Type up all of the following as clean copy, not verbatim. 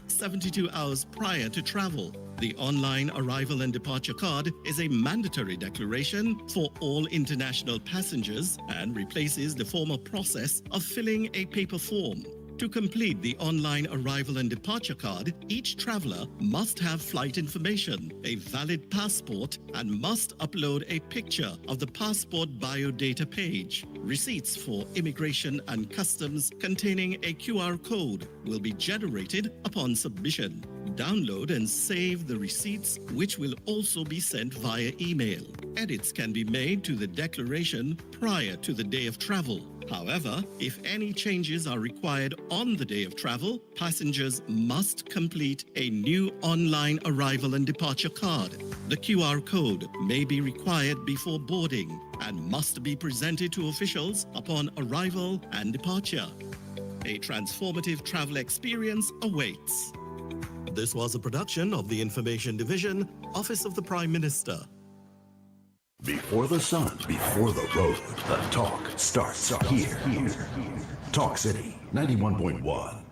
72 hours prior to travel. The online arrival and departure card is a mandatory declaration for all international passengers and replaces the former process of filling a paper form. To complete the online arrival and departure card, each traveler must have flight information, a valid passport, and must upload a picture of the passport biodata page. Receipts for immigration and customs containing a QR code will be generated upon submission. Download and save the receipts, which will also be sent via email. Edits can be made to the declaration prior to the day of travel. However, if any changes are required on the day of travel, passengers must complete a new online arrival and departure card. The QR code may be required before boarding and must be presented to officials upon arrival and departure. A transformative travel experience awaits. This was a production of the Information Division, Office of the Prime Minister. Before the sun, before the road, the talk starts here. Talk City 91.1.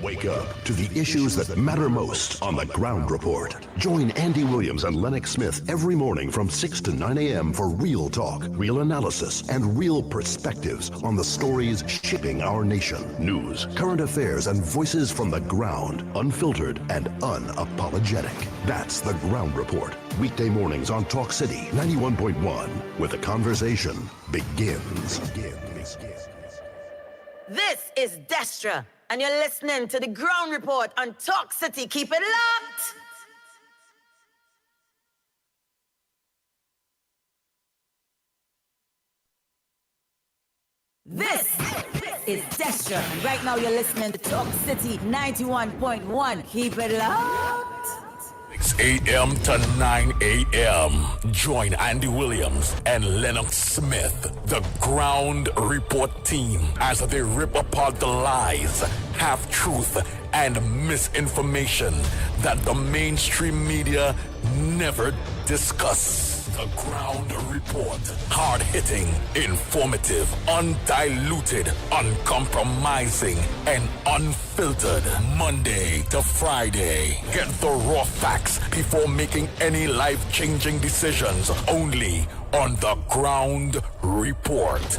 Wake up to the issues that matter most on the Ground Report. Join Andy Williams and Lennox Smith every morning from 6 to 9 a.m. for real talk, real analysis, and real perspectives on the stories shaping our nation. News, current affairs, and voices from the ground, unfiltered and unapologetic. That's the Ground Report. Weekday mornings on Talk City 91.1, where the conversation begins. This is Destra, and you're listening to the Ground Report on Talk City. Keep it locked! This is Destra, and right now you're listening to Talk City 91.1. Keep it locked! 6 a.m. to 9 a.m. Join Andy Williams and Lennox Smith, the Ground Report team, as they rip apart the lies, half-truth, and misinformation that the mainstream media never discuss. The Ground Report. Hard-hitting, informative, undiluted, uncompromising, and unfiltered. Monday to Friday. Get the raw facts before making any life-changing decisions. Only on the Ground Report.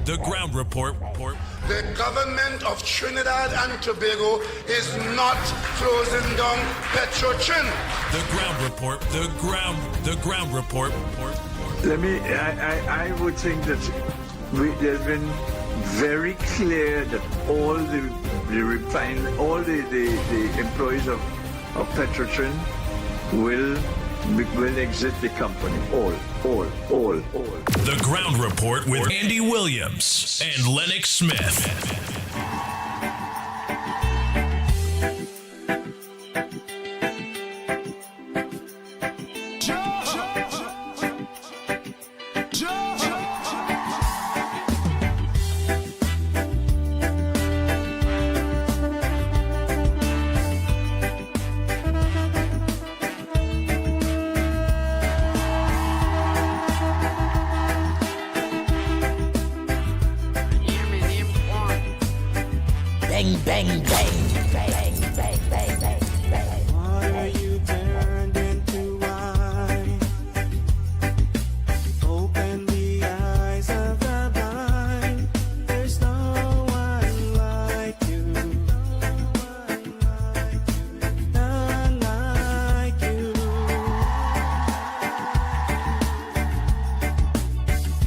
The Ground Report. The government of Trinidad and Tobago is not closing down Petrotrin. The Ground Report. The Ground Report. I would think that there's been very clear that all the employees of Petrotrin will exit the company. All. The Ground Report with Andy Williams and Lennox Smith. Bang, bang. Water you turned into wine. Open the eyes of the blind. There's no one like you. None like you.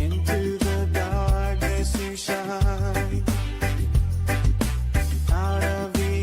Into the darkness you shine. Out of the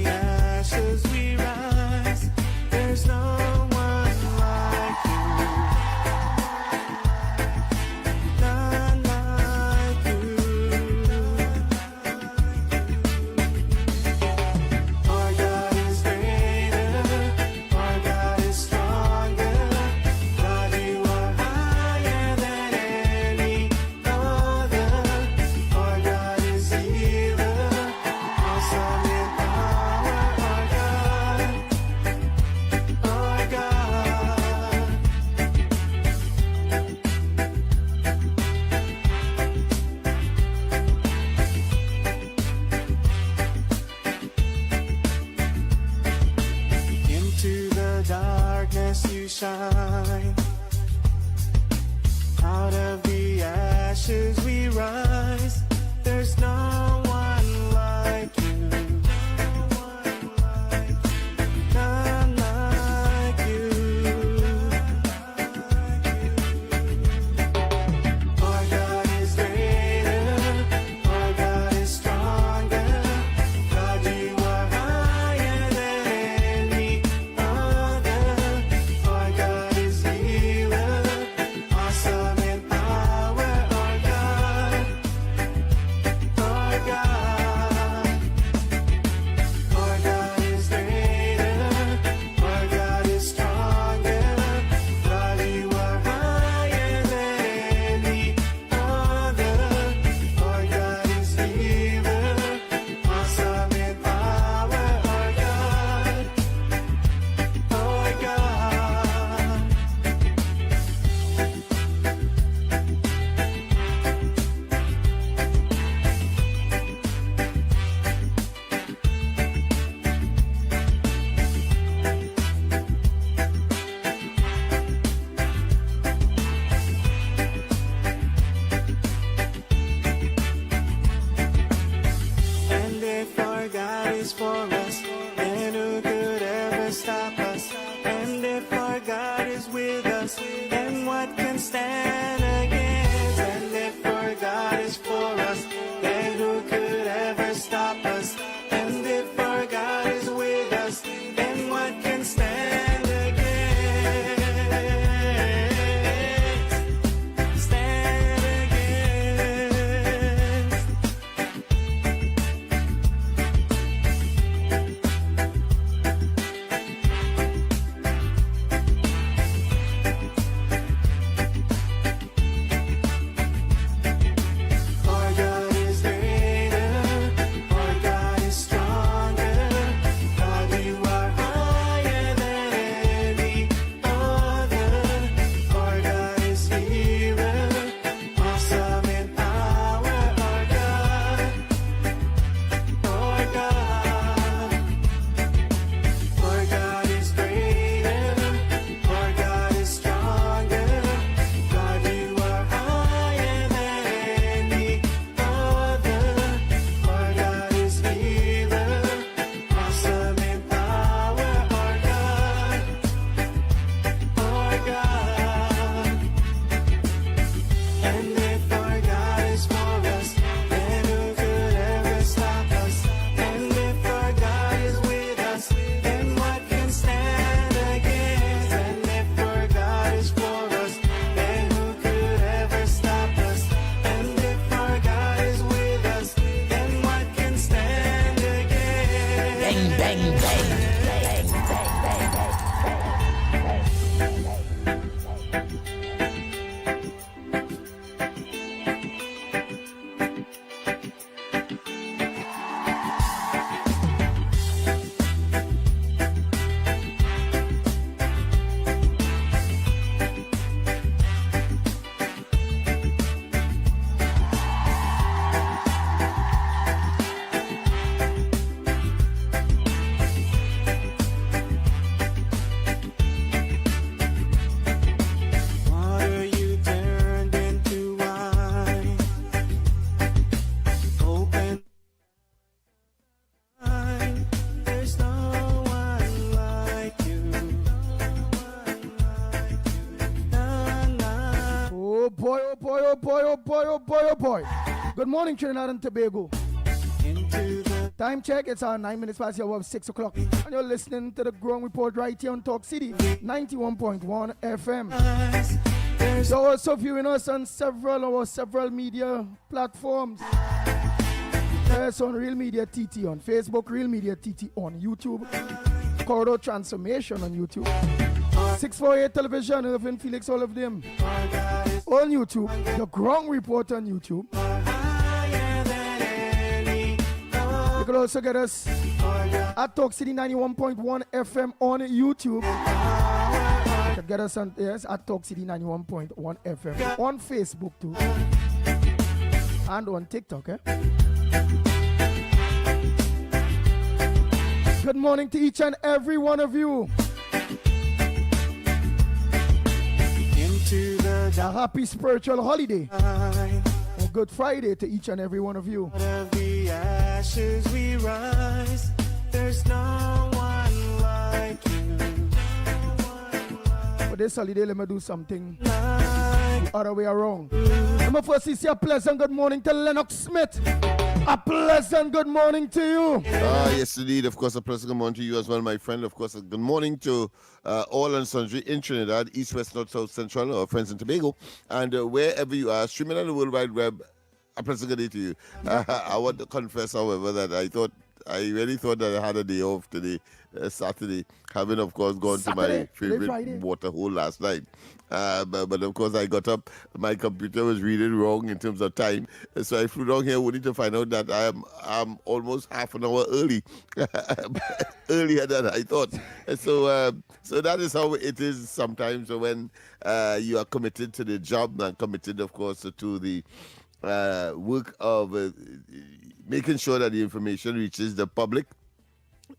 And if our God is for us, then who could ever stop us? And if our God is with us, then what can stand against? And if our God is for us, then who could ever stop us? And if our God is with us, then what can stand against? Bang, bang, bang. Bang, bang, bang, Water you turned into wine. Open wine. There's no one like you. Oh boy, oh boy, oh boy, oh boy, oh boy, oh boy. Good morning, Trinidad and Tobago. Into the Time check, it's 9 minutes past the hour of 6 o'clock. And you're listening to the Growing Report right here on Talk City, 91.1 FM. eyes. There's You're also viewing us on several media platforms. Yes, on Real Media TT on Facebook, Real Media TT on YouTube, Corridor Transformation on YouTube, 648 Television, Irvin Felix, all of them our God is on YouTube, The Growing Report on YouTube. higher than any. You can also get us at Talk City 91.1 FM on YouTube. You can get us on, yes, at Talk City 91.1 FM on Facebook too. And on TikTok, eh? Good morning to each and every one of you. Into the A happy spiritual holiday. dark. A good Friday to each and every one of you. Out of the ashes we rise. There's no one like you. For this holiday, let me do something Like other way around. Let me first say a pleasant good morning to Lennox Smith. A pleasant good morning to you. Yes, indeed. Of course, a pleasant good morning to you as well, my friend. Of course, a good morning to all and sundry in Trinidad, East, West, North, South, Central, our friends in Tobago, and wherever you are, streaming on the World Wide Web. A pleasant good day to you. I want to confess, however, that I really thought that I had a day off today, Saturday, having, of course, gone Saturday? to my Today, Friday? favorite water hole last night. But of course, I got up, my computer was reading wrong in terms of time, so I flew down here only to find out that I'm almost half an hour early, earlier than I thought. So that is how it is sometimes when you are committed to the job and committed, of course, to the work of making sure that the information reaches the public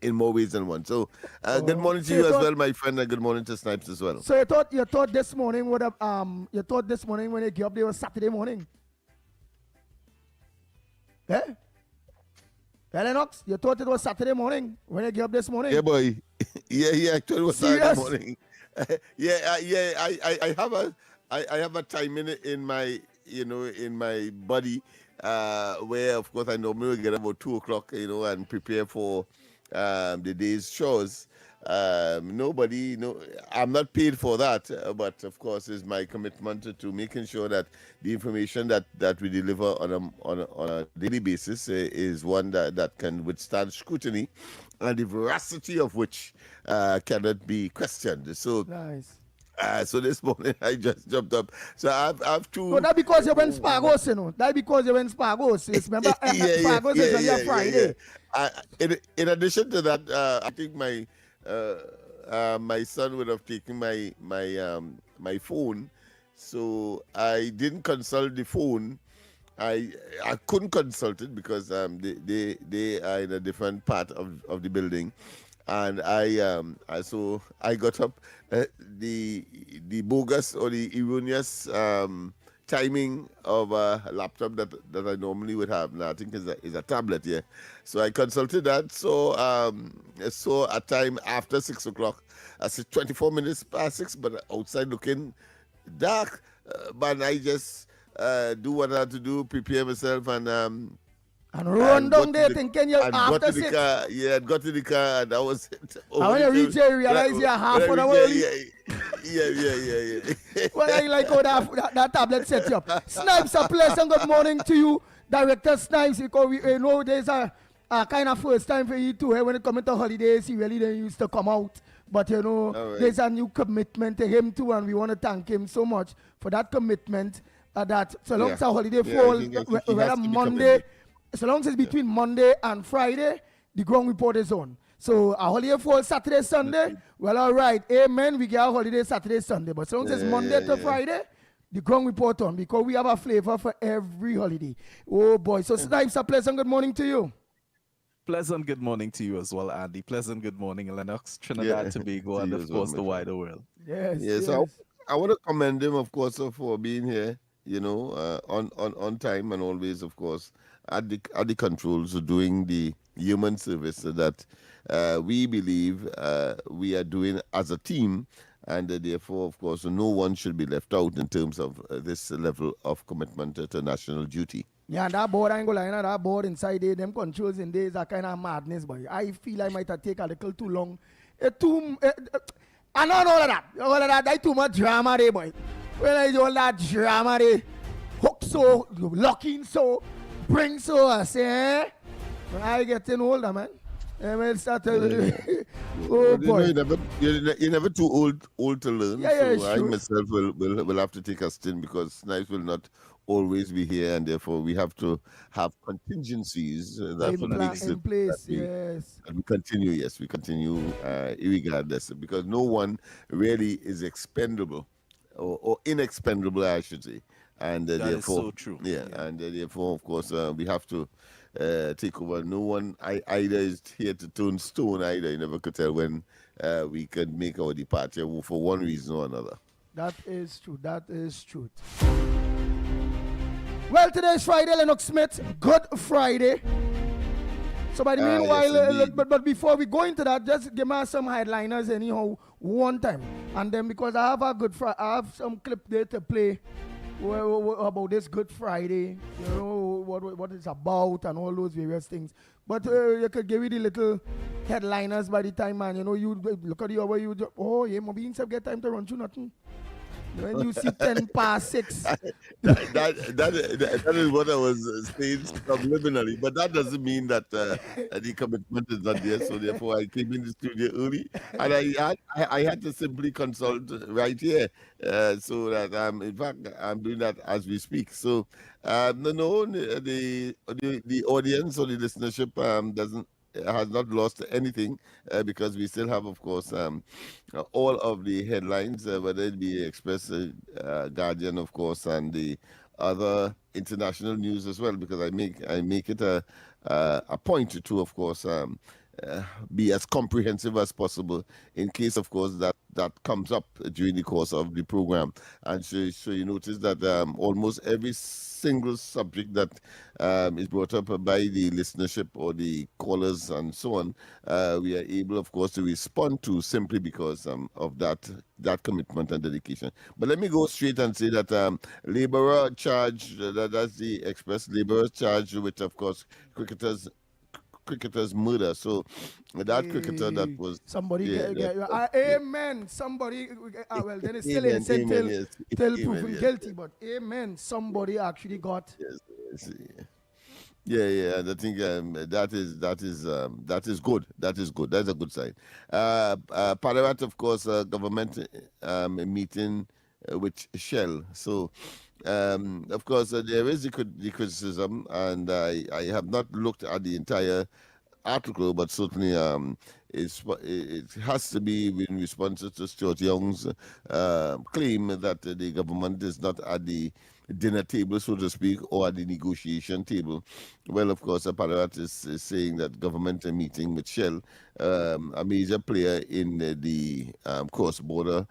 in more ways than one. So, good morning to you as well, my friend, and good morning to Snipes as well. So you thought this morning would have when you get up there was Saturday morning. Yeah? Yeah, Lennox, you thought it was Saturday morning when you get up this morning? Yeah, boy. yeah, actually, it was Serious? Saturday morning. I have a timing in my, in my body, where, of course, I normally will get about 2 o'clock, and prepare for the day's shows. I'm not paid for that, but of course, it's my commitment to making sure that the information that we deliver on a daily basis is one that can withstand scrutiny, and the veracity of which cannot be questioned. So, Nice. so this morning I just jumped up. So I've two. No, that because you went Spargos, That because you went Spargos. Yes, remember, Spargos is only a Friday. In addition to that, I think my son would have taken my phone, so I didn't consult the phone. I couldn't consult it because they are in a different part of the building, and so I got up. The bogus or the erroneous timing of a laptop that I normally would have. Now I think is a tablet, yeah. So I consulted that. So a time after 6 o'clock. I said 24 minutes past 6, but outside looking dark. But I just do what I had to do, prepare myself, and run down there thinking you're after 6. Car. Yeah, I got to the car, and that was it. And when you reach there, you realize you're half an hour early. Yeah. Well, I like how that tablet set you up. Snipes, a pleasant good morning to you, Director Snipes, because we know there's a kind of first time for you too. When it comes to holidays, he really didn't used to come out. But there's a new commitment to him too, and we want to thank him so much for that commitment. That so long as a holiday fall, whether Monday, so long as it's between Monday and Friday, the ground report is on. So a holiday fall Saturday, Sunday, well, all right, amen. We get a holiday Saturday, Sunday, but so long as it's Monday to Friday, the ground report on, because we have a flavor for every holiday. Oh boy! So Snipes, a pleasant good morning to you. Pleasant good morning to you as well, Andy. Pleasant good morning, Lennox, Trinidad, Tobago, and of course the wider world. Yes. So I want to commend him, of course, for being here. On time, and always, of course, at the controls, doing the human service that we believe we are doing as a team, and therefore, of course, no one should be left out in terms of this level of commitment to national duty. Yeah, that board, I ain't gonna lie, that board inside there, them controls in there is a kind of madness, boy. I feel I might have taken a little too long. I know all of that. That's too much drama there, boy. When I do all that drama there, hook so, locking so, bring so, I say, when I getting older, man. And when start to, oh boy. You're never too old to learn. Yeah, so I sure. myself will have to take a stint, because Snipes will not always be here, and therefore we have to have contingencies that makes it in place. that we, Yes. and we continue. Yes, we continue regardless, because no one really is expendable or inexpendable, I should say. And That therefore, is so true. Yeah, and therefore, of course, we have to take over. No one either is here to turn stone. Either you never could tell when we can make our departure for one reason or another. That is true. That is truth. Well, today is Friday, Lennox Smith. Good Friday. So by the meanwhile, yes, but before we go into that, just give me some headliners anyhow one time. And then because I have I have some clip there to play about this Good Friday, what it's about and all those various things. But you could give me the little headliners by the time, man. You look at the hour, maybe instead get time to run through nothing. When you see 10 past 6. That is what I was saying subliminally, but that doesn't mean that the commitment is not there. So therefore, I came in the studio early, and I had to simply consult right here, so that in fact I'm doing that as we speak. So the audience or the listenership has not lost anything, because we still have, of course, all of the headlines, whether it be Express, Guardian, of course, and the other international news as well, because I make it a point to, of course, be as comprehensive as possible in case, of course, that comes up during the course of the program. And so you notice that almost every single subject that is brought up by the listenership or the callers and so on, we are able, of course, to respond to, simply because of that commitment and dedication. But let me go straight and say that laborer charged, that's the Express, laborer charged with, of course, cricketer's murder. So that cricketer that was somebody amen. Somebody well, then it's still innocent till proven guilty, but amen. Somebody actually got Yeah, and I think that is good. That is good. That's a good sign. Pararat, of course, government meeting with Shell. So, of course, there is the criticism, and I have not looked at the entire article, but certainly it has to be in response to Stuart Young's claim that the government is not at the dinner table, so to speak, or at the negotiation table. Well, of course, Pararat is saying that government meeting with Shell, a major player in the cross-border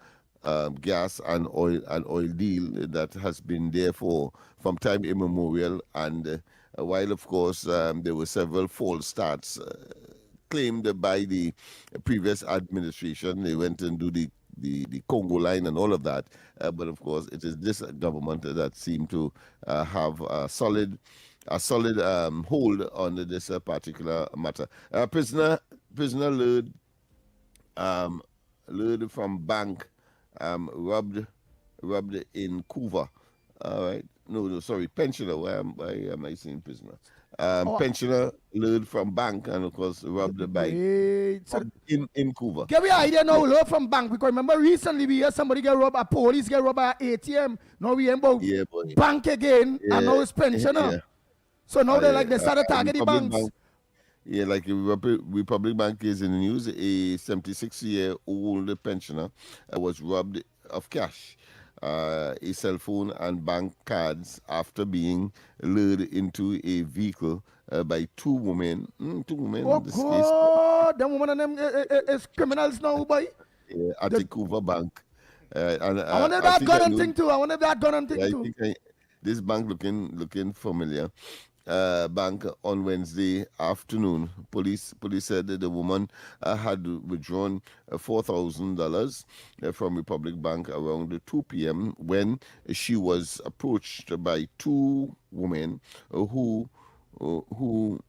gas and oil deal that has been there from time immemorial, and while, of course, there were several false starts claimed by the previous administration. They went and do the the Congo line and all of that. But of course, it is this government that seem to have a solid hold on this particular matter. Prisoner lured from bank, robbed in Cuba. All right. No, sorry, pensioner. Why am I saying prisoner? Pensioner lured from bank and of course robbed by in Cuba. Give me an idea now, lured from bank, because remember recently we hear somebody get robbed, a police get robbed at ATM. Now we hear about bank again, and now it's pensioner. Yeah. So now they started targeting banks. Yeah, like Republic Bank is in the news. A 76-year-old pensioner was robbed of cash, a cell phone, and bank cards after being lured into a vehicle by two women. Oh God, them women and them is criminals now, boy. Yeah, at the Cuba Bank. And I wonder if that gun and thing too. This bank looking familiar. Bank on Wednesday afternoon. Police said that the woman had withdrawn $4,000 from Republic Bank around 2 p.m. when she was approached by two women who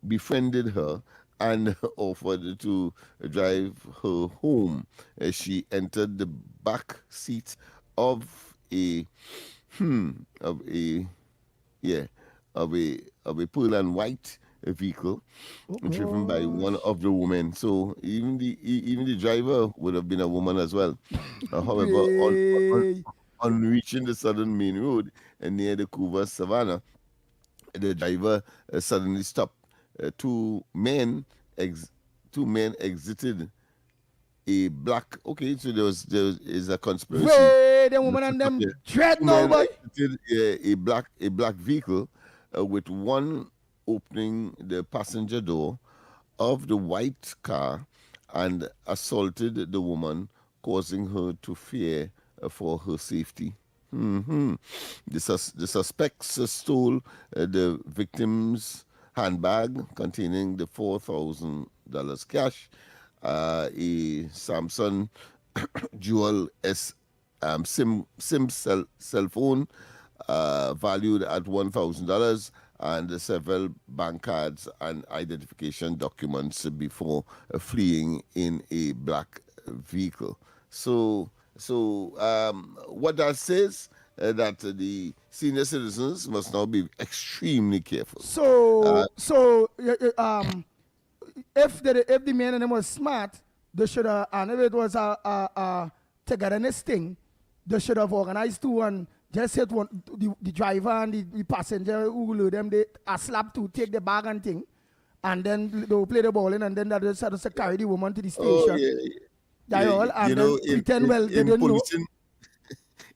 befriended her and offered to drive her home. She entered the back seat of a pearl and white vehicle driven by one of the women. So even the driver would have been a woman as well. However, on reaching the southern main road near the Cuba Savannah, the driver suddenly stopped. Two men exited a black. Okay, so there is a conspiracy. Wait, the woman and them dread now, boy. A black vehicle with one opening the passenger door of the white car and assaulted the woman, causing her to fear for her safety. The suspects stole the victim's handbag containing the $4,000 cash, a Samsung dual SIM cell phone valued at $1,000, and several bank cards and identification documents before fleeing in a black vehicle. So what that says that the senior citizens must now be extremely careful. If the men and them was smart, they should have, and if it was a togetherness thing, they should have organized two and just hit one, the driver and the passenger who load them, they a slap to take the bag and thing, and then they'll play the ball in, and then they just carry the woman to the station. They don't know.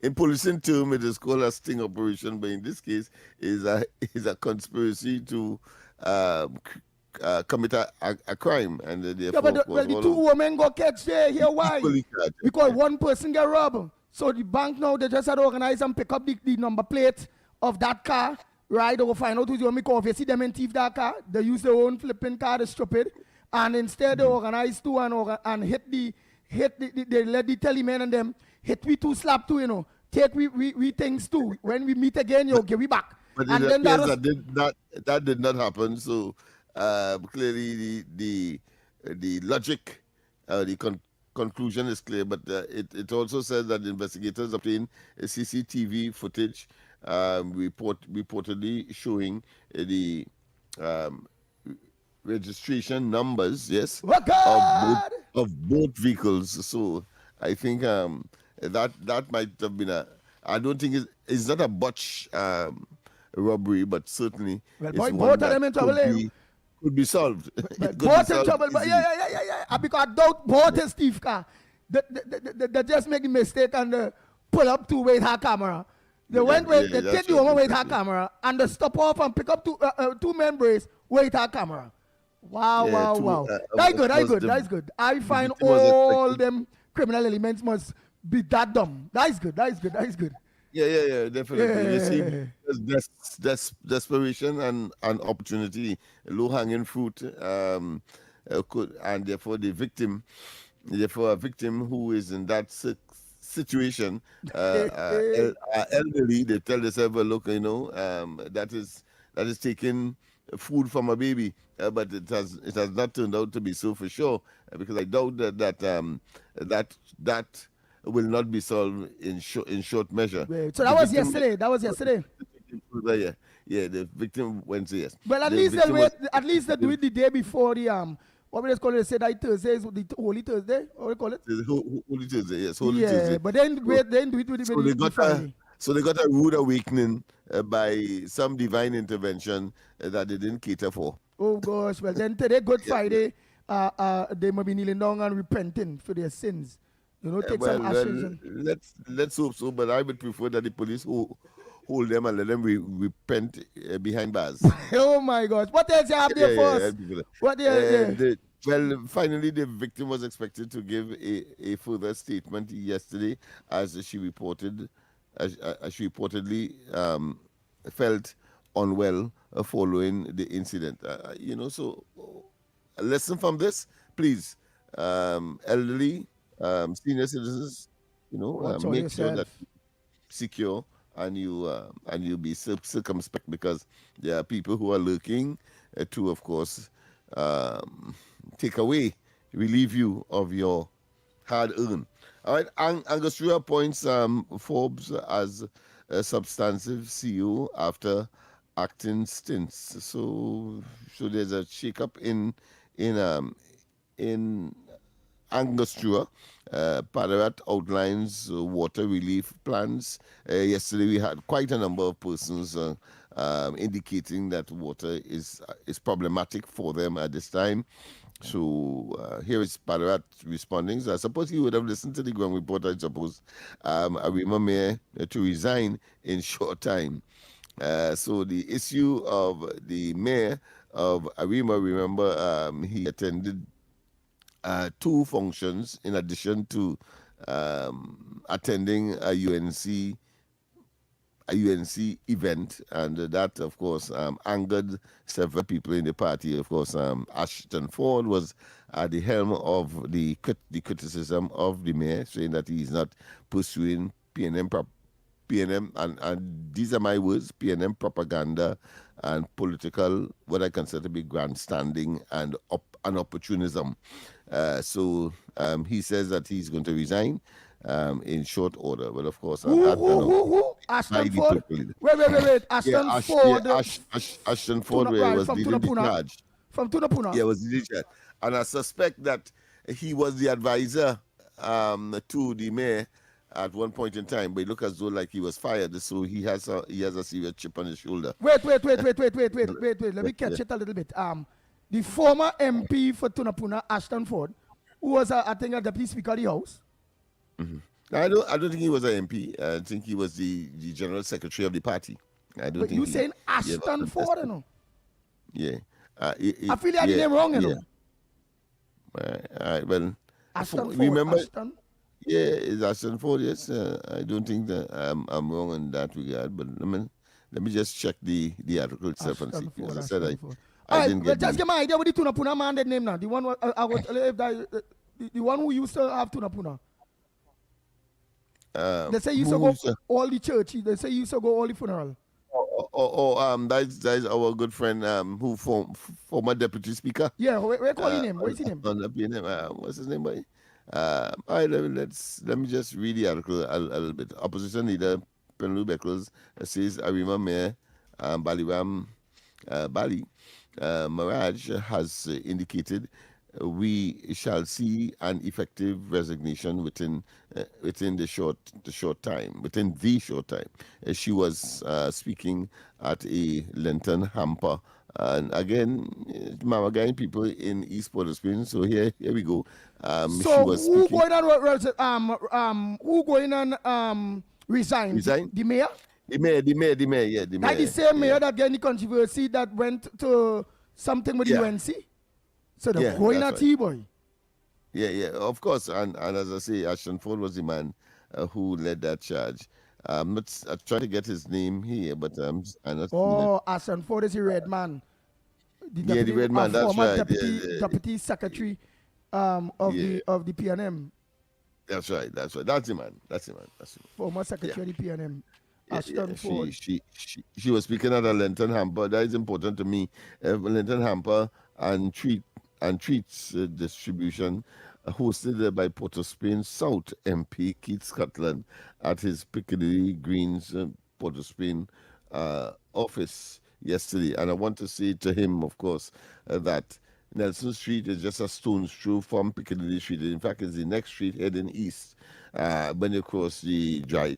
In policing term, it is called a sting operation, but in this case, is a conspiracy to commit a crime, and therefore, but the two women go catch there. Here why? Because one person get robbed. So the bank now, they just had to organize and pick up the number plate of that car, right? They will find out who's the only car. If you see them and thief that car, they use their own flipping car, they're stupid. And instead they organize two and they let the teleman and them hit we two, slap two, take we things too. When we meet again, give we back. But and then that did not happen. So clearly the logic, the conclusion is clear, but it also says that investigators obtained CCTV footage reportedly showing the registration numbers, yes, of both vehicles. So I think that might have been I don't think it's not a botch robbery, but certainly it's one that could be solved. Both in trouble, but yeah. Because I doubt both is thief car. They just make a mistake and pull up to wait her camera. They they take the woman with her camera and they stop off and pick up two men brace with her camera. Wow. That's good. I find all them criminal elements must be that dumb. That is good. Yeah, definitely. You see, desperation and opportunity, low-hanging fruit, and therefore a victim who is in that situation. Elderly, they tell themselves, well, look, that is taking food from a baby, but it has not turned out to be so for sure, because I doubt that will not be solved in short measure. Wait, so that was yesterday. That was yesterday. Yeah, the victim Wednesday. Yes. Well, at least they do it the day before the what we just call it. They say that Thursday is the Holy Thursday. What we call it? Holy Thursday. Yes, Holy Thursday. Yeah, but then do it with the Friday. So they got a rude awakening by some divine intervention that they didn't cater for. Oh gosh, well then today, Good Friday, they may be kneeling down and repenting for their sins. Take some ashes. Let's hope so, but I would prefer that the police hold them and let them repent behind bars. Oh my gosh, what else you have there for us? Well, finally, the victim was expected to give a further statement yesterday, as she reportedly felt unwell following the incident. So a lesson from this, please, elderly, senior citizens, make sure that you're secure and you be circumspect, because there are people who are lurking to, of course, relieve you of your hard earned. All right, Angostura appoints Forbes as a substantive CEO after acting stints. So there's a shake-up in Angostura. Padarat outlines water relief plans. Yesterday we had quite a number of persons indicating that water is problematic for them at this time. So here is Padarat responding. So I suppose he would have listened to the ground report, I suppose. Arima Mayor to resign in short time. So the issue of the mayor of Arima, remember, he attended 2 functions in addition to attending a UNC event, and that, of course, angered several people in the party. Of course, Ashton Ford was at the helm of the criticism of the mayor, saying that he is not pursuing PNM, and these are my words, PNM propaganda and political, what I consider to be grandstanding and opportunism. So he says that he's going to resign in short order. But of course, who? Ashton Ford? Wait. Ashton Ford. Ashton Ford was leading the charge. From Tunapuna? Yeah, was leading the charge. And I suspect that he was the advisor to the mayor at one point in time, but it looked as though like he was fired, so he has a serious chip on his shoulder. Wait. Let me catch it a little bit. The former MP for Tunapuna, Ashton Ford, who was, I think, a deputy speaker of the House. Mm-hmm. I don't think he was an MP. I think he was the general secretary of the party. But you saying Ashton Ford, you know? Yeah. I feel you had the name wrong, you know? All right, well, Ashton Ford. Remember? Ashton? Yeah, it's Ashton Ford, yes. I don't think that I'm wrong in that regard, but let me just check the article itself and see. As I said, I didn't get just get my idea what the Tunapuna man that name now. The one the one who used to have Tunapuna. They say you used to go all the church. They say you used to go all the funeral. That's our good friend who former deputy speaker. Yeah, we call his name. What's his name? What's his name, boy? All right, let me just read the article a little bit. Opposition leader Penlu Beckles says Arima Mayor Baliram Bali Maraj has indicated we shall see an effective resignation within the short time. She was speaking at a Lenten hamper. And again, Mamagai people in East Port of Spain. So here we go. So who going on resign? The mayor? The mayor, yeah. The mayor. Like the same mayor that got the controversy that went to something with the UNC? So they're going at T-boy. Yeah, of course. And as I say, Ashton Ford was the man who led that charge. I'm trying to get his name here, but I'm not. Oh, Ashton Ford is the red man. The red man. That's right. Deputy secretary of the PNM. That's right. That's the man. Former Secretary PNM. Ashton Ford. She was speaking at a lantern hamper. That is important to me. Lantern hamper and treats distribution hosted by Port of Spain South MP Keith Scotland at his Piccadilly Greens Port of Spain office yesterday. And I want to say to him, of course, that Nelson Street is just a stone's throw from Piccadilly Street. In fact, it's the next street heading east when you cross the dry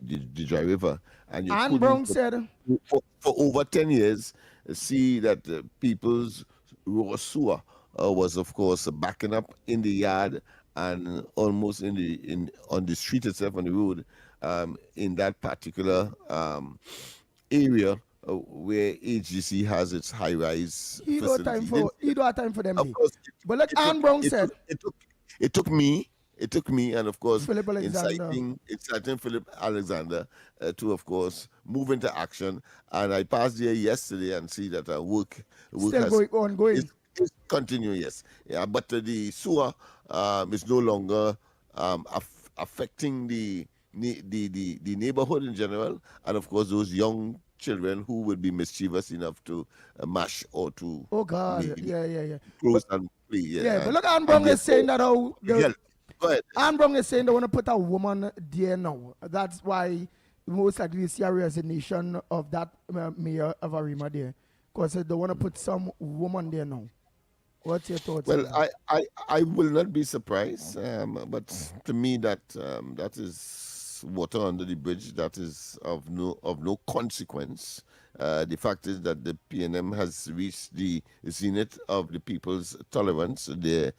river. And you Anne Brown said for over 10 years, see that people's raw sewer was, of course, backing up in the yard and almost on the street itself, on the road, in that particular area where HGC has its high-rise he don't have time for them. Of course, but like Anne Brown said, it took me, and of course, Philip Alexander. inciting Philip Alexander to, of course, move into action. And I passed there yesterday and see that work still ongoing. Is continuing, yes. Yeah, but the sewer is no longer affecting the neighborhood in general, and of course those young children who would be mischievous enough to mash or to close and play. Yeah, but look, Anne Brown is saying that go ahead. Anne Brown is saying they want to put a woman there now. That's why most likely you see a resignation of that mayor of Arima there, because they want to put some woman there now. What's your thoughts? Well, I will not be surprised, but to me that is water under the bridge. That is of no consequence. The fact is that the PNM has reached the zenith of the people's tolerance, the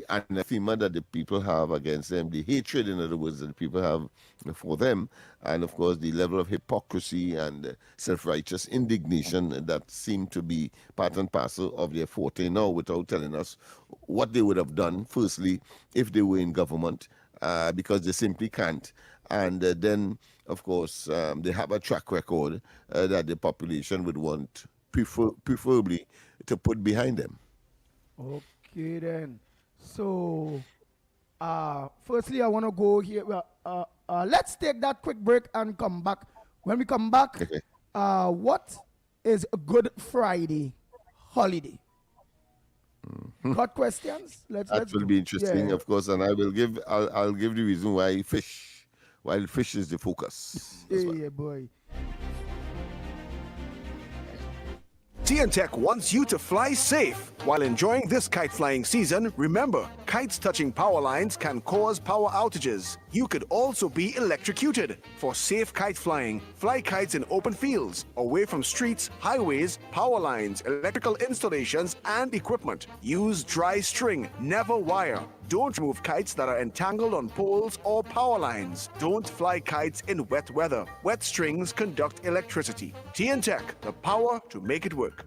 anathema that the people have against them, the hatred, in other words, that the people have for them, and of course the level of hypocrisy and self-righteous indignation that seem to be part and parcel of their forte now, without telling us what they would have done, firstly, if they were in government, because they simply can't. And then, of course, they have a track record that the population would want, preferably, to put behind them. Okay, then. So, firstly, I want to go here. Let's take that quick break and come back. When we come back, what is a Good Friday holiday? Got questions? That will be interesting, of course, and I'll give the reason why fish. While fish is the focus. Yeah, boy. TNTech wants you to fly safe. While enjoying this kite flying season, remember, kites touching power lines can cause power outages. You could also be electrocuted. For safe kite flying, fly kites in open fields, away from streets, highways, power lines, electrical installations, and equipment. Use dry string, never wire. Don't remove kites that are entangled on poles or power lines. Don't fly kites in wet weather. Wet strings conduct electricity. TNTech, the power to make it work.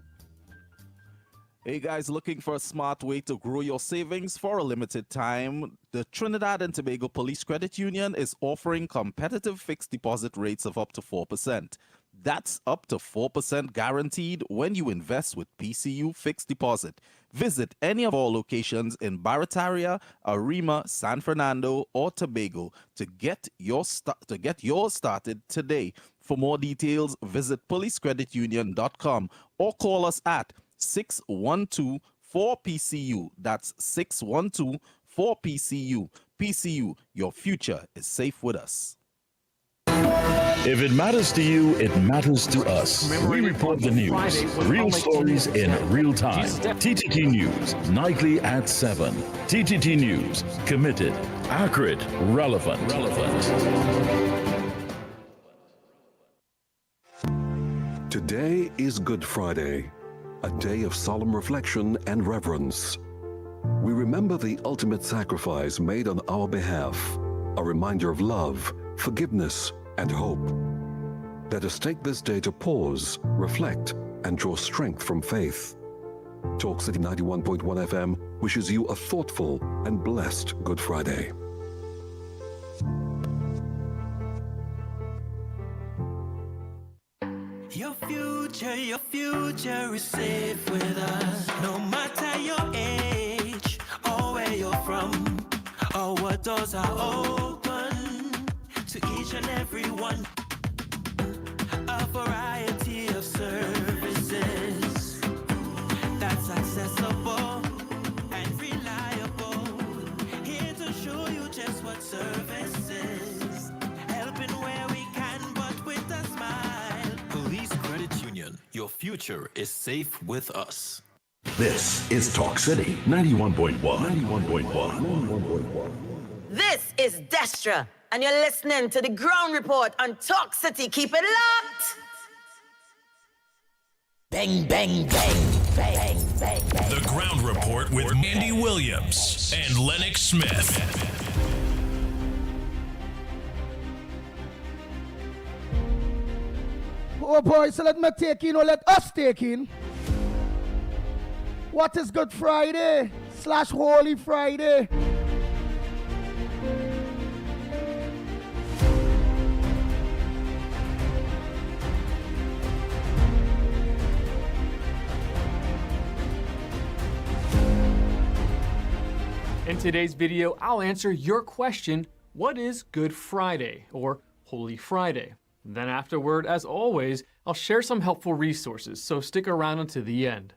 Hey guys, looking for a smart way to grow your savings for a limited time? The Trinidad and Tobago Police Credit Union is offering competitive fixed deposit rates of up to 4%. That's up to 4% guaranteed when you invest with PCU Fixed Deposit. Visit any of our locations in Barataria, Arima, San Fernando, or Tobago to get yours started today. For more details, visit policecreditunion.com or call us at 612-4PCU. That's 612-4PCU. PCU, your future is safe with us. If it matters to you, it matters to us. We report the news, real stories in real time. TTT News, nightly at 7. TTT News, committed, accurate, relevant. Today is Good Friday, a day of solemn reflection and reverence. We remember the ultimate sacrifice made on our behalf, a reminder of love, forgiveness, and hope. Let us take this day to pause, reflect, and draw strength from faith. Talk City 91.1 FM wishes you a thoughtful and blessed Good Friday. Your future is safe with us. No matter your age or where you're from or what doors are open. each and every one. A variety of services that's accessible and reliable. Here to show you just what service is. Helping where we can, but with a smile. Police Credit Union, your future is safe with us. This is Talk City 91.1. 91.1. This is Destra, and you're listening to the Ground Report on Talk City. Keep it locked. Bang, bang, bang, bang, bang, bang. The Ground Report with Andy Williams and Lennox Smith. Oh boy, so let me take in, or let us take in. What is Good Friday / Holy Friday? In today's video, I'll answer your question, what is Good Friday or Holy Friday? Then afterward, as always, I'll share some helpful resources, so stick around until the end.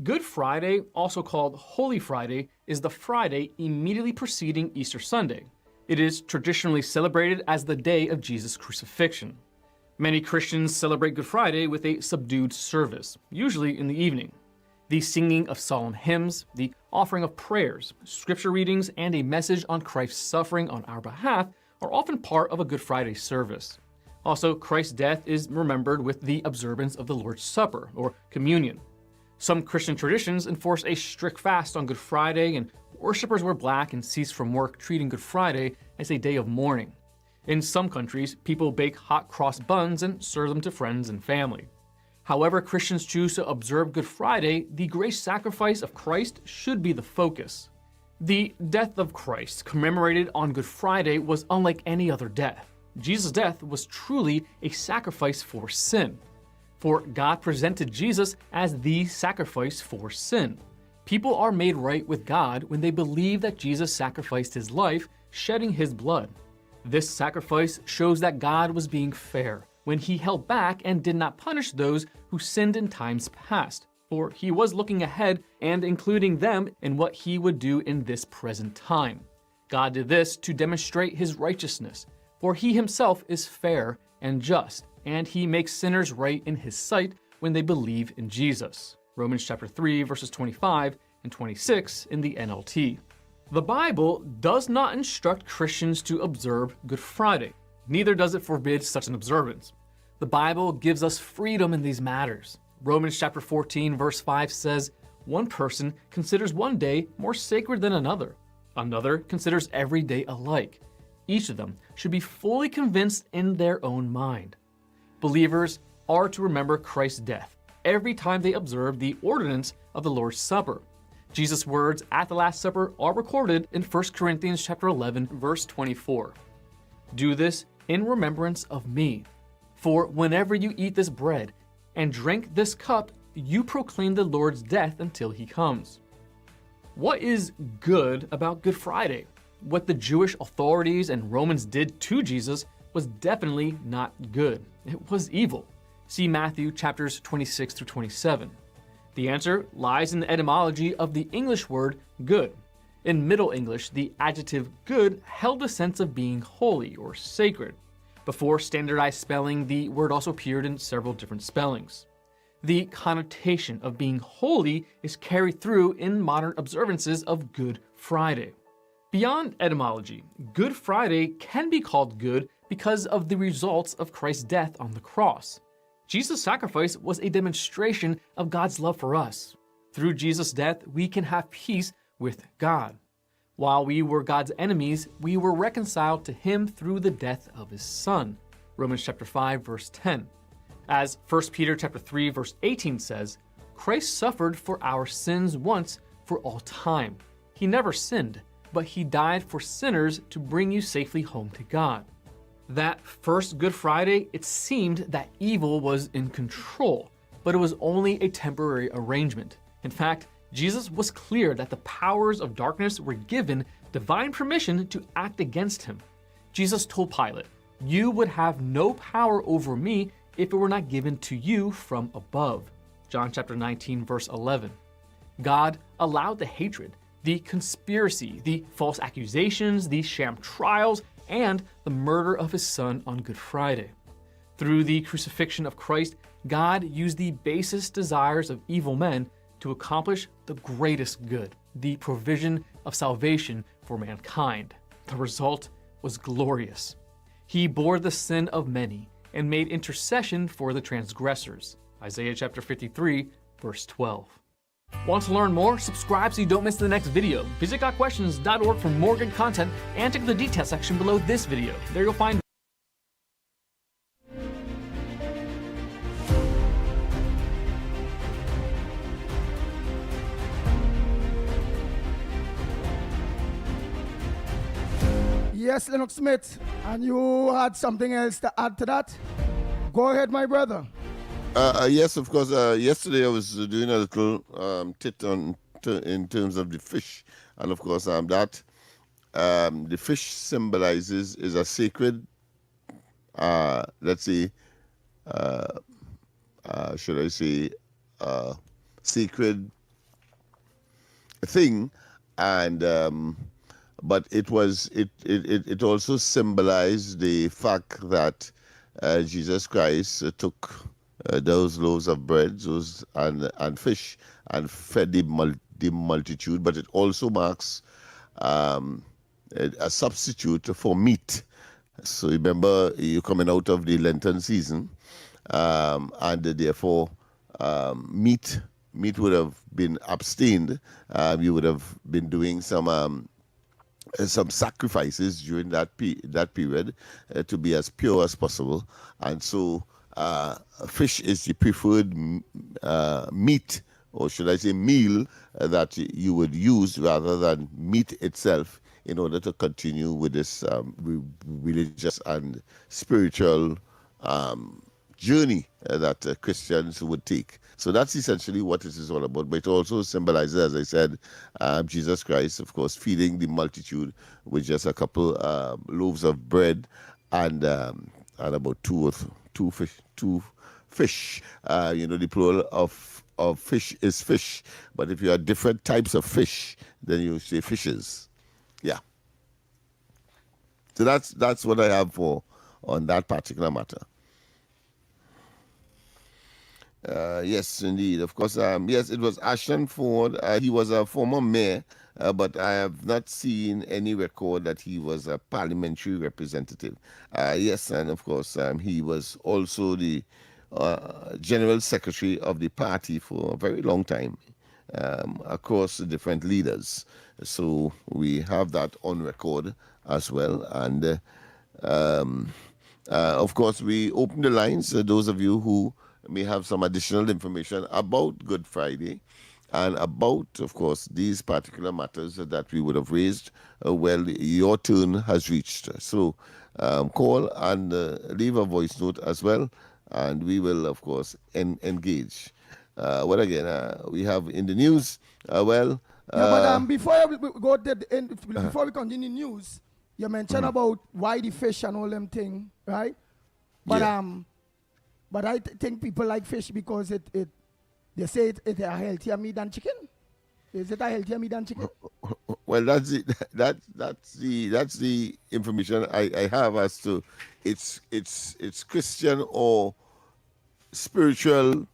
Good Friday, also called Holy Friday, is the Friday immediately preceding Easter Sunday. It is traditionally celebrated as the day of Jesus' crucifixion. Many Christians celebrate Good Friday with a subdued service, usually in the evening. The singing of solemn hymns, the offering of prayers, scripture readings, and a message on Christ's suffering on our behalf are often part of a Good Friday service. Also, Christ's death is remembered with the observance of the Lord's Supper, or communion. Some Christian traditions enforce a strict fast on Good Friday, and worshipers wear black and cease from work, treating Good Friday as a day of mourning. In some countries, people bake hot cross buns and serve them to friends and family. However Christians choose to observe Good Friday, the grace sacrifice of Christ should be the focus. The death of Christ, commemorated on Good Friday, was unlike any other death. Jesus' death was truly a sacrifice for sin. For God presented Jesus as the sacrifice for sin. People are made right with God when they believe that Jesus sacrificed his life, shedding his blood. This sacrifice shows that God was being fair when he held back and did not punish those who sinned in times past, for he was looking ahead and including them in what he would do in this present time. God did this to demonstrate his righteousness, for he himself is fair and just, and he makes sinners right in his sight when they believe in Jesus. Romans chapter 3, verses 25 and 26 in the NLT. The Bible does not instruct Christians to observe Good Friday. Neither does it forbid such an observance. The Bible gives us freedom in these matters. Romans chapter 14, verse 5 says, one person considers one day more sacred than another. Another considers every day alike. Each of them should be fully convinced in their own mind. Believers are to remember Christ's death every time they observe the ordinance of the Lord's Supper. Jesus' words at the Last Supper are recorded in 1 Corinthians chapter 11, verse 24. Do this in remembrance of me. For whenever you eat this bread and drink this cup, you proclaim the Lord's death until he comes. What is good about Good Friday? What the Jewish authorities and Romans did to Jesus was definitely not good. It was evil. See Matthew chapters 26 through 27. The answer lies in the etymology of the English word good. In Middle English, the adjective good held a sense of being holy or sacred. Before standardized spelling, the word also appeared in several different spellings. The connotation of being holy is carried through in modern observances of Good Friday. Beyond etymology, Good Friday can be called good because of the results of Christ's death on the cross. Jesus' sacrifice was a demonstration of God's love for us. Through Jesus' death, we can have peace with God. While we were God's enemies, we were reconciled to him through the death of his Son. Romans chapter 5, verse 10. As 1 Peter chapter 3, verse 18 says, Christ suffered for our sins once for all time. He never sinned, but he died for sinners to bring you safely home to God. That first Good Friday, it seemed that evil was in control, but it was only a temporary arrangement. In fact, Jesus was clear that the powers of darkness were given divine permission to act against him. Jesus told Pilate, "You would have no power over me if it were not given to you from above." John chapter 19, verse 11. God allowed the hatred, the conspiracy, the false accusations, the sham trials, and the murder of his son on Good Friday. Through the crucifixion of Christ, God used the basest desires of evil men to accomplish the greatest good, the provision of salvation for mankind. The result was glorious. He bore the sin of many and made intercession for the transgressors. Isaiah chapter 53, verse 12. Want to learn more? Subscribe so you don't miss the next video. Visit gotquestions.org for more good content and check the details section below this video. There you'll find Yes, Lennox Smith, and you had something else to add to that? Go ahead, my brother. Yes, of course. Yesterday I was doing a little tit on in terms of the fish, and of course that the fish symbolizes is a sacred, let's say, should I say, sacred thing, and but it also symbolized the fact that Jesus Christ took those loaves of bread and fish and fed the multitude, but it also marks a substitute for meat. So remember, you're coming out of the Lenten season, and therefore meat would have been abstained. You would have been doing some sacrifices during that period to be as pure as possible, and so fish is the preferred meat, or should I say meal, that you would use rather than meat itself in order to continue with this religious and spiritual journey that Christians would take. So that's essentially what it is all about. But it also symbolizes, as I said, Jesus Christ, of course, feeding the multitude with just a couple loaves of bread and about two fish. The plural of fish is fish. But if you have different types of fish, then you say fishes. Yeah. So that's what I have on that particular matter. Yes, indeed. Of course, yes, it was Ashton Ford. He was a former mayor, but I have not seen any record that he was a parliamentary representative. Yes, and of course, he was also the general secretary of the party for a very long time, across the different leaders. So we have that on record as well. And of course, we open the lines. Those of you who may have some additional information about Good Friday and about, of course, these particular matters that we would have raised, well, your turn has reached. So call and leave a voice note as well, and we will, of course, engage. What again we have in the news? But before we go to the end, before we continue news, you mentioned about why the fish and all them thing, right? But but I think people like fish because they say it's a healthier meat than chicken. Is it a healthier meat than chicken? Well, that's the information I have as to its Christian or spiritual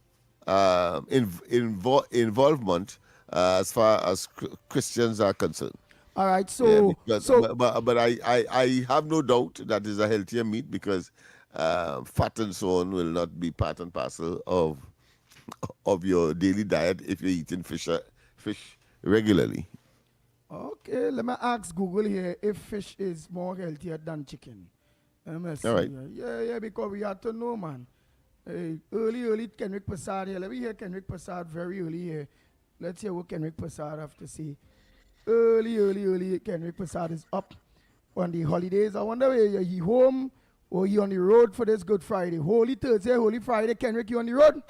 involvement as far as Christians are concerned. All right, so but I have no doubt that is a healthier meat because fat and so on will not be part and parcel of your daily diet if you're eating fish regularly. Okay, let me ask Google here if fish is more healthier than chicken. All right. Yeah, because we have to know, man. Early Kenrick Prasad here. Let me hear Kenrick Prasad very early here. Let's hear what Kenrick Prasad have to say. Early Kenrick Prasad is up on the holidays. I wonder whether he home or he on the road for this Good Friday. Holy Thursday, Holy Friday. Kenrick, you on the road?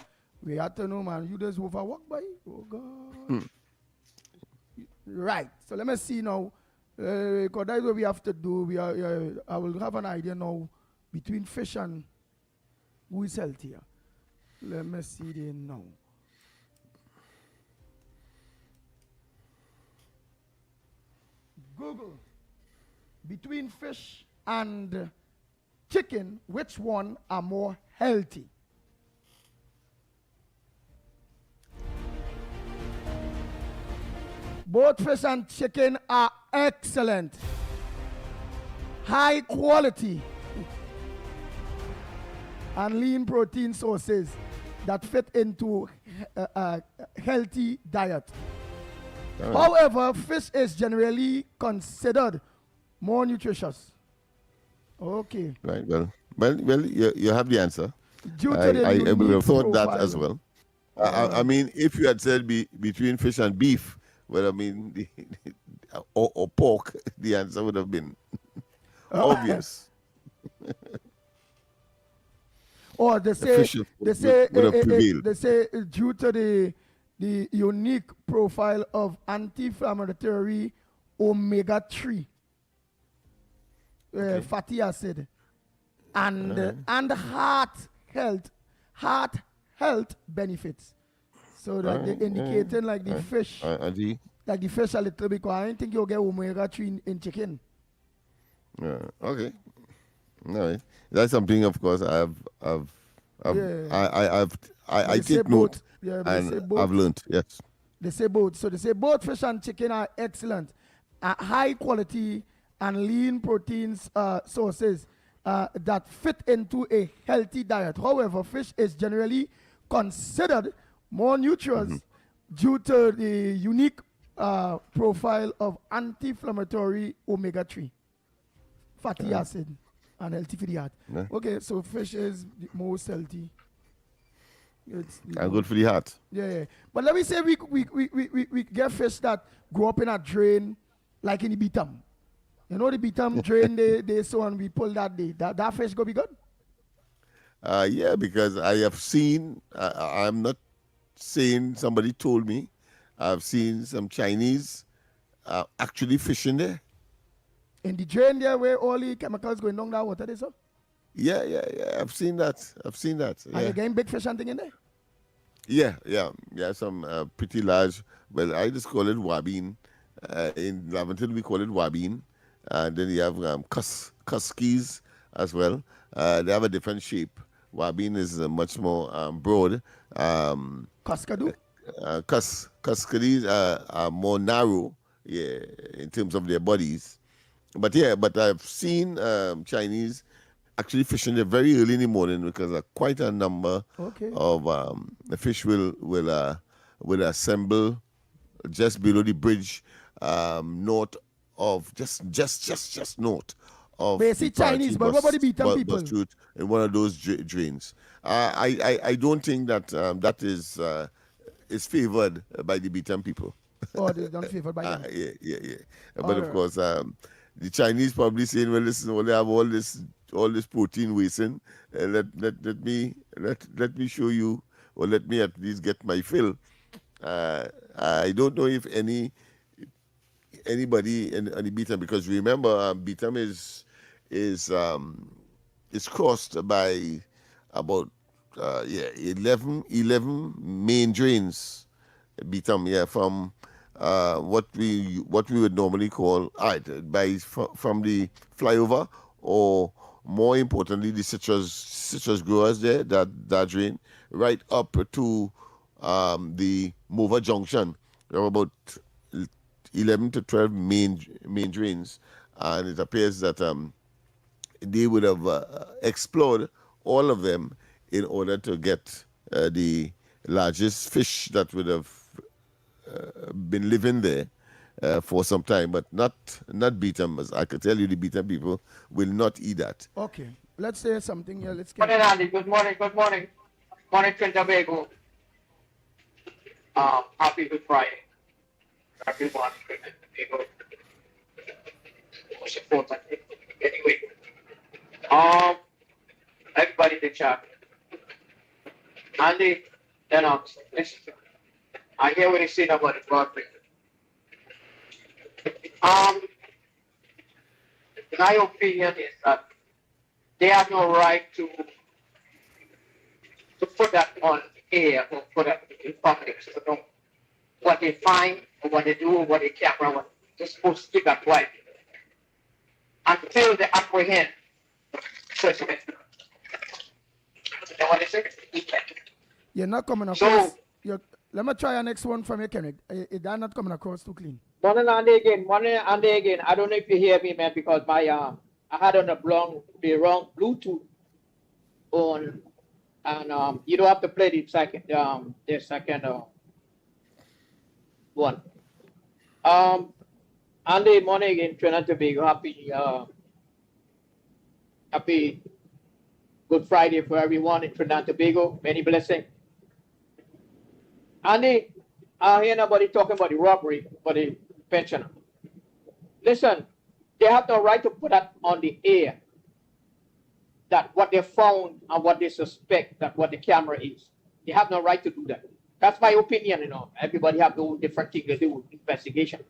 We have to know, man. You just overwork, boy. Oh, God. Right. So let me see now. Because that's what we have to do. I will have an idea now between fish and who is healthier. Let me see there now. Google, between fish and chicken, which one are more healthy? Both fish and chicken are excellent, high quality, and lean protein sources that fit into a healthy diet. Right. However, fish is generally considered more nutritious. Okay. Right. Well. You have the answer. Due to the I would have thought profile. that as well. I mean, if you had said between fish and beef, well, I mean, or pork, the answer would have been obvious. Or they say due to the unique profile of anti-inflammatory omega-3 fatty acid and heart health benefits. So that they indicating like the fish, like the fish a little bit. I don't think you'll get omega-3 in chicken. Okay. No, that's something. Of course, I take note, and I've learned. Yes. They say both. So they say both fish and chicken are excellent, high quality and lean proteins sources that fit into a healthy diet. However, fish is generally considered more nutritious due to the unique profile of anti-inflammatory omega-3 fatty acid and healthy for the heart. Okay, so fish is the most healthy. And good for the heart. Yeah. But let me say we get fish that grow up in a drain like in the Beatam. You know the Beatam drain they so and we pull that day. That fish go be good? Yeah, because I have seen, I'm not saying somebody told me, I've seen some Chinese actually fishing there. In the drain there where all the chemicals going down that water there, so? Yeah. I've seen that. Are you getting big fish hunting in there? Yeah. Some pretty large. Well, I just call it wabine. In Laventon we call it wabine. And then you have kuskies as well. They have a different shape. Wabine is much more broad. Kuskadu? Kuskadis are more narrow, in terms of their bodies. But I've seen Chinese actually fishing there very early in the morning because quite a number of the fish will assemble just below the bridge, north of just north of. But you see Chinese, but nobody beat them people. In one of those drains. I don't think that that is favored by the Beatam people. Oh, they don't favor by them. Yeah. But of course, the Chinese probably saying, well, listen, well, they have all this protein wasting. Let me show you, or let me at least get my fill. I don't know if anybody in the Beatam, because remember, Beatam is crossed by about 11 main drains. Beatam, from what we would normally call from the flyover, or more importantly the citrus growers there, that drain right up to the Mova Junction. There are about 11 to 12 main drains, and it appears that they would have explored all of them in order to get the largest fish that would have been living there for some time, but not Beatam. I can tell you, the Beatam people will not eat that. Okay, let's say something here. Let's get. Good morning, Andy. Good morning. Morning, Trinidad. Happy Good Friday. Happy morning, Trinidad. Most important. Anyway, everybody in the chat. Andy, Lennox, listen. I hear what you said about the broad picture. My opinion is that they have no right to put that on air or put that in public. So no, what they find or what they do or what they camera, what they're supposed to keep that quiet until they apprehend the suspect. You know what I say? You're not coming across. Let me try your next one from your Kenneth. They're not coming across too clean. Morning and again. I don't know if you hear me, man, because my I had on the wrong Bluetooth on, and you don't have to play the second one. Andy, morning again, Trinidad and Tobago. Happy Good Friday for everyone in Trinidad and Tobago. Many blessings. Andy, I hear nobody talking about the robbery for the pensioner. Listen, they have the right to put that on the air. That what they found and what they suspect, that what the camera is. They have no right to do that. That's my opinion, you know. Everybody have their own different thing to do with investigation.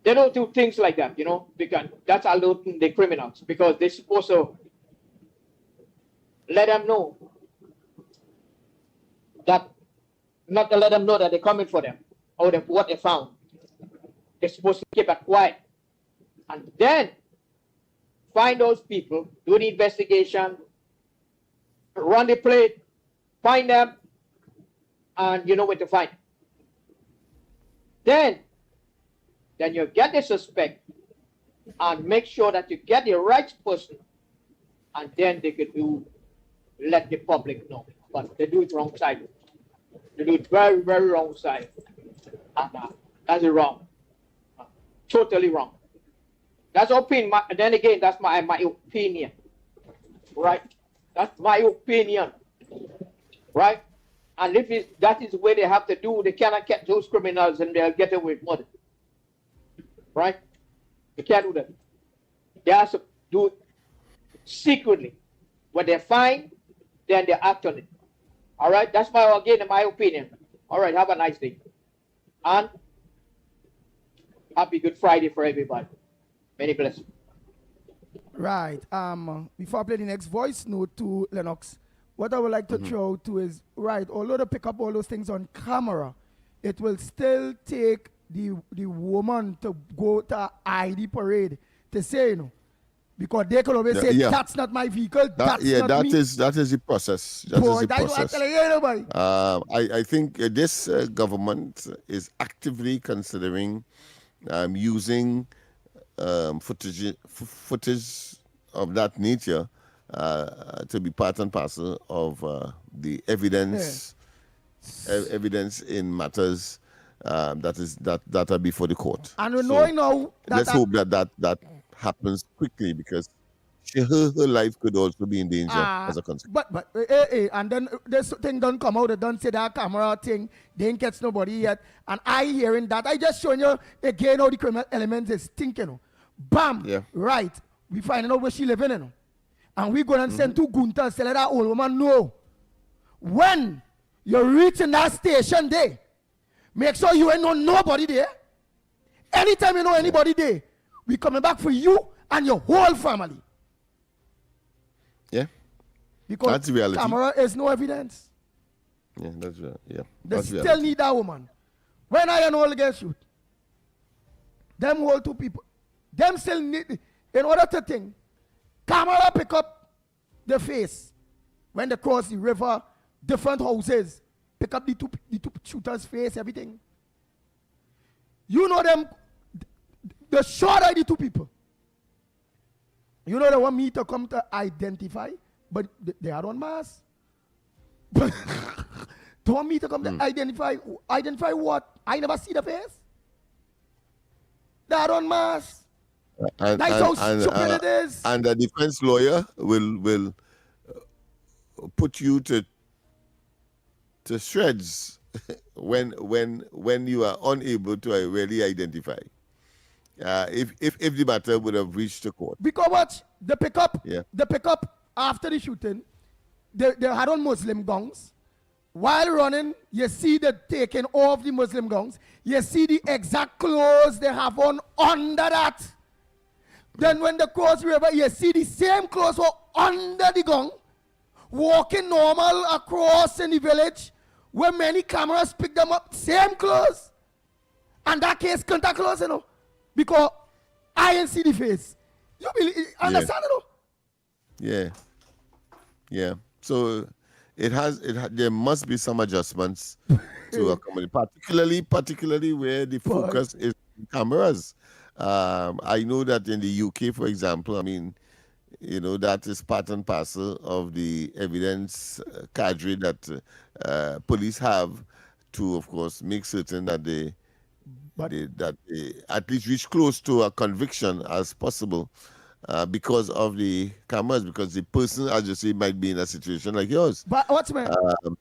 They don't do things like that, you know, because that's alerting the criminals, because they're supposed to let them know that, not to let them know that they're coming for them or what they found. They're supposed to keep it quiet and then find those people, do the investigation, run the plate, find them, and you know where to find them. Then you get the suspect and make sure that you get the right person, and then they could let the public know. But they do it wrong side. They do it very, very wrong side. And that's wrong. Totally wrong. That's opinion. Then again, that's my opinion. Right? That's my opinion. Right? And if that is where they have to do, they cannot catch those criminals and they'll get away with murder. Right? They can't do that. They have to do it secretly. When they find, then they act on it. All right? That's my opinion. All right, have a nice day. And happy Good Friday for everybody. Many blessings. Right. Before I play the next voice note to Lennox, what I would like to throw to is, right, although they pick up all those things on camera, it will still take the woman to go to ID parade to say, you know, because they could always say, that's not my vehicle, that's not me. That is the process. I think this government is actively considering using footage of that nature to be part and parcel of the evidence in matters that are before the court. And we know now that let's hope that happens quickly, because her life could also be in danger as a consequence. But and then this thing don't come out. They don't say that camera thing. They ain't catch nobody yet. And I hearing that. I just showing you again how the criminal elements is thinking. You know. Bam. Yeah. Right. We finding out where she living. You know. And we go and send two gunters to let that old woman know. When you reach in that station there, make sure you ain't know nobody there. Anytime you know anybody there, we coming back for you and your whole family. Yeah. Because that's reality. Camera is no evidence. Yeah, that's right. Yeah. They that's still reality. need that woman. When I and all get shoot, them whole two people, them still need, in order to think, camera pick up the face when they cross the river, different houses, pick up the two shooters' face, everything. You know them, the short are the two people. You know they want me to come to identify, but they are on mass. They want me to come to identify what? I never see the face. They are on mass. That's how stupid it is. And the defense lawyer will put you to shreds when you are unable to really identify. If the matter would have reached the court. Because what? The pickup after the shooting, they had on Muslim gongs, while running, you see the taking off the Muslim gowns. You see the exact clothes they have on under that. Then when the cross river, you see the same clothes were under the gown, walking normal across in the village, where many cameras pick them up, same clothes. And that case contact clothes, you know, because I ain't see the face. You understand, you know? Yeah. Yeah. So there must be some adjustments to accommodate, particularly where the focus is on cameras. I know that in the UK, for example, I mean, you know, that is part and parcel of the evidence cadre that police have to, of course, make certain that they at least reach close to a conviction as possible. Because of the cameras, because the person, as you say, might be in a situation like yours. But what's my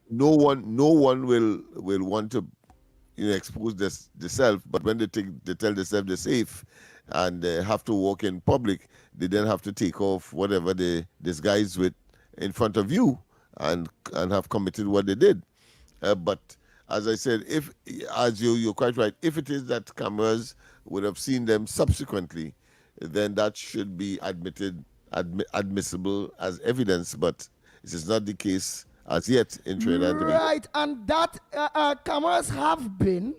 no one will want to, you know, expose the self. But when they tell themselves they're safe, and they have to walk in public, they then have to take off whatever they disguise with in front of you, and have committed what they did. But as I said, you're quite right. If it is that cameras would have seen them subsequently, then that should be admissible as evidence, but this is not the case as yet in Trinidad and Tobago. Right, and that cameras have been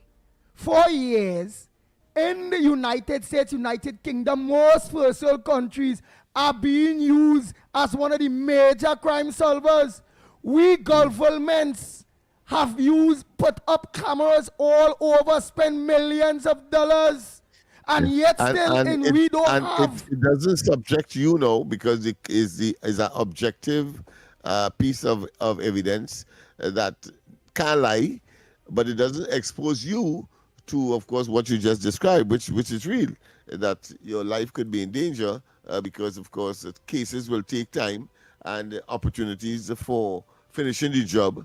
for years in the United States, United Kingdom. Most first world countries are being used as one of the major crime solvers. We governments have put up cameras all over, spend millions of dollars. And yet still, we don't have. It doesn't subject you, no, because it is an objective piece of evidence that can't lie, but it doesn't expose you to, of course, what you just described, which is real, that your life could be in danger because, of course, cases will take time, and opportunities for finishing the job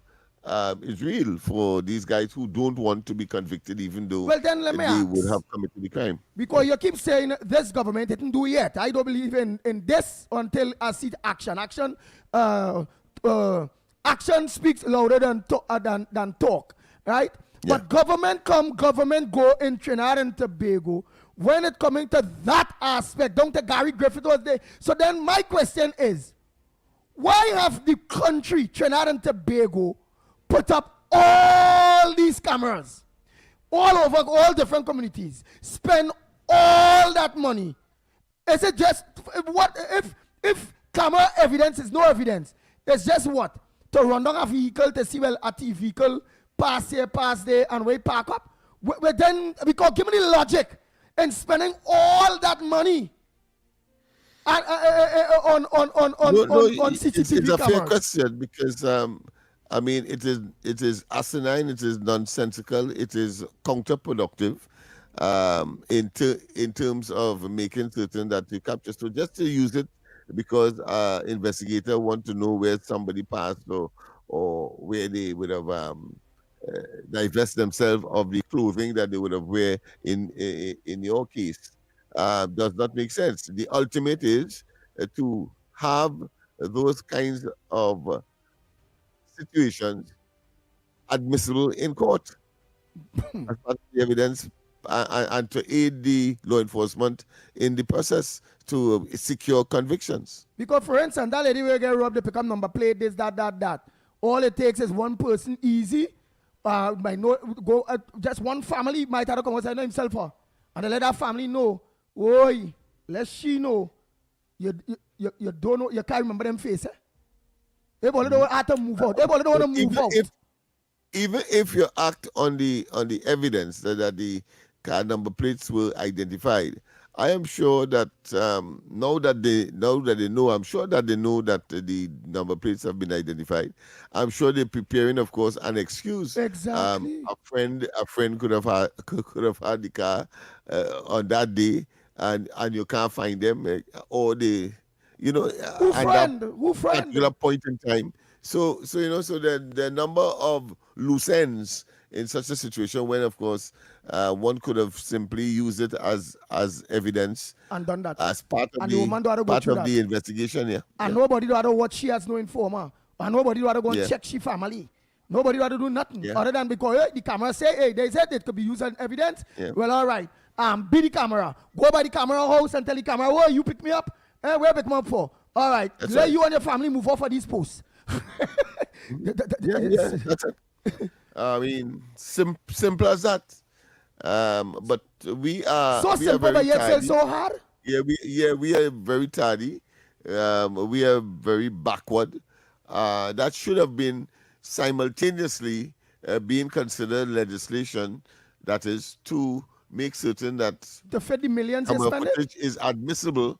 is real for these guys who don't want to be convicted, even though well, then let me they ask, would have committed the crime. Because you keep saying this government didn't do it yet. I don't believe in this until I see action. Action speaks louder than talk, right? Yeah. But government go in Trinidad and Tobago when it coming to that aspect. Don't the Gary Griffith was there. So then my question is, why have the country, Trinidad and Tobago, put up all these cameras all over all different communities, spend all that money? Is it just what if camera evidence is no evidence? It's just what? To run down a vehicle to see, well, a vehicle pass there, and we park up? Then, because give me the logic in spending all that money on CCTV it's a cameras. fair question, because I mean, it is asinine, it is nonsensical, it is counterproductive in terms of making certain that you capture. So just to use it because investigator want to know where somebody passed, or where they would have divest themselves of the clothing that they would have wear in your case, does not make sense. The ultimate is to have those kinds of situations admissible in court as part of the evidence, and to aid the law enforcement in the process to secure convictions. Because, for instance, that lady will get robbed, they pick up number plate, this, that. All it takes is one person easy, just one family might have to come and say no himself, and they let that family know, oi, let she know, you don't know, you can't remember them face, eh? They don't have to move out. They don't want to move out. Even if you act on the evidence that the car number plates were identified, I am sure that now that they know, I'm sure that they know that the number plates have been identified. I'm sure they're preparing, of course, an excuse. Exactly. A friend could have had the car on that day, and you can't find them, or they, you know, Who at friend? that particular point in time. So you know, so the number of loose ends in such a situation, when, of course, one could have simply used it as evidence and done that as part of the investigation. Yeah. And nobody do what she has no informer, and nobody do go and Yeah. check she family. Nobody want to do nothing other than because the camera say, hey, they said it could be used as evidence. Yeah. Well, all right. Be the camera. Go by the camera house and tell the camera, oh, you pick me up. Where pick me up for? All right. Let you and your family move off of these posts. That's it. I mean, simple as that. But we are so simple, but yet still so hard. We are very tardy. We are very backward. That should have been simultaneously being considered legislation. That is to make certain that the 50 millions footage is admissible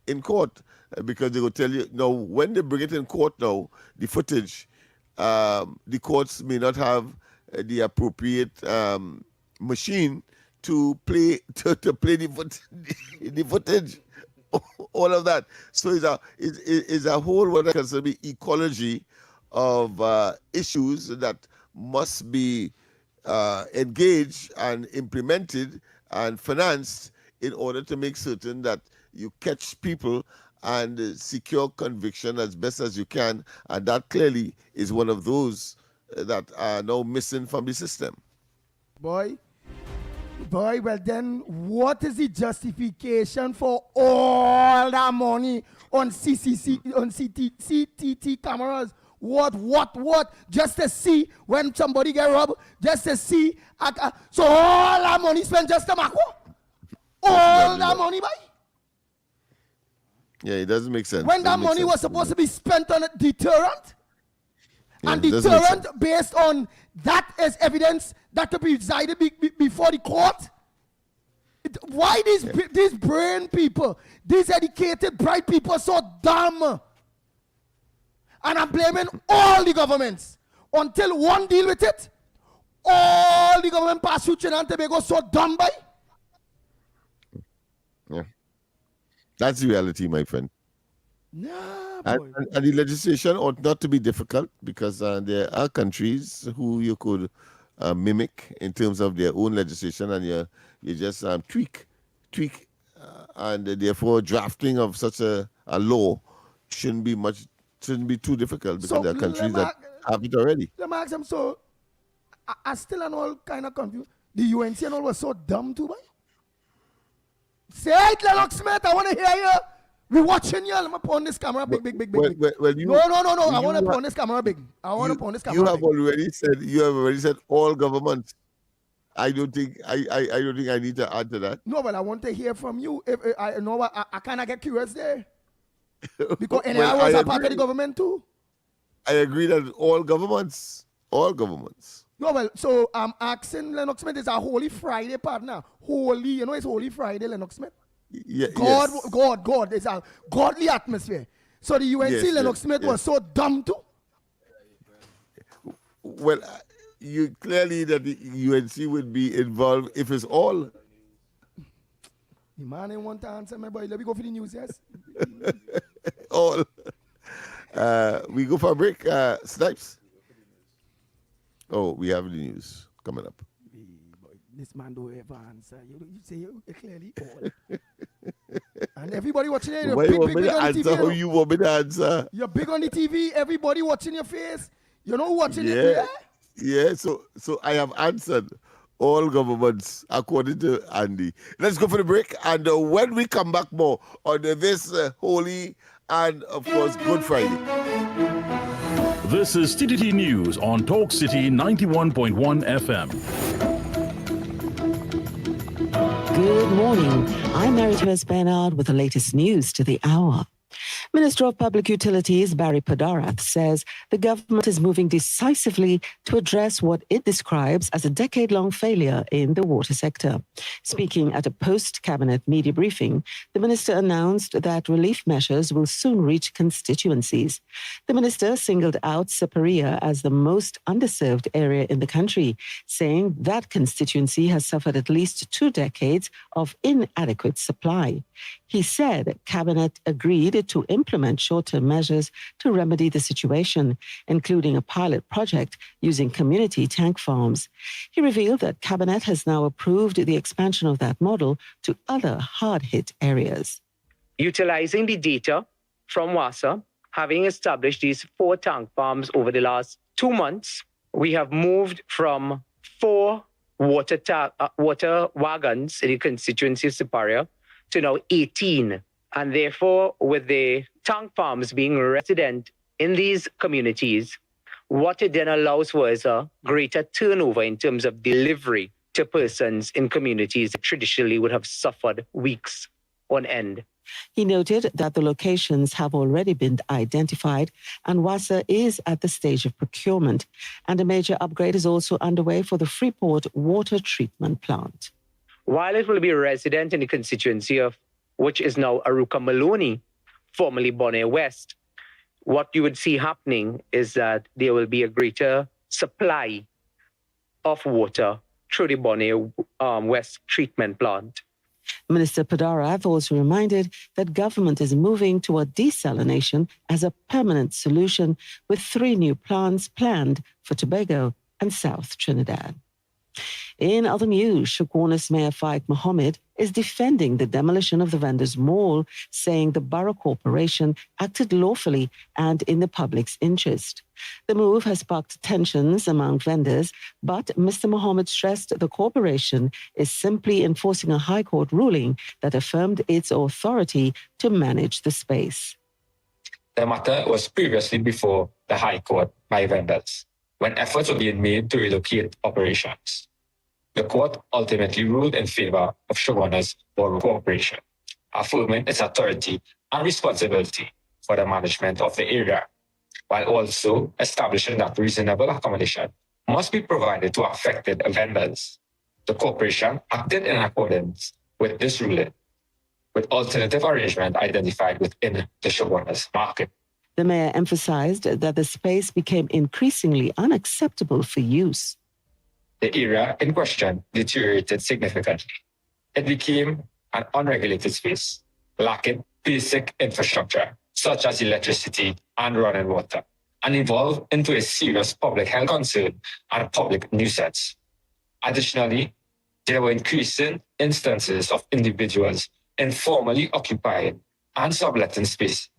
in court, because they will tell you now when they bring it in court. Now the footage, the courts may not have the appropriate machine to play the footage, all of that. So it's a whole what I consider be ecology of issues that must be engaged and implemented and financed in order to make certain that you catch people and secure conviction as best as you can. And that clearly is one of those that are now missing from the system. Boy, well then, what is the justification for all that money on CCTV cameras? What? Just to see when somebody get robbed? Just to see? So all that money spent just to Mako? All that money, boy? Yeah, it doesn't make sense. When that money was supposed to be spent on a deterrent? And deterrent based on that is evidence that to be decided before the court? Why these brain people, these educated, bright people so dumb? And I'm blaming all the governments. Until one deal with it, all the government pass through Trinidad and Tobago so dumb by. Yeah. That's the reality, my friend. Nah, and the legislation ought not to be difficult, because there are countries who you could mimic in terms of their own legislation, and you just tweak, and therefore drafting of such a law shouldn't be too difficult, because there are countries that have it already. Let me ask them, so I still am all kind of confused. The UNC and all was so dumb too, boy? Say it, Lennox Smith, I want to hear you. We watching you. Let me put on this camera big. Well, no. I want to put on this camera big. You have already said all governments. I don't think I need to add to that. No, but I want to hear from you. If I know what I kind of get curious there. Because I was a part of the government too. I agree that all governments. No, well, so I'm asking Lennox Smith, is a Holy Friday partner. Holy, it's Holy Friday, Lennox Smith. Yeah, God. It's a godly atmosphere. So the UNC Lennox Smith was so dumb too. Well, you clearly that the UNC would be involved if it's all. The man ain't want to answer me, boy. Let me go for the news, yes? All. We go for a break, Snipes. Oh, we have the news coming up. This man don't ever answer. You say you clearly all. And everybody watching it, Why big you want me on to the answer TV. how you want me to answer? You're big on the TV. Everybody watching your face. You know watching it. Yeah. So I have answered all governments according to Andy. Let's go for the break, and when we come back more on this Holy and of course Good Friday. This is TTT News on Talk City 91.1 FM. Good morning. I'm Mary-Therese Bernard with the latest news to the hour. Minister of Public Utilities Barry Padarath says the government is moving decisively to address what it describes as a decade-long failure in the water sector. Speaking at a post-cabinet media briefing, the minister announced that relief measures will soon reach constituencies. The minister singled out Saparia as the most underserved area in the country, saying that constituency has suffered at least 2 decades of inadequate supply. He said Cabinet agreed to implement short-term measures to remedy the situation, including a pilot project using community tank farms. He revealed that Cabinet has now approved the expansion of that model to other hard-hit areas. Utilizing the data from WASA, having established these 4 tank farms over the last 2 months, we have moved from 4 water wagons in the constituency of Superior to now 18. And therefore, with the tank farms being resident in these communities, what it then allows for is a greater turnover in terms of delivery to persons in communities that traditionally would have suffered weeks on end. He noted that the locations have already been identified and WASA is at the stage of procurement, and a major upgrade is also underway for the Freeport water treatment plant. While it will be resident in the constituency of, which is now Aruka Maloney, formerly Bonaire West, what you would see happening is that there will be a greater supply of water through the Bonaire West treatment plant. Minister Padarath also reminded that government is moving toward desalination as a permanent solution, with 3 new plants planned for Tobago and South Trinidad. In other news, Shogunas Mayor Faik Mohammed is defending the demolition of the vendors' mall, saying the borough corporation acted lawfully and in the public's interest. The move has sparked tensions among vendors, but Mr. Mohammed stressed the corporation is simply enforcing a High Court ruling that affirmed its authority to manage the space. The matter was previously before the High Court by vendors, when efforts were being made to relocate operations. The court ultimately ruled in favor of Shogunas Borough Corporation, affirming its authority and responsibility for the management of the area, while also establishing that reasonable accommodation must be provided to affected vendors. The corporation acted in accordance with this ruling, with alternative arrangement identified within the Shogunas market. The mayor emphasized that the space became increasingly unacceptable for use. The area in question deteriorated significantly. It became an unregulated space, lacking basic infrastructure such as electricity and running water, and evolved into a serious public health concern and public nuisance. Additionally, there were increasing instances of individuals informally occupying and subletting spaces,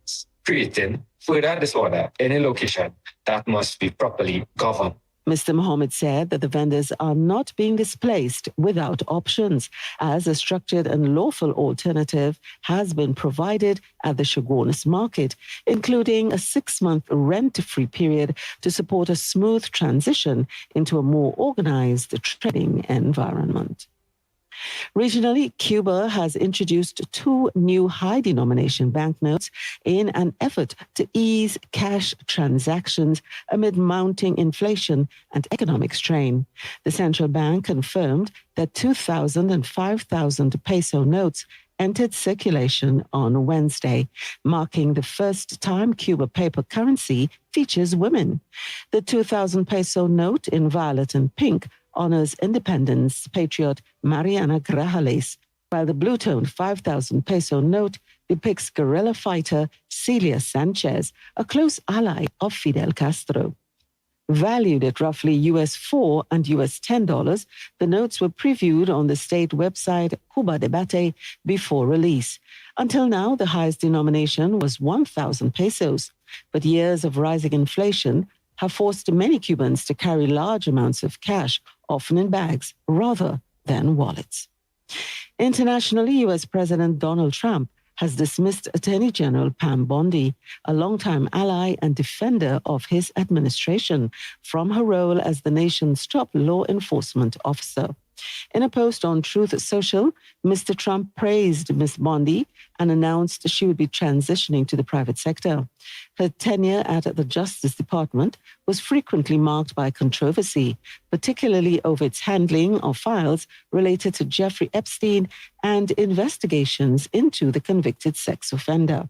creating further disorder in a location that must be properly governed. Mr. Mohammed said that the vendors are not being displaced without options, as a structured and lawful alternative has been provided at the Shogunas market, including a 6-month rent-free period to support a smooth transition into a more organized trading environment. Regionally, Cuba has introduced 2 new high-denomination banknotes in an effort to ease cash transactions amid mounting inflation and economic strain. The central bank confirmed that 2,000 and 5,000 peso notes entered circulation on Wednesday, marking the first time Cuba paper currency features women. The 2,000 peso note in violet and pink honors independence patriot Mariana Grajales, while the blue-toned 5,000 peso note depicts guerrilla fighter Celia Sanchez, a close ally of Fidel Castro. Valued at roughly US $4 and US $10, the notes were previewed on the state website Cuba Debate before release. Until now, the highest denomination was 1,000 pesos, but years of rising inflation have forced many Cubans to carry large amounts of cash, often in bags rather than wallets. Internationally, U.S. President Donald Trump has dismissed Attorney General Pam Bondi, a longtime ally and defender of his administration, from her role as the nation's top law enforcement officer. In a post on Truth Social, Mr. Trump praised Ms. Bondi and announced she would be transitioning to the private sector. Her tenure at the Justice Department was frequently marked by controversy, particularly over its handling of files related to Jeffrey Epstein and investigations into the convicted sex offender.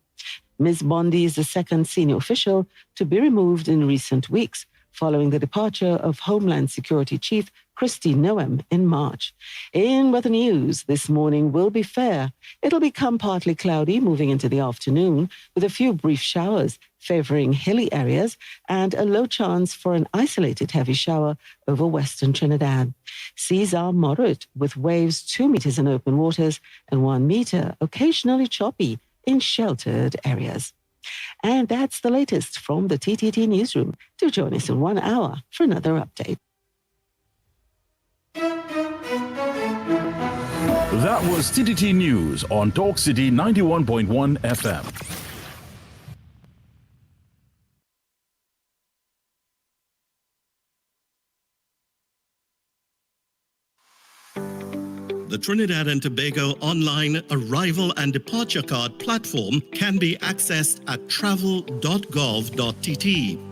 Ms. Bondi is the second senior official to be removed in recent weeks, following the departure of Homeland Security Chief Kristi Noem in March. In weather news, this morning will be fair. It'll become partly cloudy moving into the afternoon, with a few brief showers favoring hilly areas and a low chance for an isolated heavy shower over western Trinidad. Seas are moderate, with waves 2 meters in open waters and 1 meter, occasionally choppy in sheltered areas. And that's the latest from the TTT Newsroom. Do join us in 1 hour for another update. That was TTT News on Talk City 91.1 FM. The Trinidad and Tobago online arrival and departure card platform can be accessed at travel.gov.tt.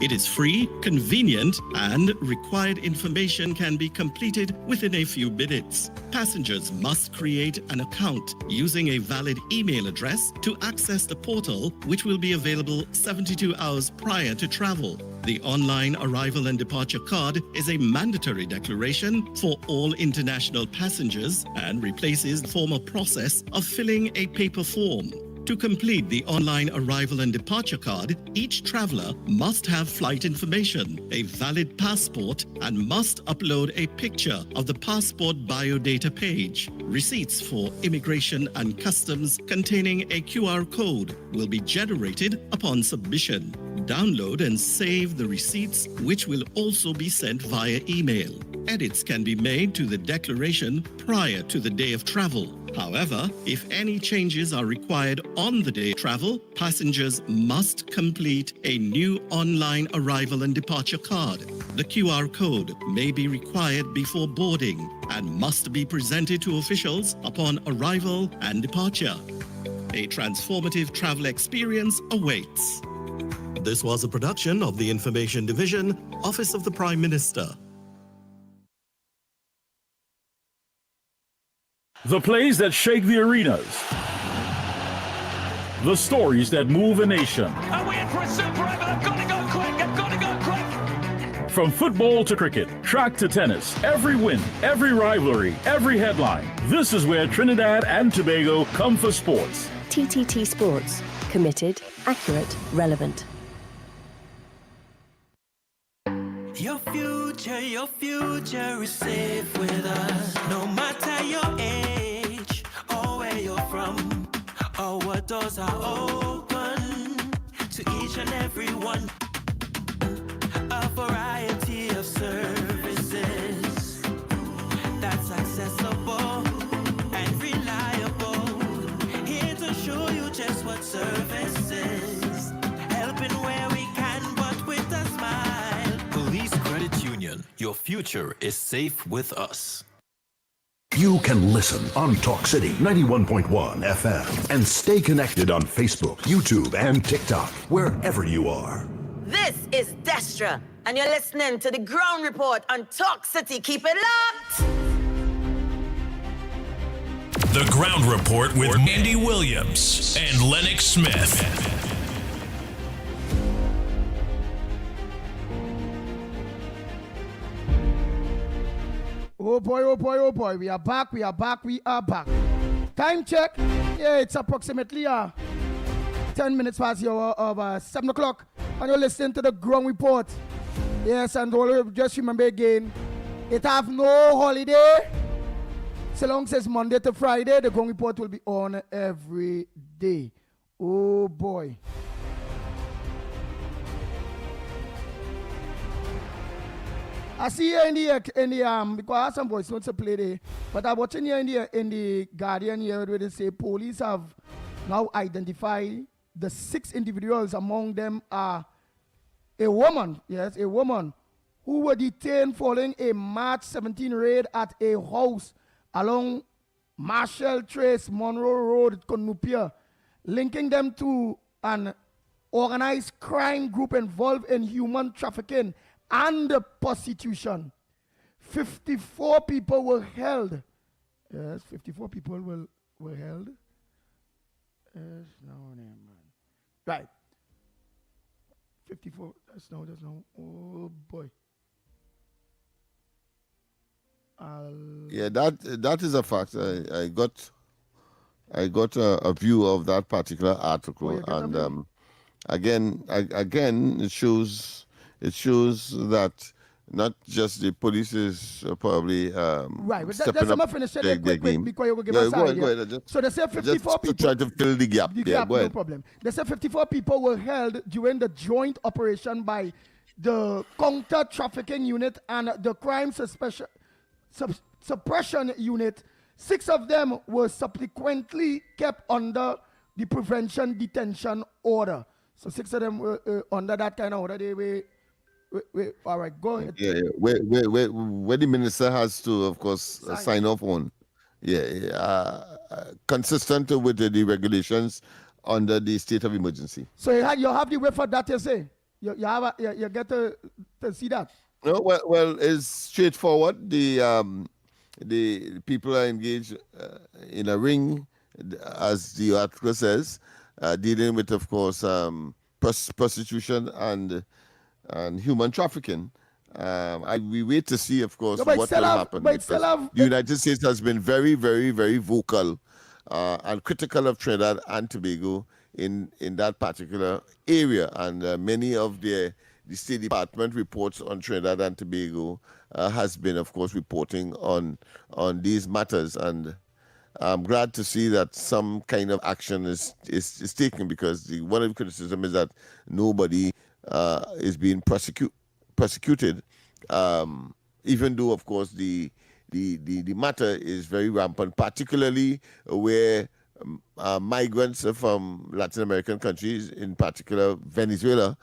It is free, convenient, and required information can be completed within a few minutes. Passengers must create an account using a valid email address to access the portal, which will be available 72 hours prior to travel. The online arrival and departure card is a mandatory declaration for all international passengers and replaces the former process of filling a paper form. To complete the online arrival and departure card, each traveler must have flight information, a valid passport, and must upload a picture of the passport biodata page. Receipts for immigration and customs containing a QR code will be generated upon submission. Download and save the receipts, which will also be sent via email. Edits can be made to the declaration prior to the day of travel. However, if any changes are required on the day of travel, passengers must complete a new online arrival and departure card. The QR code may be required before boarding and must be presented to officials upon arrival and departure. A transformative travel experience awaits. This was a production of the Information Division, Office of the Prime Minister. The plays that shake the arenas. The stories that move a nation. I'm waiting for a super I've got to go quick. I've got to go quick. From football to cricket, track to tennis, every win, every rivalry, every headline. This is where Trinidad and Tobago come for sports. TTT Sports. Committed, accurate, relevant. Your future is safe with us. No matter your age or where you're from, our doors are open to each and every one. A variety of services that's accessible and reliable. Here to show you just what service is. Helping where we can, but with a smile. Police Credit Union, your future is safe with us. You can listen on Talk City 91.1 FM and stay connected on Facebook, YouTube, and TikTok, wherever you are. This is Destra, and you're listening to the Ground Report on Talk City. Keep it locked. The Ground Report with Andy Williams and Lennox Smith. Oh boy, oh boy, oh boy. We are back. Time check. Yeah, it's approximately 10 minutes past the hour of 7 o'clock. And you're listening to the Ground Report. Yes, and just remember again, it have no holiday. So long as Monday to Friday, the Ground Report will be on every day. Oh boy. I see here in the because I have some voice notes to play there, but I'm watching here in the Guardian here where they say police have now identified the 6 individuals. Among them are a woman, yes, a woman who were detained following a March 17 raid at a house along Marshall Trace, Monroe Road, Konupia, linking them to an organized crime group involved in human trafficking and prostitution. 54 people were held. Yes, 54 people were held. Yes, no, man. Right. 54. That's no. Oh boy. Yeah, that is a fact. I got a view of that particular article, and again, it shows that not just the police is probably Right, but stepping that's up finish it their quick game. because you will give Yeah, us go ahead, idea. go ahead. So they say 54 just to people. try to fill the gap. The Yeah, gap, go no ahead. problem. They say 54 people were held during the joint operation by the counter trafficking unit and the crime suppression unit. 6 of them were subsequently kept under the prevention detention order. So 6 of them were under that kind of order. They were. All right, go ahead. Yeah, yeah. Where the minister has to, of course, sign off on. Yeah, consistent with the regulations under the state of emergency. So you have the way for that, you say? You get to see that? No, well, it's straightforward. The people are engaged in a ring, as the article says, dealing with, of course, prostitution and human trafficking. We wait to see, of course, what will happen. The United States has been very, very, very vocal and critical of Trinidad and Tobago in that particular area. And many of the State Department reports on Trinidad and Tobago has been, of course, reporting on these matters. And I'm glad to see that some kind of action is taken, because one of the criticism is that nobody is being prosecuted, even though, of course, the matter is very rampant, particularly where migrants from Latin American countries, in particular Venezuela,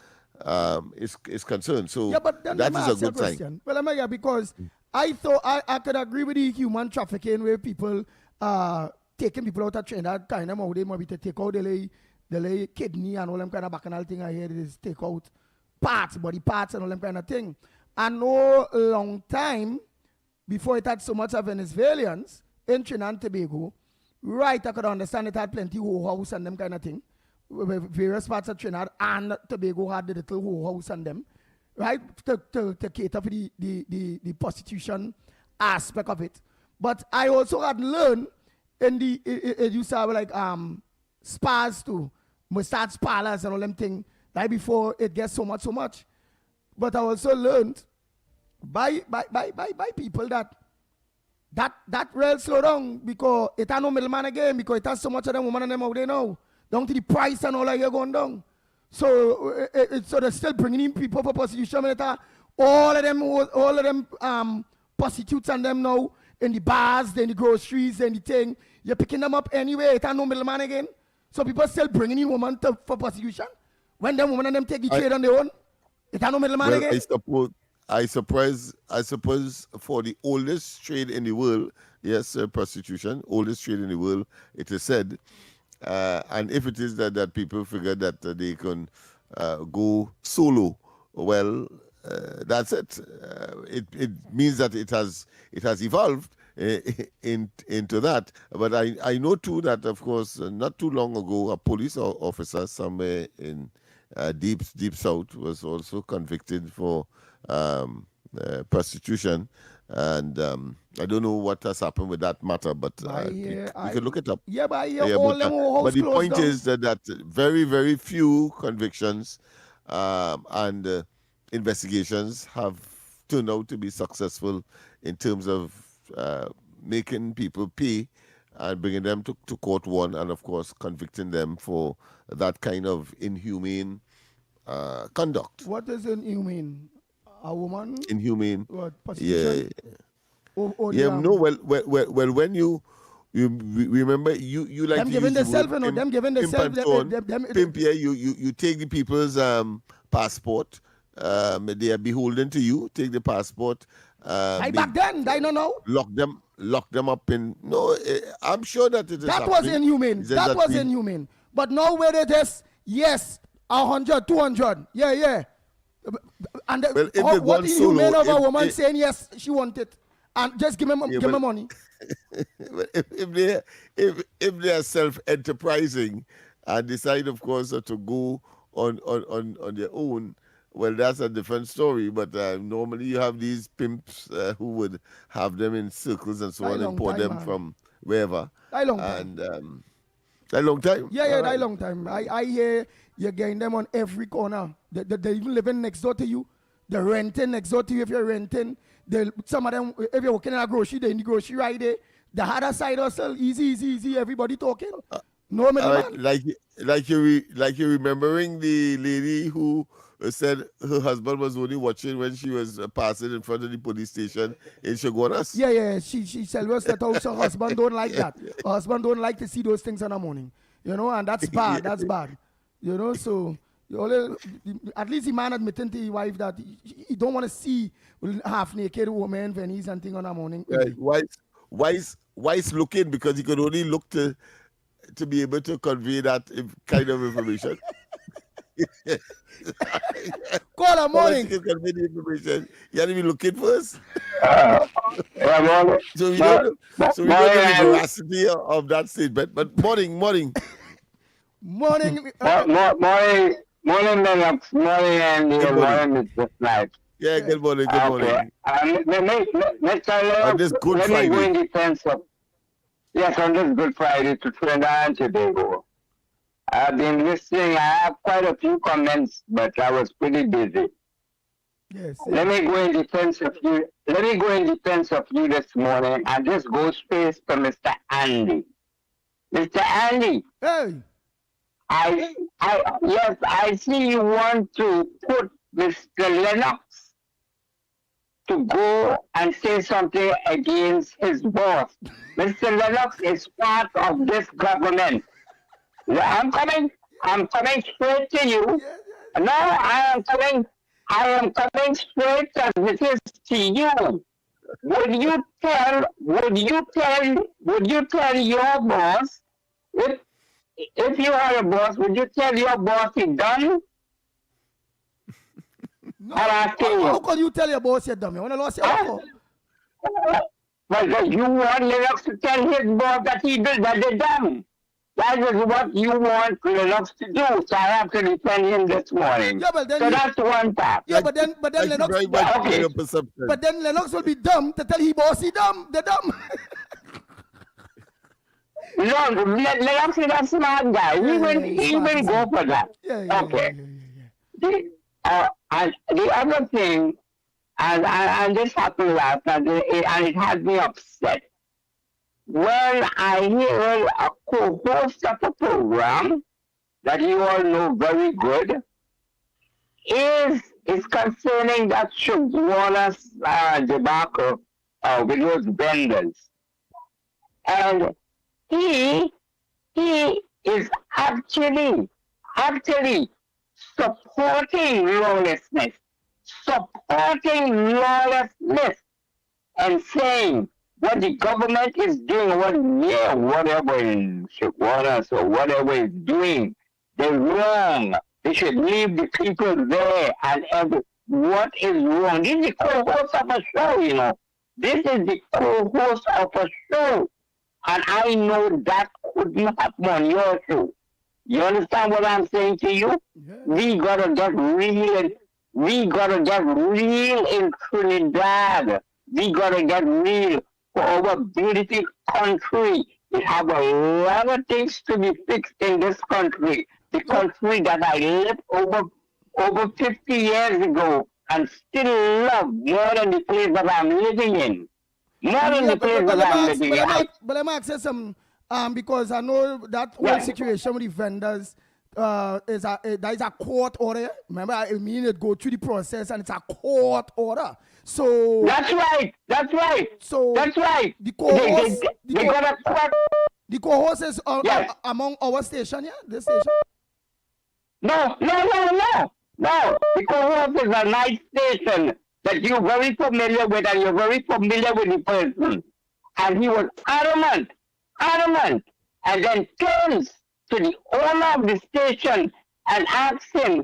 is concerned. So yeah, but then that is a good sign. Well, because I thought I could agree with the human trafficking where people taking people out of Trinidad, kind of how they maybe to take out the kidney and all them kind of bacchanal thing. I hear is take out parts, body parts and all them kind of thing. I know a long time before it had so much of Venezuelans in Trinidad and Tobago, right, I could understand it had plenty whole house and them kind of thing. Various parts of Trinidad and Tobago had the little whole house and them, right, to cater for the prostitution aspect of it. But I also had learned in it used to have like spas too, massage parlors and all them things, right before it gets so much. But I also learned by people that real slow down, because it has no middleman again, because it has so much of them women and them out there now, down to the price and all that you're going down. So so they're still bringing in people for prostitution. All of them prostitutes and them now in the bars, in the groceries, and the thing. You're picking them up anyway. It has no middleman again. So people still bringing in women for prostitution. When them women and them take the trade on their own, it has no middleman again. I suppose for the oldest trade in the world, yes, prostitution, oldest trade in the world, it is said. And if it is that people figure that they can go solo, well, that's it. It means that it has evolved into that. But I know too that, of course, not too long ago, a police officer somewhere in deep south was also convicted for prostitution, and I don't know what has happened with that matter, but you can look it up. Yeah, but I hear all them whole house but the point down. is that very, very few convictions and investigations have turned out to be successful in terms of making people pay and bringing them to court, one, and of course convicting them for that kind of inhumane conduct. What is inhumane? A woman? Inhumane. What? Yeah. Yeah. No. Well. When you remember, you like them to giving use the themselves, word no, them giving pimp themselves. and so on. Pimp, yeah. You take the people's passport. They are beholden to you. Take the passport. Back then, I don't know. Lock them up in. No, I'm sure that it is. That was inhumane. That was inhumane. But now where it is, yes, 100, 200. Yeah. And what inhumane of a woman saying yes, she wanted, and just give me money. if they are self-enterprising and decide, of course, to go on their own, well, that's a different story. But normally you have these pimps who would have them in circles and so on, import them from wherever. That long time. And that long time. Yeah, that long time. I hear you're getting them on every corner. They even living next door to you. the renting next door to you if you're renting. Some of them, if you're working in a grocery, they're in the grocery right there. The other side hustle, easy, everybody talking. No middleman. Like you're remembering the lady who said her husband was only watching when she was passing in front of the police station in Shogunas. Yeah. She said us that also her husband don't like that. Her husband don't like to see those things in the morning. You know, and that's bad. That's bad. You know, so at least the man admitting to his wife that he don't want to see half naked woman when he's hunting on the morning. Right. Wise looking because he could only look to be able to convey that kind of information. Call her morning. You can convey the information. You have to be looking first. So we don't know the veracity of that statement. But morning. Morning, Lennox. Morning, and good morning, Mr. Knight. Yeah, good morning. Mr. On this Good let me go in Friday. defense of, yes, on this Good Friday to Trinidad and Tobago. I've been listening. I have quite a few comments, but I was pretty busy. Yes. Let me go in defense of you. Let me go in defense of you this morning and just go straight to Mr. Andy. Mr. Andy. Hey. I see you want to put Mr. Lennox to go and say something against his boss. Mr. Lennox is part of this government. I'm coming straight to you. No, I am coming straight as it is to you. Would you tell your boss, if you are a boss, would you tell your boss he's done? No, how can you tell your boss you're dumb? You want to lose your uncle? Well, you want Lennox to tell his boss that they're dumb. That is what you want Lennox to do. So I have to defend him this morning. Yeah, but then so that's one part. Yeah, but then Lennox. Okay. But then Lennox will be dumb to tell his boss he's dumb. They're dumb. No, Lennox is a smart guy. He will go for that. Okay. And the other thing, and this happened last night, and it had me upset. When I hear a co-host of a program that you all know very good is concerning that Shogunas debacle with those vendors. And he is actually supporting lawlessness and saying what the government is doing, whatever is Shogunas or whatever is doing, they're wrong. They should leave the people there and what is wrong. This is the co-host of a show, you know. This is the co-host of a show. And I know that couldn't happen on your show. You understand what I'm saying to you? Yeah. We gotta get real in Trinidad. We gotta get real for our beautiful country. We have a lot of things to be fixed in this country. The country that I lived over 50 years ago and still love more than the place that I'm living in. More than the place that I'm living in. But let me ask some, because I know that whole situation with the vendors there is a court order. Remember, I mean, it go through the process and it's a court order. So that's right. So that's right. The co-host, the co-host is among our station, yeah, this station. No. The co-host is a nice station that you're very familiar with, and you're very familiar with the person. And he was adamant, and then turns to the owner of the station and asks him,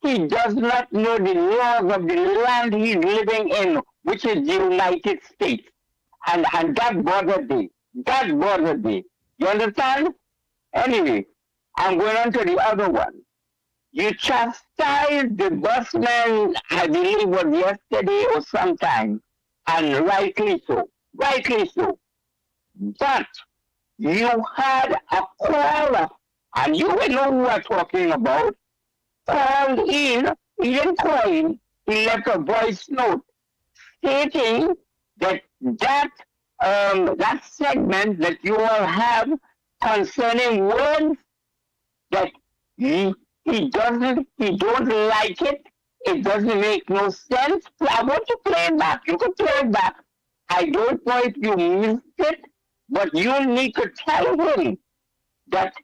he does not know the laws of the land he's living in, which is the United States. And that bothered me. You understand? Anyway, I'm going on to the other one. You chastised the busman, I believe it was yesterday or sometime, and rightly so. But you had a caller, and you will know who I'm talking about, called in, he didn't call in, he left a voice note stating that that segment that you all have concerning words that he don't like it. It doesn't make no sense. I want to play it back. You can play it back. I don't know if you missed it, but you need to tell him that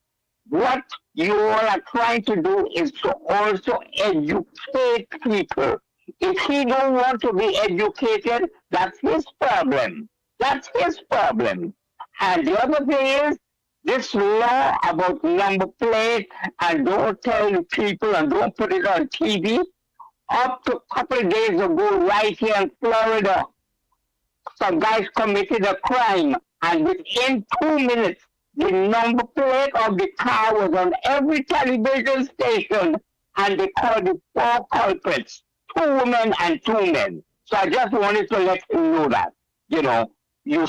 what you all are trying to do is to also educate people. If he don't want to be educated, that's his problem. That's his problem. And the other thing is, this law about number plate and don't tell people and don't put it on TV, up to a couple of days ago, right here in Florida, some guys committed a crime, and within 2 minutes, the number plate of the car was on every television station, and they called the 4 culprits, 2 women and 2 men. So I just wanted to let you know that.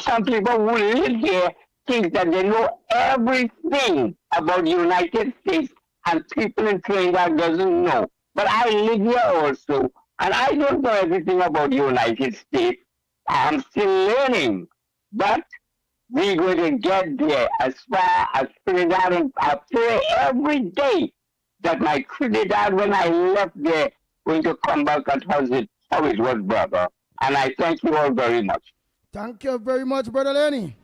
Some people who live here think that they know everything about the United States, and people in Trinidad doesn't know. But I live here also, and I don't know everything about the United States. I'm still learning, but we're going to get there as far as Trinidad. And I pray every day that my Trinidad, when I left there, going to come back and how it was, brother. And I thank you all very much. Thank you very much, Brother Lenny.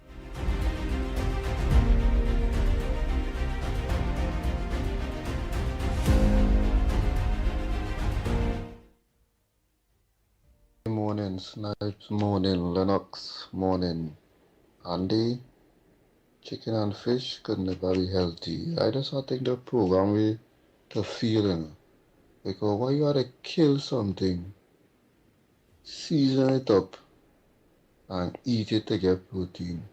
Morning, Snipes. Morning, Lennox. Morning, Andy. Chicken and fish could never be healthy. I just think the program we to feeling. Because why you gotta kill something, season it up, and eat it to get protein.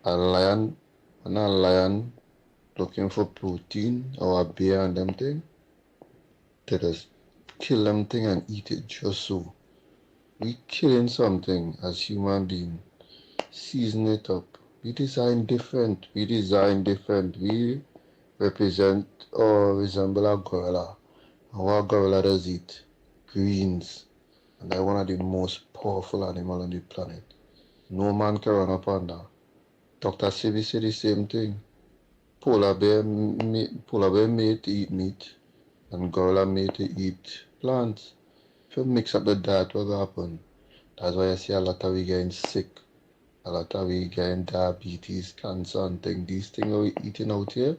A lion looking for protein or a bear and them thing, they just kill them thing and eat it just so. We killing something as human being, season it up. We design different. We represent or resemble a gorilla. And what gorilla does eat? Greens. And they're one of the most powerful animals on the planet. No man can run up on that. Dr. Civic said the same thing. Polar bear made to eat meat, and gorilla made to eat plants. If you mix up the diet, what will happen? That's why I see a lot of we getting sick. A lot of we getting diabetes, cancer, and things. These things we eating out here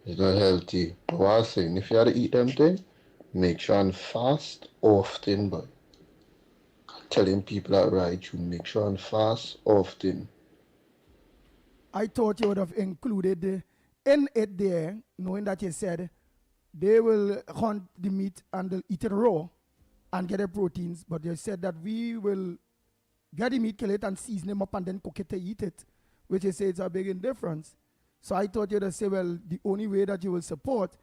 is not healthy. But what I'm saying, if you had to eat them things, make sure and fast often, boy. Telling people that right, you make sure and fast often. I thought you would have included in it there, knowing that you said they will hunt the meat and they'll eat it raw and get the proteins, but you said that we will get the meat, kill it, and season them up and then cook it to eat it, which you say it's a big indifference. So I thought you'd say, well, the only way that you will support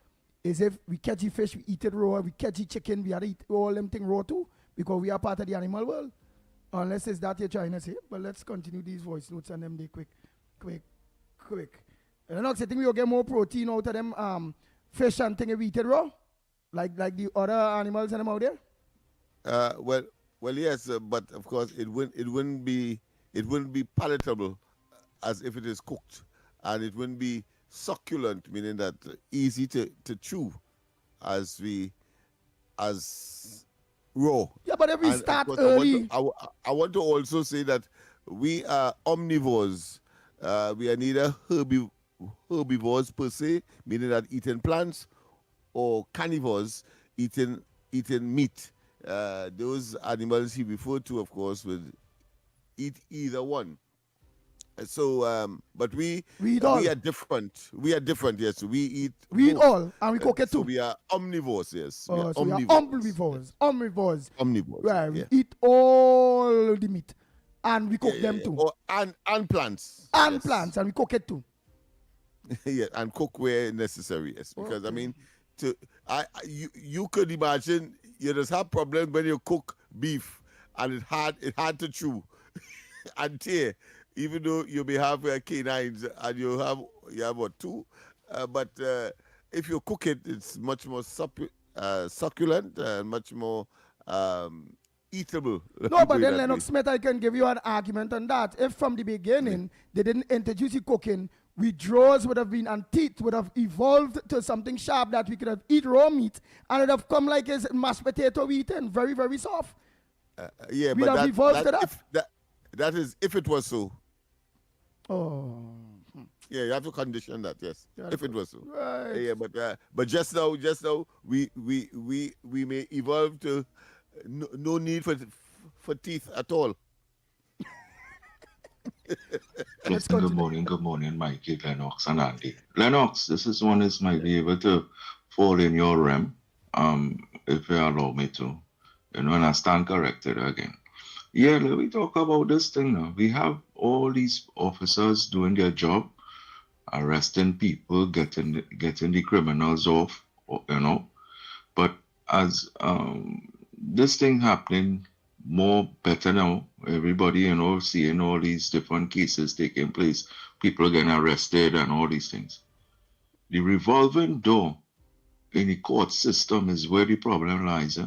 is if we catch the fish, we eat it raw, we catch the chicken, we have to eat all them things raw too, because we are part of the animal world. Unless it's that you're trying to say. But let's continue these voice notes and them they quick. And I think we'll get more protein out of them fish and thing if we eat it raw, like the other animals and them out there. Well, yes, but of course it wouldn't be palatable as if it is cooked, and it wouldn't be succulent, meaning that easy to chew as raw. Yeah, but if we start early, I want to also say that we are omnivores. We are neither herbivores per se, meaning that eating plants, or carnivores eating meat. Those animals he referred to, of course, would eat either one. So, but we are different. We are different, yes. We eat all, and we cook it too. So we are omnivores, yes. We are omnivores. Omnivores. Right, we eat all the meat, and we cook them too. Oh, and plants. And plants, and we cook it too. Yeah, and cook where necessary, yes. Because I mean, you could imagine you just have problems when you cook beef and it hard to chew and tear, even though you may have canines and you have what, two, but if you cook it, it's much more succulent and much more eatable. No, but then Lennox Smith, I can give you an argument on that. If from the beginning they didn't introduce the cooking, we jaws would have been and teeth would have evolved to something sharp that we could have eat raw meat and it would have come like as mashed potato eaten, very, very soft. Yeah, We'd but have evolved to that. That is if it was so. Oh. Yeah, you have to condition that. Yes, if it was so. Right. Yeah, but just now, we may evolve to no need for teeth at all. Good morning, Mikey, Lennox, and Andy. Lennox, this is one is might be able to fall in your realm, if you allow me to. And I stand corrected again. Yeah, let me talk about this thing now. We have all these officers doing their job, arresting people, getting the criminals off, But as this thing happening more better now, everybody, seeing all these different cases taking place, people getting arrested and all these things. The revolving door in the court system is where the problem lies.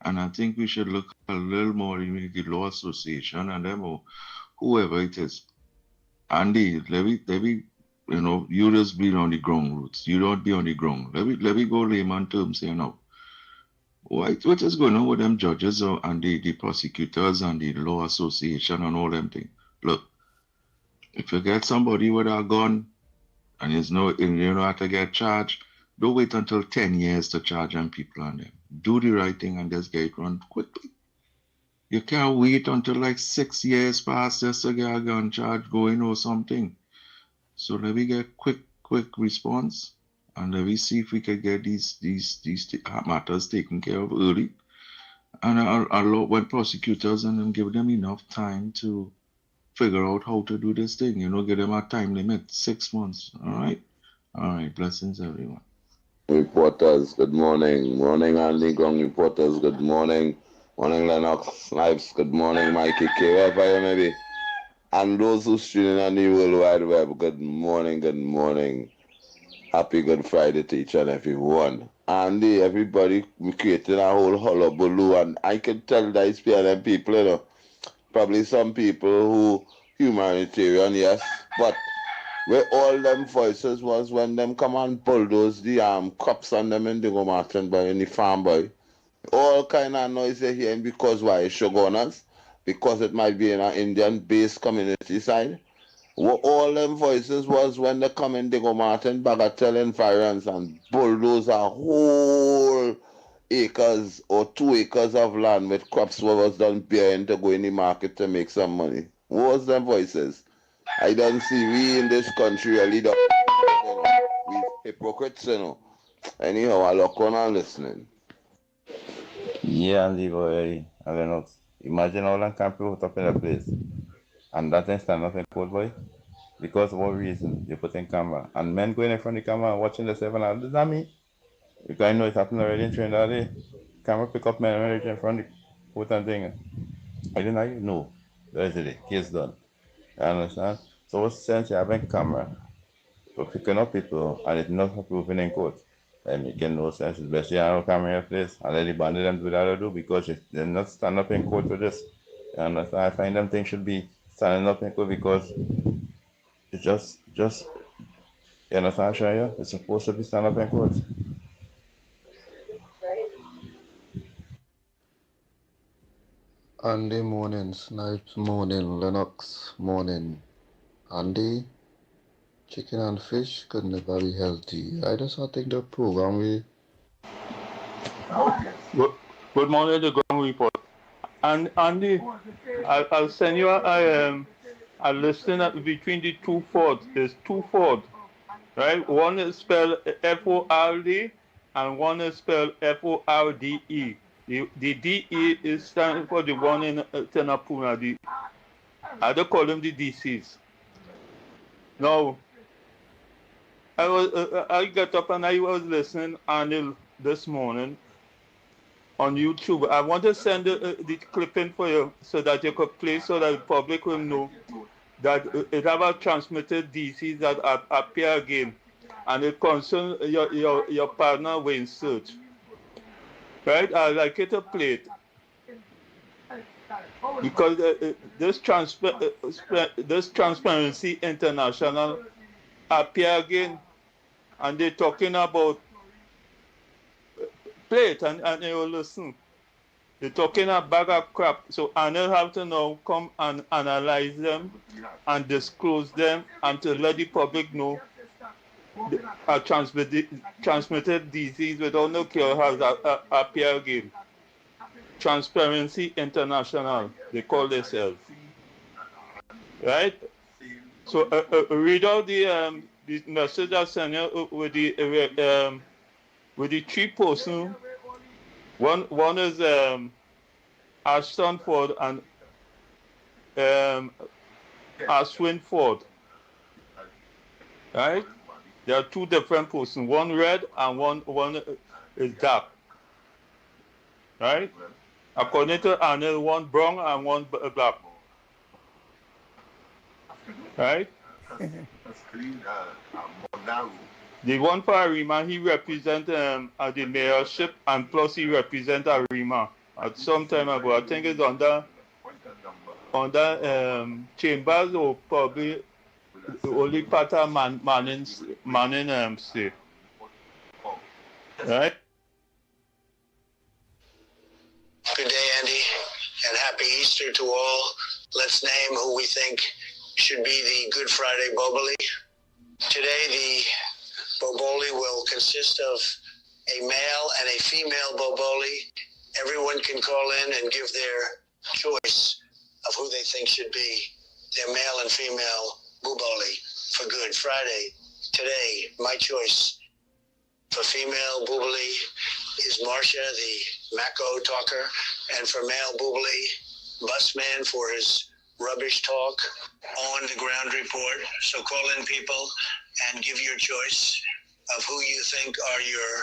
And I think we should look a little more in the law association and them or whoever it is. Andy, let me, you just be on the ground roots. You don't be on the ground. Let me go layman terms here now. What is going on with them judges and the prosecutors and the law association and all them things? Look, if you get somebody with a gun and you know how to get charged, don't wait until 10 years to charge them people on them. Do the right thing and just get it run quickly. You can't wait until like 6 years pass just to get a gun charge going or something. So let me get quick response and let me see if we can get these matters taken care of early. And I'll when prosecutors and then give them enough time to figure out how to do this thing. Give them a time limit, 6 months. All right. Blessings, everyone. Reporters, good morning. Morning, Andy Ground reporters, good morning. Morning, Lennox Snipes, good morning, Mikey K, wherever you may be. And those who streaming on the World Wide Web, good morning. Happy Good Friday to each and every one. Andy, everybody, we created a whole hullabaloo, and I can tell that it's PLM people, probably some people who humanitarian, yes, but where all them voices was when them come and bulldoze the crops on them in Dingo Martin boy, in the farm boy. All kind of noise they're hearing because why? Shogunas? Because it might be in an Indian-based community side. What all them voices was when they come in Dingo Martin, Bagatelle environs and bulldoze a whole acres or 2 acres of land with crops what was done bearing to go in the market to make some money. What was them voices? I don't see we in this country really don't, we hypocrites, Anyhow, I look on and listening. Yeah, and leave already. I don't know. Imagine all them camp put up in a place. And that ain't stand up in court, boy. Because of what reason you put in camera. And men going in front of the camera and watching the 7 hours. Does that mean? Because I know it happened already in Trinidad. Eh? Camera pick up men right in front of the court and thing. I didn't know. No. That's it. Case done. You understand? So what's the sense you having camera for picking up people and it's not approving in court? That making no sense. It's best you have a camera in your place and let the bandit them do that or do because they're not standing up in court for this. You understand? I find them things should be standing up in court because it's just you understand, Shaya? It's supposed to be standing up in court. Andy morning, Snipes morning, Lennox morning. Andy, chicken and fish could never be healthy. I just think the program Good morning, the ground report. And Andy, I'll send you a listing between the 2 Fords. There's 2 Fords, right? One is spelled F-O-R-D and one is spelled F-O-R-D-E. The D-E is standing for the one in Tenapuna. I don't call them the DCs. Now, I got up and I was listening Anil this morning on YouTube. I want to send the clipping for you so that you could play so that the public will know that it have transmitted DCs that appear again. and it concerns your partner when search. Right? I like it to play it. Because this Transparency International appear again, and they're talking about play it and you will listen. They're talking a bag of crap. So Arnold have to now come and analyze them and disclose them and to let the public know a transmitted disease without no cure has appear again. Transparency International, they call themselves. Right? So read out the message I sent you with the 3 persons. One is Ashton Ford and Ashwin Ford. Right? There are 2 different persons. One red and one is dark. Right? According to Arnold, one brown and one black. Right? The one for Arima, he represents the mayorship, and plus he represents Arima. At some time ago, I think it's under Chambers or probably only part of Manning state. Right? Good day, Andy, and happy Easter to all. Let's name who we think should be the Good Friday Boboli. Today, the Boboli will consist of a male and a female Boboli. Everyone can call in and give their choice of who they think should be their male and female Boboli for Good Friday. Today, my choice for female Boboli is Marcia, the Mako talker, and for male Boboli, Busman for his rubbish talk on the ground report. So call in, people, and give your choice of who you think are your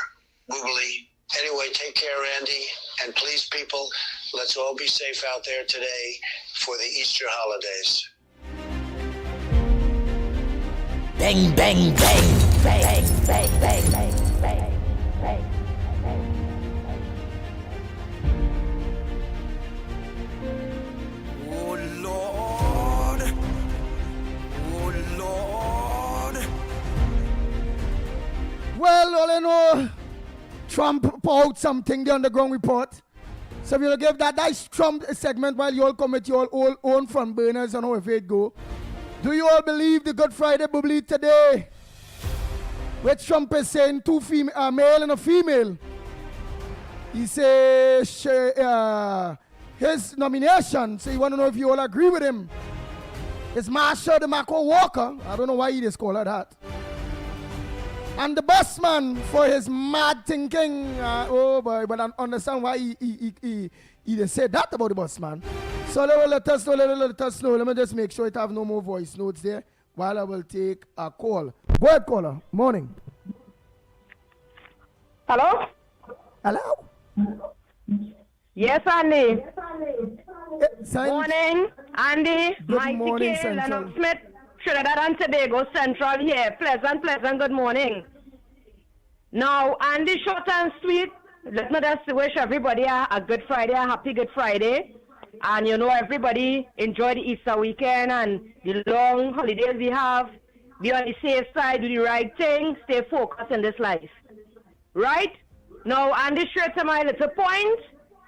Boboli. Anyway, take care, Andy, and please, people, let's all be safe out there today for the Easter holidays. Bang, bang, bang, bang, bang, bang, bang, bang, bang. Oh Lord, oh Lord. Well, all I know, Trump put out something, the underground report. So we'll give that nice Trump segment while you all come with your own front burners and how it go. Do you all believe the Good Friday bubbly today? Which Trump is saying 2 a male and a female. He says his nomination, so you want to know if you all agree with him. It's Marsha the Mako Walker. I don't know why he just call her that. And the busman for his mad thinking. Oh boy, but I understand why he just said that about the busman. So let us know. Let me just make sure it have no more voice notes there while I will take a call. Go ahead, caller. Morning. Hello? Hello? Yes, Andy. Morning, Andy. Good morning, Mike Central. Lennox Smith, Trinidad and Tobago Central here. Pleasant, good morning. Now, Andy, short and sweet. Let me just wish everybody a good Friday, a happy Good Friday. And you know, everybody enjoy the Easter weekend and the long holidays we have. Be on the safe side, do the right thing, stay focused in this life. Right? Now, Andy, straight to my little point,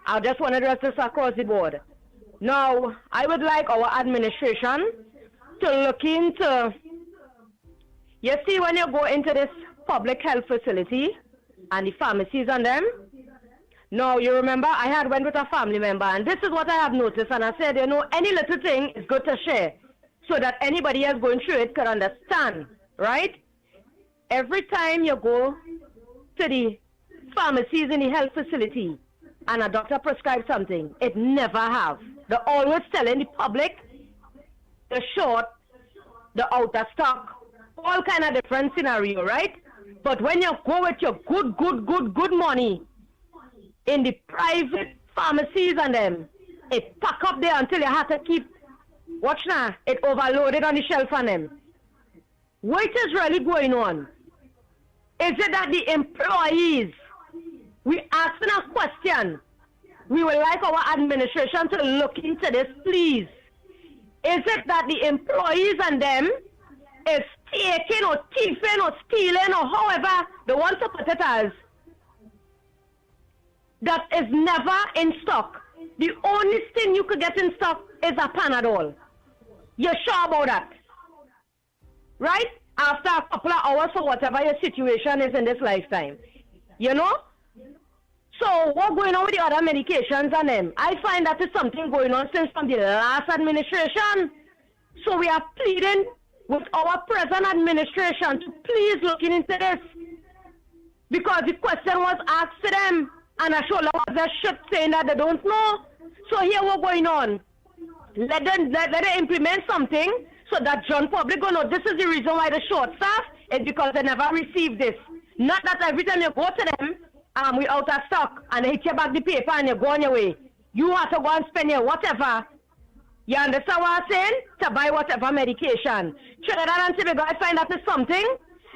I just want to address this across the board. Now, I would like our administration to look into, you see, when you go into this public health facility and the pharmacies on them, now, you remember, I had went with a family member, and this is what I have noticed, and I said, you know, any little thing is good to share, so that anybody else going through it can understand, right? Every time you go to the pharmacies in the health facility, and a doctor prescribes something, it never have. They're always telling the public, the short, the out of stock, all kind of different scenario, right? But when you go with your good money, in the private pharmacies and them, it pack up there until you have to keep, watch now, it overloaded on the shelf on them. What is really going on? Is it that the employees, we asking a question, we would like our administration to look into this, please. Is it that the employees and them is taking or thieving or stealing or however they want to put it as, that is never in stock? The only thing you could get in stock is a Panadol. You're sure about that? Right? After a couple of hours or whatever your situation is in this lifetime. You know? So what's going on with the other medications and them? I find that is something going on since from the last administration. So we are pleading with our present administration to please look into this. Because the question was asked to them, and I showed them was a shit saying that they don't know. So here what's going on. Let them implement something so that John public go know this is the reason why the short staff is because they never received this. Not that every time you go to them, we out of stock and they hit you back the paper and you go on your way. You have to go and spend your whatever. You understand what I'm saying? To buy whatever medication. Trinidad and Tobago, I find that is something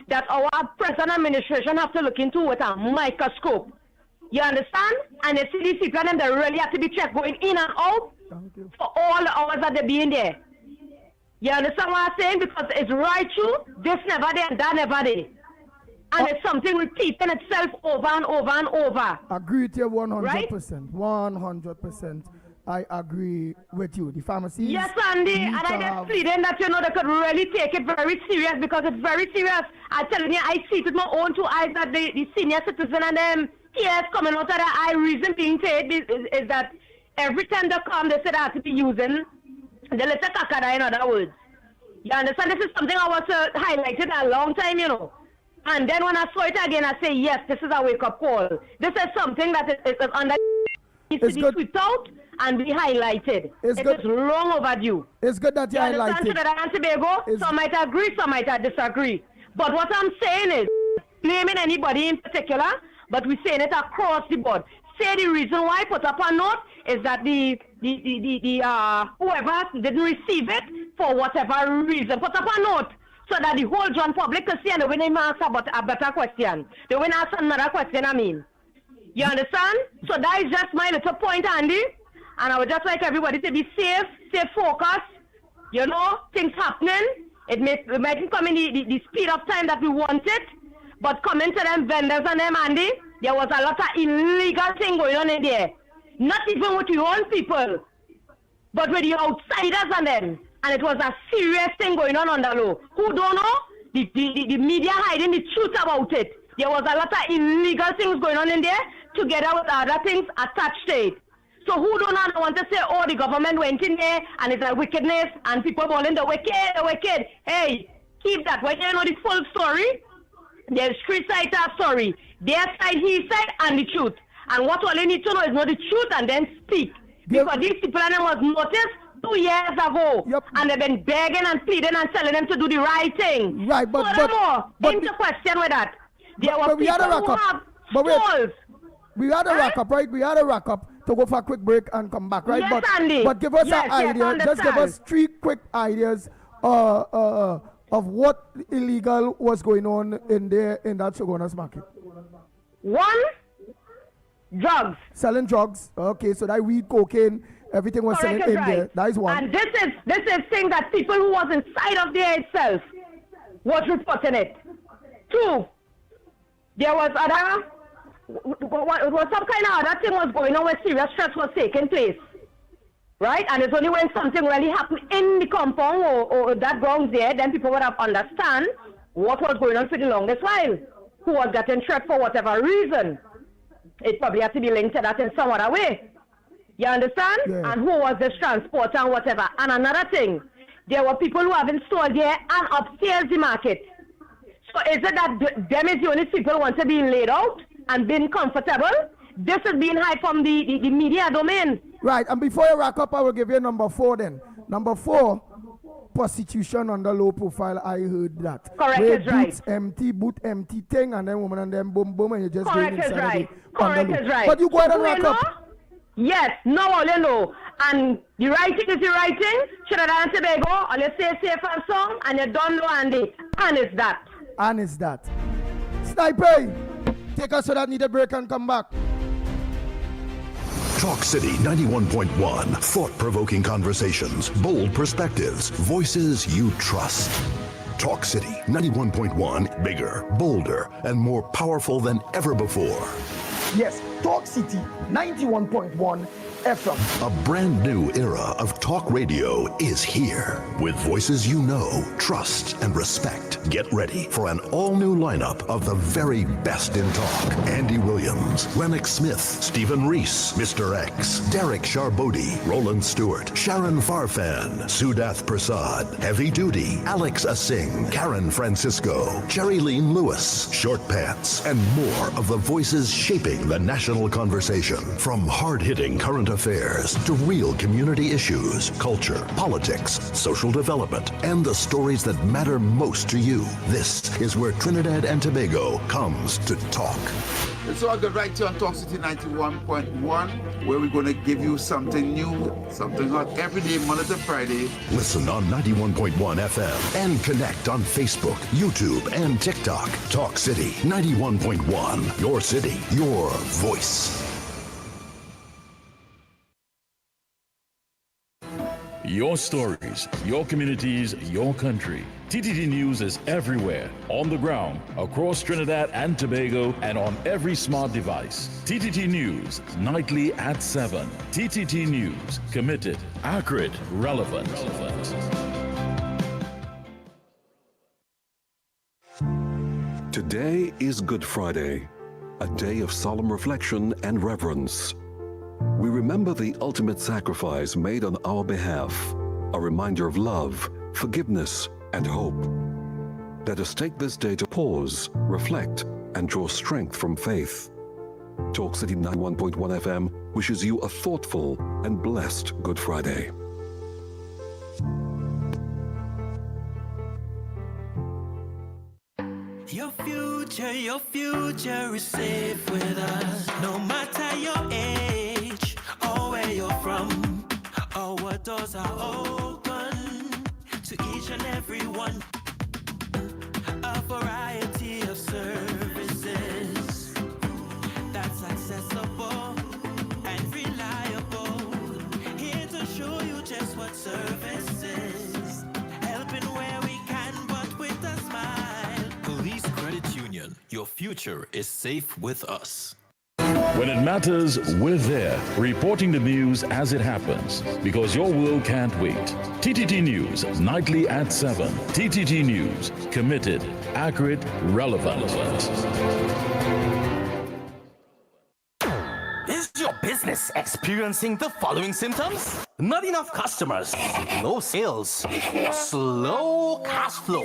that our present administration have to look into with a microscope. You understand? And the CDC plan, they really have to be checked going in and out for all the hours that they be in there. You understand what I'm saying? Because it's right true, this never there and that never there. And it's something repeating itself over and over and over. Agree with you 100%. Right? 100%. I agree with you. The pharmacy. Yes, Andy, and I just pleading that, you know, they could really take it very serious because it's very serious. I'm telling you, I see it with my own two eyes that the senior citizen and them tears coming out of their eye. Reason being said is that every time they come, they say they have to be using the little kakada, in other words. You understand? This is something I was highlighted a long time, you know. And then when I saw it again, I say, yes, this is a wake-up call. This is something that is under needs to be swept out and be highlighted. It is long overdue. It's good that you highlighted. You understand, Tobago? Some might agree, some might disagree. But what I'm saying is, blaming anybody in particular, but we're saying it across the board. Say the reason why put up a note is that the whoever didn't receive it for whatever reason, put up a note so that the whole John public can see and they will ask about a better question. They will ask another question, I mean. You understand? So that is just my little point, Andy. And I would just like everybody to be safe, stay focused. You know, things happening. It mightn't come in the speed of time that we want it. But coming to them vendors and them, Andy, there was a lot of illegal thing going on in there. Not even with your own people, but with the outsiders and them. And it was a serious thing going on the low. Who don't know? The media hiding the truth about it. There was a lot of illegal things going on in there together with other things attached to it. So who don't know, want to say, oh, the government went in there and it's a wickedness and people calling the wicked. Hey, keep that. When you know the full story, there's three sides of the story. Their side, his side, and the truth. And what all you need to know is know the truth and then speak. Because these people and them was noticed 2 years ago. And they've been begging and pleading and telling them to do the right thing. Right, but furthermore, into question with that. There were people who have stalls. We had a rack up, right? We had a rack up to go for a quick break and come back, right? Yes, Andy. But give us an idea. Understand. Just give us 3 quick ideas of what illegal was going on in there in that Shogunas market. 1, drugs. Selling drugs. Okay, so that weed, cocaine, everything was selling in there. That is one. And this is thing that people who was inside of there itself was reporting it. 2, there was some kind of other thing was going on where serious threats was taking place. Right? And it's only when something really happened in the compound or that grounds there, then people would have understand what was going on for the longest while. Who was getting threat for whatever reason. It probably had to be linked to that in some other way. You understand? Yeah. And who was this transporter and whatever. And another thing, there were people who have installed there and upstairs the market. So is it that them is the only people who want to be laid out and being comfortable? This is being high from the media domain. Right, and before you rack up, I will give you number 4 then. Number 4, prostitution under low profile. I heard that. Correct is right. Boot empty thing, and then woman and then boom boom, and you just correct going inside is right. Correct is right. But you go ahead and rack up. Yes, no, all you know. And the writing is the writing. Trinidad and Tobago, all you say safe and song, and you don't know Andy. And it's that. And it's that. Sniper, take us to that needed break and come back. Talk City 91.1. Thought-provoking conversations, bold perspectives, voices you trust. Talk City 91.1. Bigger, bolder, and more powerful than ever before. Yes, Talk City 91.1 FM. A brand new era of talk radio is here. With voices you know, trust, and respect. Get ready for an all-new lineup of the very best in talk. Andy Williams, Lennox Smith, Stephen Reese, Mr. X, Derek Charbodi, Roland Stewart, Sharon Farfan, Sudath Prasad, Heavy Duty, Alex Asing, Karen Francisco, Jerry Lean Lewis, Short Pants, and more of the voices shaping the national conversation. From hard-hitting current affairs to real community issues, culture, politics, social development, and the stories that matter most to you. This is where Trinidad and Tobago comes to talk. It's all good right here on Talk City 91.1, where we're going to give you something new, something hot every day, Monday to Friday. Listen on 91.1 FM and connect on Facebook, YouTube, and TikTok. Talk City 91.1. Your city, your voice. Your stories, your communities, your country. TTT News is everywhere, on the ground, across Trinidad and Tobago, and on every smart device. TTT News, nightly at 7. TTT News, committed, accurate, relevant. Today is Good Friday, a day of solemn reflection and reverence. We remember the ultimate sacrifice made on our behalf, a reminder of love, forgiveness, and hope. Let us take this day to pause, reflect, and draw strength from faith. Talk City 91.1 FM wishes you a thoughtful and blessed Good Friday. Your future is safe with us. No matter your age or where you're from, our doors are open to each and every one. A variety of services that's accessible and reliable. Here to show you just what service is. Helping where we can, but with a smile. Police Credit Union. Your future is safe with us. When it matters, we're there, reporting the news as it happens, because your world can't wait. TTT News, nightly at 7. TTT News, committed, accurate, relevant. Is your business experiencing the following symptoms? Not enough customers, low sales, slow cash flow.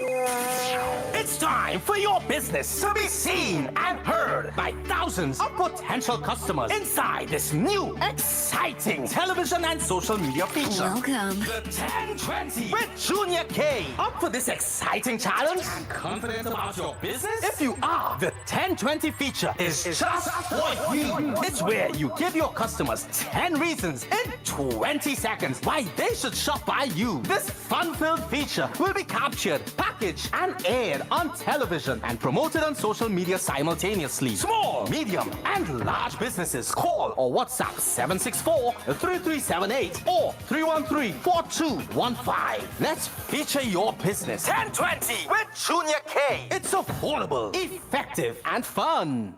It's time for your business to be seen and heard by thousands of potential customers inside this new, exciting television and social media feature. Welcome. The 1020 with Junior K. Up for this exciting challenge? And confident about your business? If you are, the 1020 feature is just for you. It's where you give your customers 10 reasons in 20 seconds why they should shop by you. This fun-filled feature will be captured, packaged, and aired on television and promoted on social media simultaneously. Small, medium, and large businesses call or WhatsApp 764-3378 or 313-4215. Let's feature your business. 1020 with Junior K. It's affordable, effective, and fun.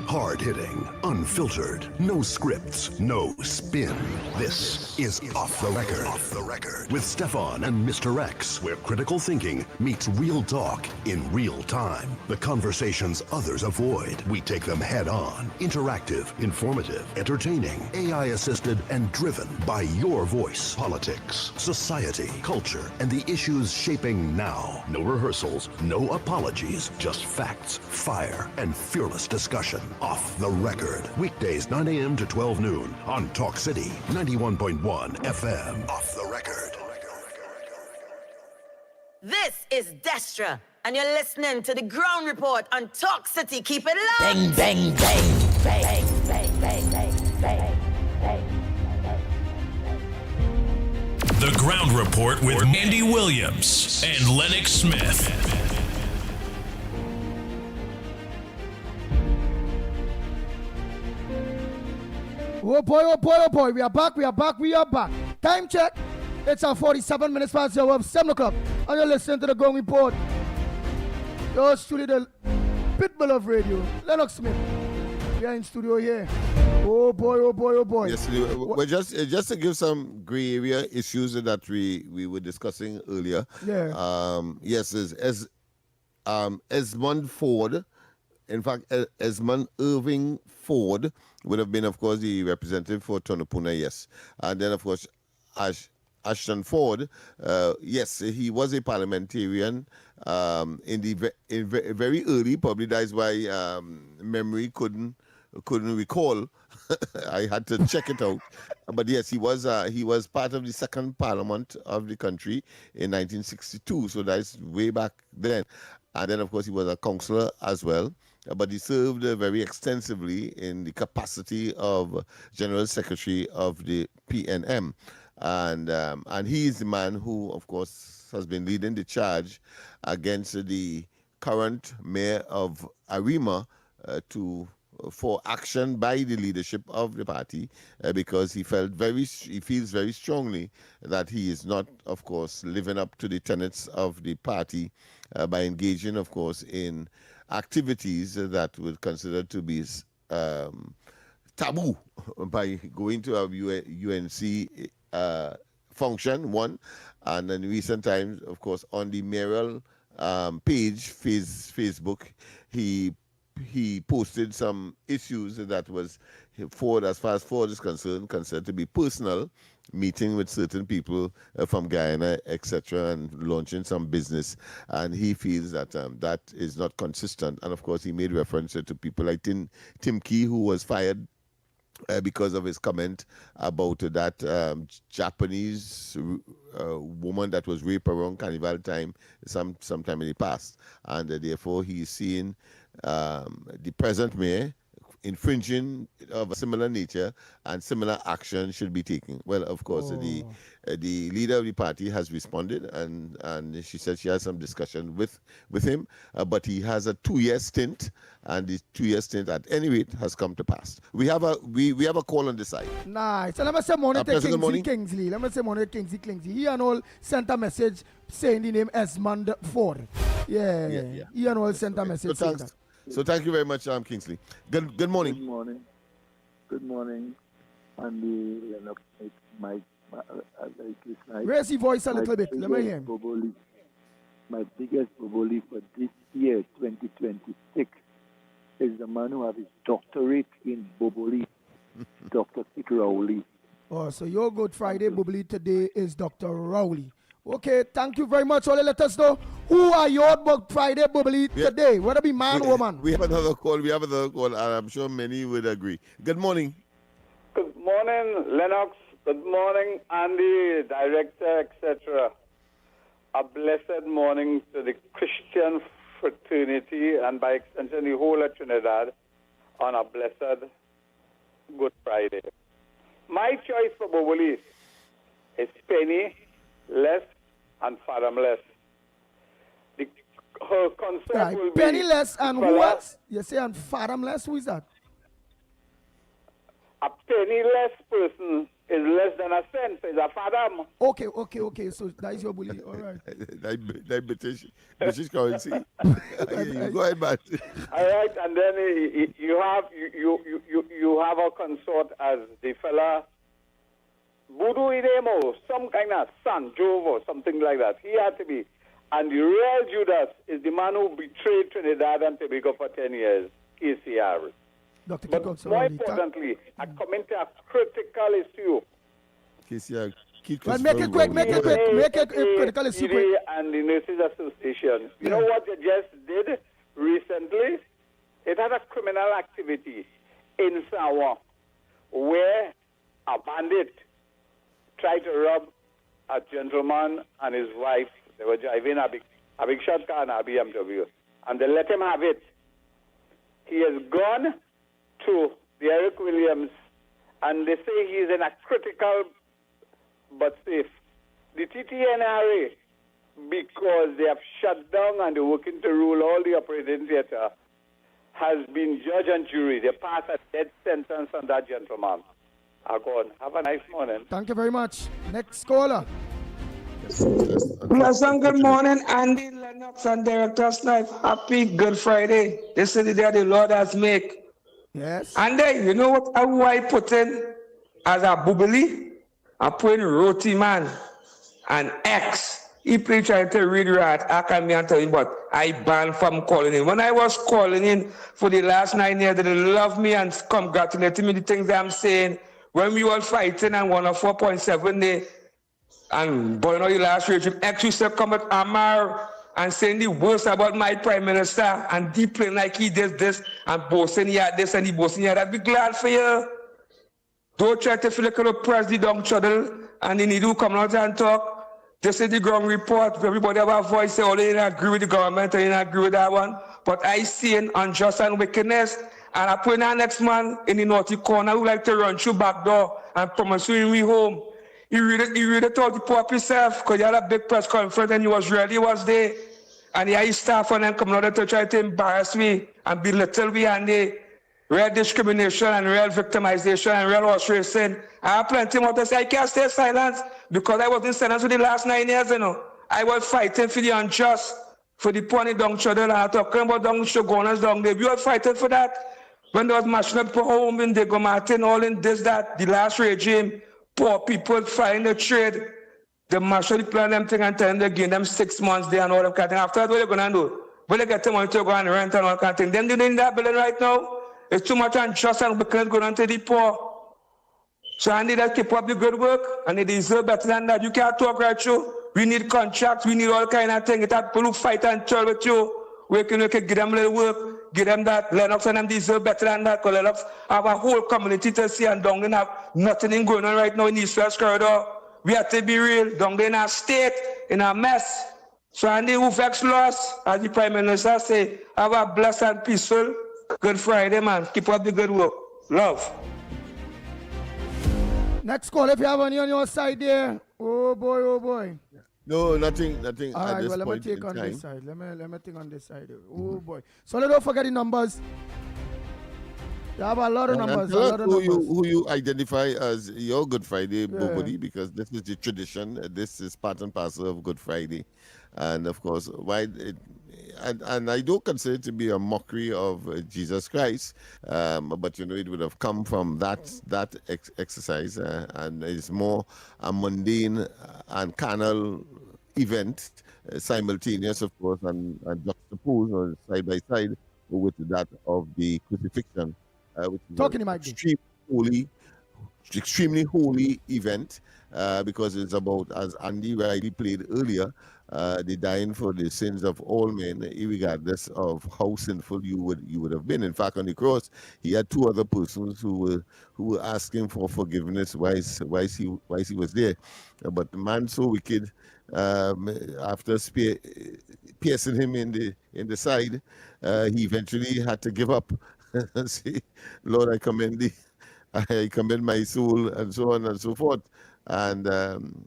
Hard-hitting, unfiltered, no scripts, no spin. This is Off the Record. Off the Record. With Stefan and Mr. X, where critical thinking meets real talk in real time. The conversations others avoid, we take them head on. Interactive, informative, entertaining, AI-assisted, and driven by your voice. Politics, society, culture, and the issues shaping now. No rehearsals, no apologies, just facts, fire, and fearless discussion. Off the Record. Weekdays 9 a.m. to 12 noon on Talk City 91.1 FM. Off the Record. This is Destra, and you're listening to the Ground Report on Talk City. Keep it locked. Bang, bang, bang, bang, bang, bang, bang, bang, bang. The Ground Report with Andy Williams and Lennox Smith. Oh boy, oh boy, oh boy. We are back, we are back, we are back. Time check. It's 47 minutes past the hour of 7 o'clock. And you're listening to the Ground Report. Yours truly, the Pitbull of Radio, Lennox Smith. We are in studio here. Oh boy, oh boy, oh boy. Yes, we're just to give some gray area issues that we were discussing earlier. Yeah. Yes, as Esmond Ford, in fact, Esmond Irving Ford would have been, of course, the representative for Tonopuna, yes. And then, of course, Ashton Ford, yes, he was a parliamentarian in very early, probably that's why memory couldn't recall. I had to check it out. But yes, he was part of the second parliament of the country in 1962, so that's way back then. And then, of course, he was a councillor as well. But he served very extensively in the capacity of General Secretary of the PNM. And he is the man who, of course, has been leading the charge against the current mayor of Arima for action by the leadership of the party because he feels very strongly that he is not, of course, living up to the tenets of the party by engaging, of course, in activities that would consider to be taboo by going to a UNC function, one, and in recent times, of course, on the mayoral page, Facebook, he posted some issues that was, Ford, as far as Ford is concerned, considered to be personal, meeting with certain people from Guyana, etc., and launching some business. And he feels that that is not consistent. And of course, he made reference to people like Tim Key, who was fired because of his comment about that Japanese woman that was raped around Carnival time sometime in the past. And therefore, he is seeing the present mayor infringing of a similar nature and similar action should be taken. Well, of course, the leader of the party has responded and she said she has some discussion with him, but he has a 2-year stint, and the 2-year stint at any rate has come to pass. We have a call on the side. Nice. So let me say morning to Kingsley. Let me say morning to Kingsley. He and all sent a message saying the name Esmond Ford. Yeah. He and all sent a message saying that. So thank you very much, Kingsley. Good morning. Good morning. Good morning. Andy, Mike, raise your voice a little bit. Let me hear him. My biggest boboli for this year, 2026, is the man who has his doctorate in boboli, Dr. Dick Rowley. Oh, so your Good Friday boboli today is Dr. Rowley. Okay, thank you very much. Only let us know who are your Good Friday bubbly today. Whether it be man or woman. We have another call. And I'm sure many would agree. Good morning. Good morning, Lennox. Good morning, Andy, director, etc. A blessed morning to the Christian fraternity and by extension the whole of Trinidad on a blessed Good Friday. My choice for bubbly is penny, less, and fathomless. Her concept will be penniless and who else? You say and fathomless? Who is that? A penniless person is less than a cent, so it's a fathom. Okay. So that is your bully. All right. that British currency. Go ahead, man. All right, and then you have a consort as the fella Budu Idemo, some kind of son, Jove or something like that. He had to be. And the real Judas is the man who betrayed Trinidad and Tobago for 10 years, KCR. But more importantly, I come into a critical issue. KCR, make it quick. Make it critical issue quick. And the Nurses Association. You know what they just did recently? It had a criminal activity in Sawa where a bandit tried to rob a gentleman and his wife. They were driving a big shot car and a BMW, and they let him have it. He has gone to the Eric Williams, and they say he is in a critical but safe. The TTNRA, because they have shut down and they're working to rule all the operating theater, has been judge and jury. They passed a death sentence on that gentleman. are gone. Have a nice morning. Thank you very much. Next caller. Pleasant good morning, Andy, Lennox, and Director Snipe. Happy Good Friday. This is the day the Lord has made. Yes. Andy, you know what I put in as a bubbly? I put in Roti Man and X. He played trying to read right. I can't be tell him, but I banned from calling in. When I was calling in for the last 9 years, they love me and congratulate me the things that I'm saying. When we were fighting and won a 4.7 day, and boy, the last regime, X used to come at Amar and saying the worst about my prime minister and deep playing like he did this and boasting he had this and he boasting he had that. I'd be glad for you. Don't try to feel like a press the downtrodden and they need to come out and talk. This is the ground report. Everybody have a voice, say, oh, they didn't agree with the government, they didn't agree with that one. But I see an unjust and wickedness. And I put in our next man in the naughty corner who like to run through back door and promise you we home. He really told the poor himself because he had a big press conference and he was ready, he was there. And he had his staff on them coming out to try to embarrass me and belittle me and they real discrimination and real victimization and real horse racing. I have plenty more to say. I can't stay silent because I was in silence for the last 9 years, you know. I was fighting for the unjust, for the poor and downtrodden. I'm talking about down Shoguners down there. We were fighting for that. When there was mashing up home in Diego Martin, all in this, that, the last regime, poor people fighting the trade. They mash up the plan, them thing and tell them they give them 6 months there and all that kind of thing. After that, what are they going to do? Will they get the money to go and rent and all that kind of thing? Them doing that building right now. It's too much unjust and wickedness going on to the poor. So I need to keep up the good work and they deserve better than that. You can't talk right through. We need contracts, we need all kind of things. It's people who fight and toil with you. We can give them a little work, give them that. Lennox and them deserve better than that because Lennox have a whole community to see and down there have nothing going on right now in the East-West corridor. We have to be real. Down there in our state, in a mess. So Andy who vex loss, as the Prime Minister say, have a blessed and peaceful Good Friday, man. Keep up the good work. Love. Next call, if you have any on your side there. Oh boy, oh boy. No, nothing All at right, this well, let me point take in on time. this side. Let me think on this side. Oh boy. So don't forget the numbers. You have a lot of numbers. And tell us who you identify as your Good Friday Bobody, because this is the tradition. This is part and parcel of Good Friday. And of course, and I don't consider it to be a mockery of Jesus Christ, but you know it would have come from that exercise, and it's more a mundane and carnal event, simultaneous, of course, and juxtaposed or side by side with that of the crucifixion, which is extremely holy event. Because it's about, as Andy rightly played earlier, the dying for the sins of all men, regardless of how sinful you would have been. In fact, on the cross, he had two other persons who were asking for forgiveness. Why he was there? But the man so wicked, after piercing him in the side, he eventually had to give up and say, "Lord, I commend thee. I commend my soul," and so on and so forth. And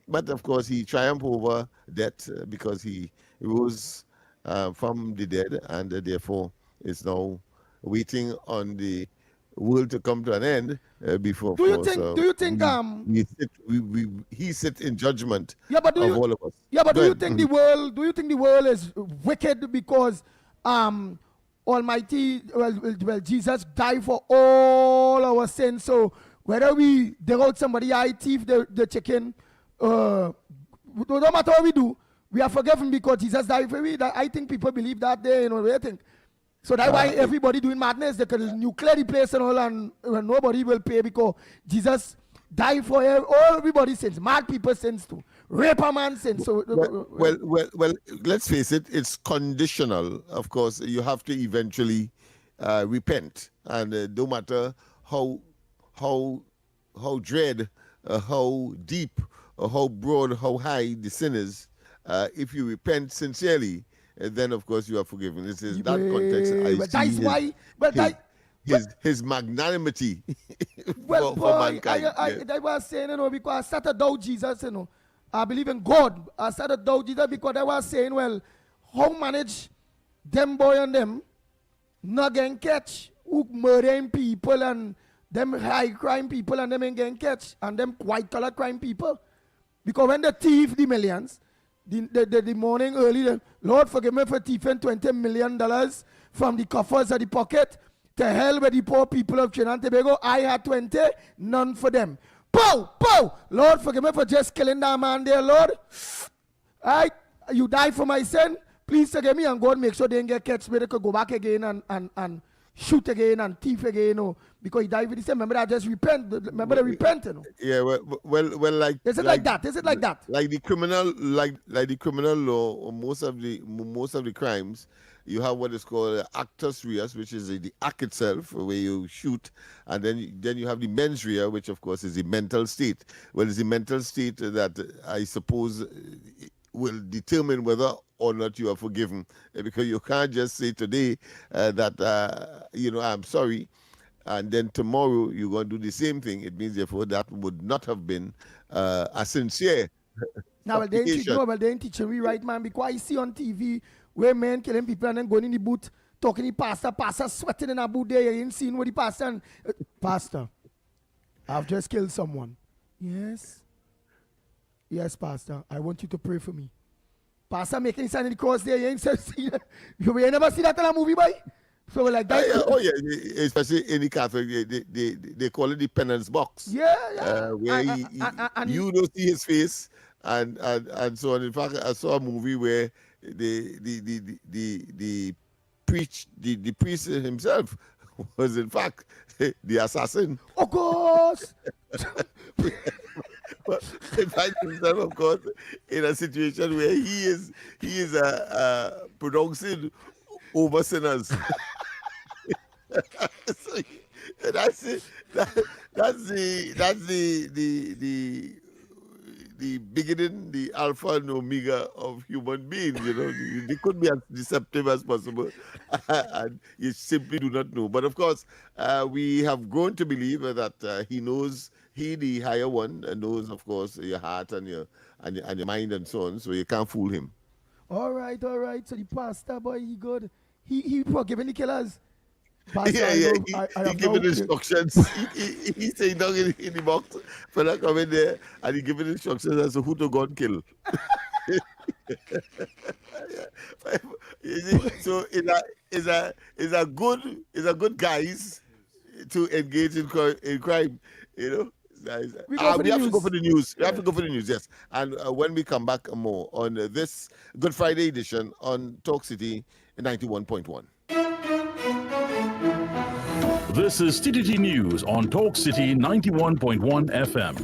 but of course he triumphed over death because he rose from the dead, and therefore is now waiting on the world to come to an end before. Do you think he sit in judgment of all of us? Yeah, but Go do you ahead. think the world is wicked because Almighty, well, Jesus died for all our sins. So whether we dig out somebody eye, thief the chicken, no matter what we do, we are forgiven because Jesus died for we. I think people believe that they, you know, what do you think? So that's why everybody doing madness. They can nuclear the place and all, and nobody will pay because Jesus died for everybody's sins. Mad people's sins too. Rape a man's sins. So well, let's face it, it's conditional. Of course, you have to eventually repent, and no matter how dread, how deep, how broad, how high the sin is, if you repent sincerely, then of course you are forgiven. It's in that context his magnanimity for mankind. I was saying, you know, because I started doubt Jesus, you know. I believe in God. I started doubt Jesus because I was saying, well, how manage them boy and them not getting catch who murdering people and them high crime people and them ain't getting catch, and them white collar crime people. Because when they thief the millions, the morning early, Lord forgive me for thieving $20 million from the coffers of the pocket. To hell with the poor people of Trinidad and Tobago. I had 20, none for them. Pow! Pow! Lord forgive me for just killing that man there, Lord. You die for my sin. Please forgive me, and God make sure they don't get catch, where they could go back again and shoot again and thief again, you know, because he died with the same. Remember, I just repent. Remember, they repent, you know. Yeah, well, like is it like that? Is it like that? Like the criminal, like the criminal law, most of the crimes, you have what is called actus reus, which is the act itself, where you shoot, and then you have the mens rea, which of course is the mental state. Well, it's the mental state that I suppose will determine whether or not you are forgiven, because you can't just say today that I'm sorry, and then tomorrow you're going to do the same thing. It means therefore that would not have been a sincere. Now, well, they ain't teaching we right, man, because I see on TV where men killing people and then going in the booth talking to the pastor sweating in a booth there. You ain't seen what the pastor and, Pastor, I've just killed someone. Yes, Pastor, I want you to pray for me. Pastor making sign in the cross there, you ain't seen that. You never see that in a movie, boy? So we're like that. Oh yeah, especially in the Catholic, they call it the penance box. Yeah. Where you don't see his face, and so on. In fact, I saw a movie where the priest himself was in fact the assassin. Of course. But he finds himself, of course, in a situation where he is pronouncing over sinners. So that's it. That's the beginning, the alpha and omega of human beings. You know, they could be as deceptive as possible, and you simply do not know. But of course, we have grown to believe that he knows. He, the higher one, knows, of course, your heart and your mind and so on. So you can't fool him. All right. So the pastor boy, he good. He forgiving the killers. Pastor, He giving instructions. He's saying down in the box, fella come in there, and he giving instructions as to who to go and kill. So it's a good guys to engage in crime. You know. We have to go for the news. We have to go for the news, yes. And when we come back, more on this Good Friday edition on Talk City 91.1. This is TTT News on Talk City 91.1 FM.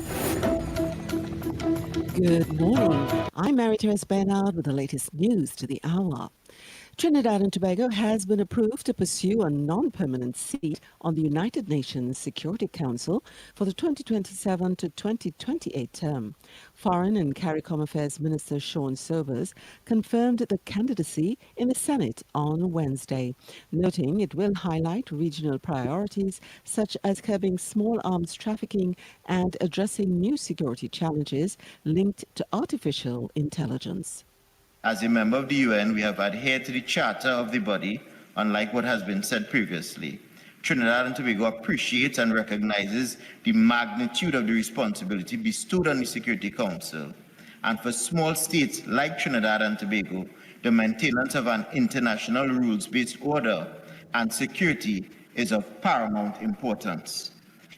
Good morning. I'm Mary-Therese Bernard with the latest news to the hour. Trinidad and Tobago has been approved to pursue a non-permanent seat on the United Nations Security Council for the 2027 to 2028 term. Foreign and CARICOM Affairs Minister Sean Sobers confirmed the candidacy in the Senate on Wednesday, noting it will highlight regional priorities such as curbing small arms trafficking and addressing new security challenges linked to artificial intelligence. As a member of the UN, we have adhered to the charter of the body, unlike what has been said previously. Trinidad and Tobago appreciates and recognizes the magnitude of the responsibility bestowed on the Security Council. And for small states like Trinidad and Tobago, the maintenance of an international rules-based order and security is of paramount importance.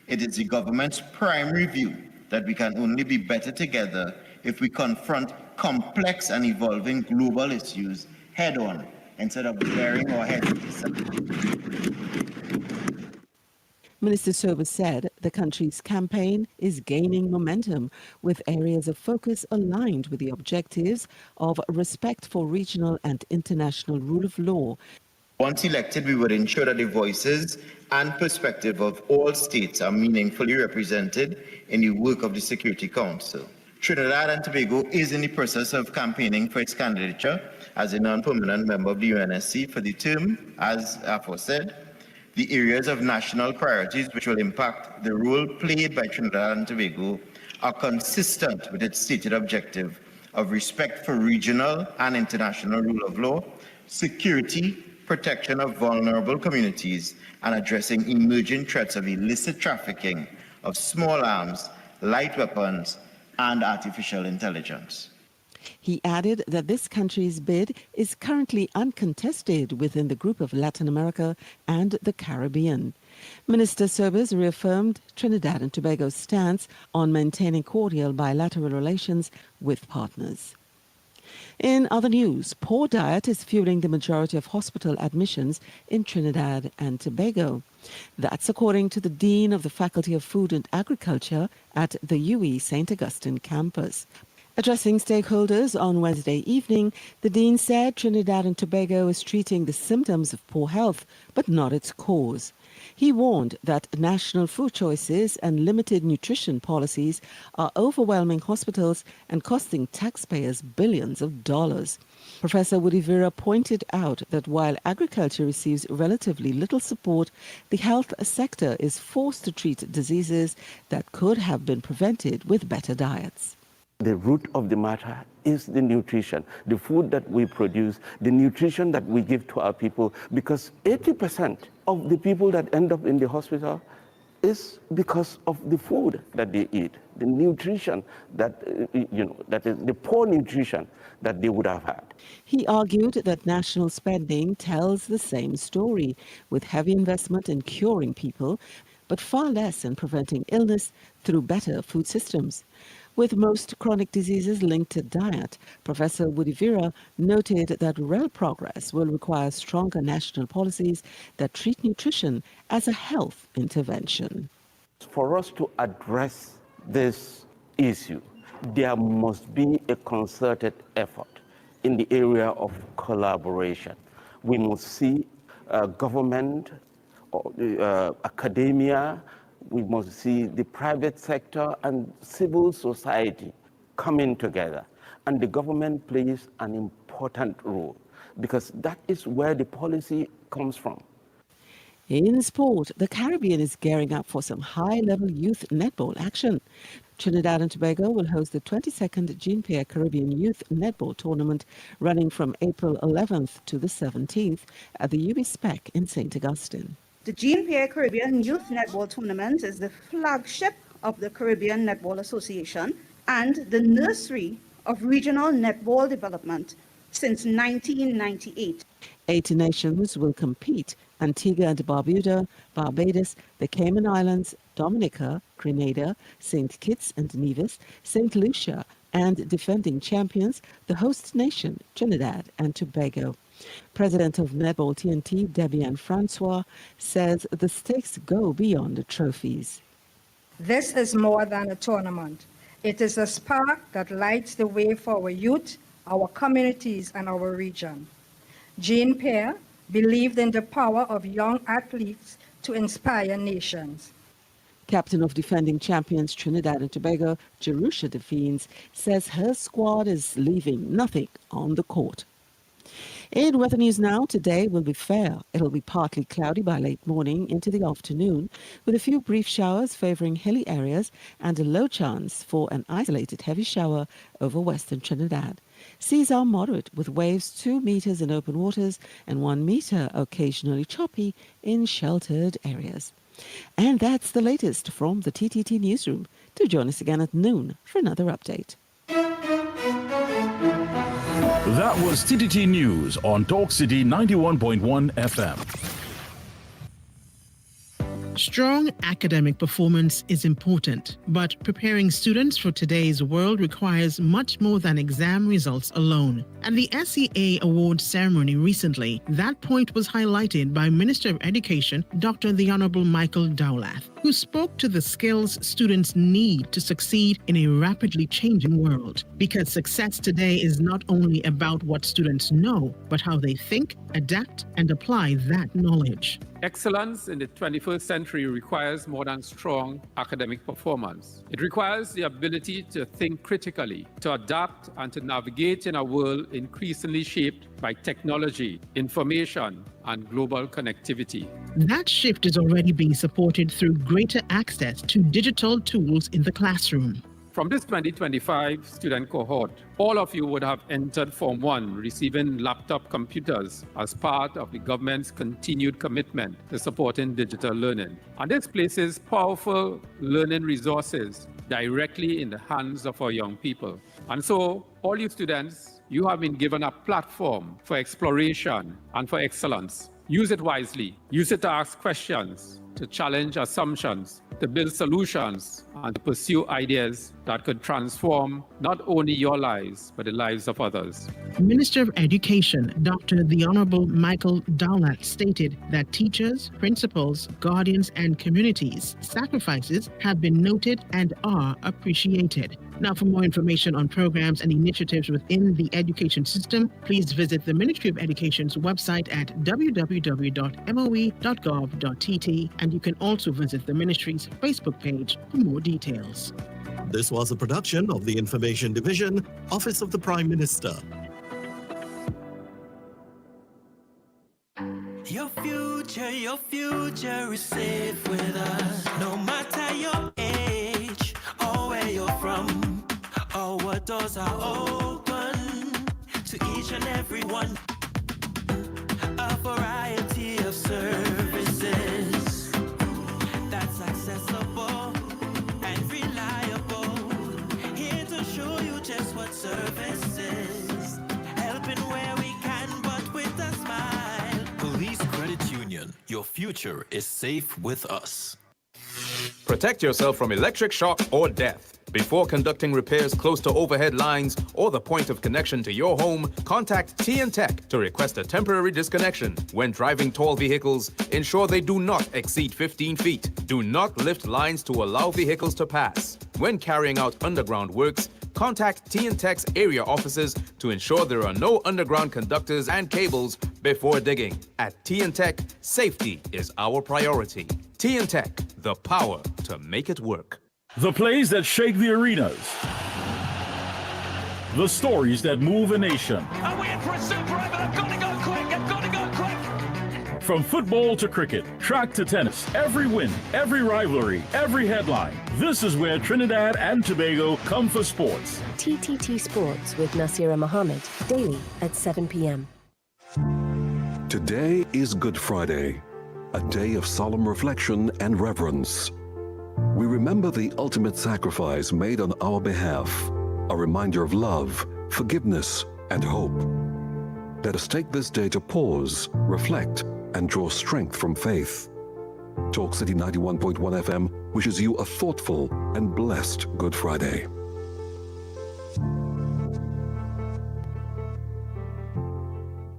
It is the government's primary view that we can only be better together if we confront complex and evolving global issues head-on instead of burying our heads in the sand. Minister Sobers said the country's campaign is gaining momentum with areas of focus aligned with the objectives of respect for regional and international rule of law. Once elected, we would ensure that the voices and perspective of all states are meaningfully represented in the work of the Security Council. Trinidad and Tobago is in the process of campaigning for its candidature as a non-permanent member of the UNSC for the term, as aforesaid. The areas of national priorities which will impact the role played by Trinidad and Tobago are consistent with its stated objective of respect for regional and international rule of law, security, protection of vulnerable communities, and addressing emerging threats of illicit trafficking of small arms, light weapons, and artificial intelligence. He added that this country's bid is currently uncontested within the group of Latin America and the Caribbean. Minister Service reaffirmed Trinidad and Tobago's stance on maintaining cordial bilateral relations with partners. In other news, poor diet is fueling the majority of hospital admissions in Trinidad and Tobago. That's according to the Dean of the Faculty of Food and Agriculture at the UE St. Augustine campus. Addressing stakeholders on Wednesday evening, the Dean said Trinidad and Tobago is treating the symptoms of poor health, but not its cause. He warned that national food choices and limited nutrition policies are overwhelming hospitals and costing taxpayers billions of dollars. Professor Woody Vera pointed out that while agriculture receives relatively little support, the health sector is forced to treat diseases that could have been prevented with better diets. The root of the matter is the nutrition, the food that we produce, the nutrition that we give to our people, because 80% of the people that end up in the hospital is because of the food that they eat, the nutrition that, that is the poor nutrition that they would have had. He argued that national spending tells the same story, with heavy investment in curing people, but far less in preventing illness through better food systems. With most chronic diseases linked to diet, Professor Woody Vera noted that real progress will require stronger national policies that treat nutrition as a health intervention. For us to address this issue, there must be a concerted effort in the area of collaboration. We must see government, academia, we must see the private sector and civil society coming together. And the government plays an important role because that is where the policy comes from. In sport, the Caribbean is gearing up for some high-level youth netball action. Trinidad and Tobago will host the 22nd Jean Pierre Caribbean Youth Netball Tournament running from April 11th to the 17th at the UB-SPEC in St. Augustine. The Jean Pierre Caribbean Youth Netball Tournament is the flagship of the Caribbean Netball Association and the nursery of regional netball development since 1998. 80 nations will compete: Antigua and Barbuda, Barbados, the Cayman Islands, Dominica, Grenada, St. Kitts and Nevis, St. Lucia, and defending champions, the host nation, Trinidad and Tobago. President of Netball TNT, Debian Francois, says the stakes go beyond the trophies. This is more than a tournament. It is a spark that lights the way for our youth, our communities, and our region. Jean Pierre believed in the power of young athletes to inspire nations. Captain of defending champions Trinidad and Tobago, Jerusha Defeens, says her squad is leaving nothing on the court. In weather news now, today will be fair. It'll be partly cloudy by late morning into the afternoon, with a few brief showers favoring hilly areas and a low chance for an isolated heavy shower over western Trinidad. Seas are moderate, with waves 2 meters in open waters and 1 meter occasionally choppy in sheltered areas. And that's the latest from the TTT Newsroom. Do join us again at noon for another update. That was TTT News on Talk City 91.1 FM. Strong academic performance is important, but preparing students for today's world requires much more than exam results alone. At the SEA Awards ceremony recently, that point was highlighted by Minister of Education, Dr. the Honorable Michael Dowlath, who spoke to the skills students need to succeed in a rapidly changing world. Because success today is not only about what students know, but how they think, adapt, and apply that knowledge. Excellence in the 21st century requires more than strong academic performance. It requires the ability to think critically, to adapt, and to navigate in a world increasingly shaped by technology, information, and global connectivity. That shift is already being supported through greater access to digital tools in the classroom. From this 2025 student cohort, all of you would have entered Form 1 receiving laptop computers as part of the government's continued commitment to supporting digital learning. And this places powerful learning resources directly in the hands of our young people. And so, all you students, you have been given a platform for exploration and for excellence. Use it wisely. Use it to ask questions, to challenge assumptions, to build solutions, and to pursue ideas that could transform not only your lives, but the lives of others. Minister of Education, Dr. The Honorable Michael Dowlett, stated that teachers, principals, guardians, and communities' sacrifices have been noted and are appreciated. Now, for more information on programs and initiatives within the education system, please visit the Ministry of Education's website at www.moe.gov.tt, and you can also visit the ministry's Facebook page for more details. This was a production of the Information Division, Office of the Prime Minister. Your future is safe with us. No matter your age or where you're from, our doors are open to each and every one. A variety of services that's accessible and reliable. Here to show you just what service is. Helping where we can, but with a smile. Police Credit Union, your future is safe with us. Protect yourself from electric shock or death. Before conducting repairs close to overhead lines or the point of connection to your home, contact Tech to request a temporary disconnection. When driving tall vehicles, ensure they do not exceed 15 feet. Do not lift lines to allow vehicles to pass. When carrying out underground works, contact Tech's area offices to ensure there are no underground conductors and cables before digging. At Tech, safety is our priority. Tech, the power to make it work. The plays that shake the arenas. The stories that move a nation. Are we in for a super? I've got to go quick. I've got to go quick. From football to cricket, track to tennis, every win, every rivalry, every headline. This is where Trinidad and Tobago come for sports. TTT Sports with Nasira Mohammed, daily at 7 p.m. Today is Good Friday, a day of solemn reflection and reverence. We remember the ultimate sacrifice made on our behalf, a reminder of love, forgiveness, and hope. Let us take this day to pause, reflect, and draw strength from faith. Talk City 91.1 FM wishes you a thoughtful and blessed Good Friday.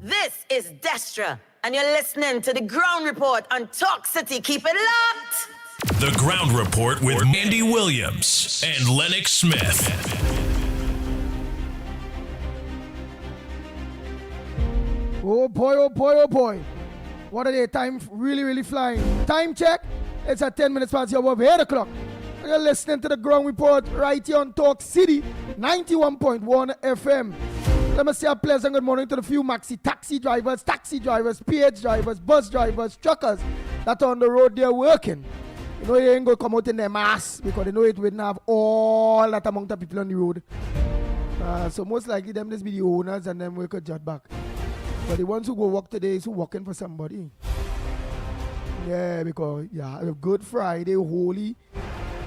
This is Destra, and you're listening to the Ground Report on Talk City. Keep it locked. The Ground Report with Mandy Williams and Lennox Smith. Oh boy, oh boy, oh boy. What are they? Time really flying. Time check. It's at 10 minutes past your 8 o'clock. You're listening to the Ground Report right here on Talk City 91.1 FM. Let me say a pleasant good morning to the few taxi drivers, PH drivers, bus drivers, truckers that are on the road there working. You know, they ain't going to come out in their mass because they know it wouldn't have all that amount of people on the road. So most likely them just be the owners and them we could judge back. But the ones who go work today is who working for somebody. Yeah, because a Good Friday, Holy,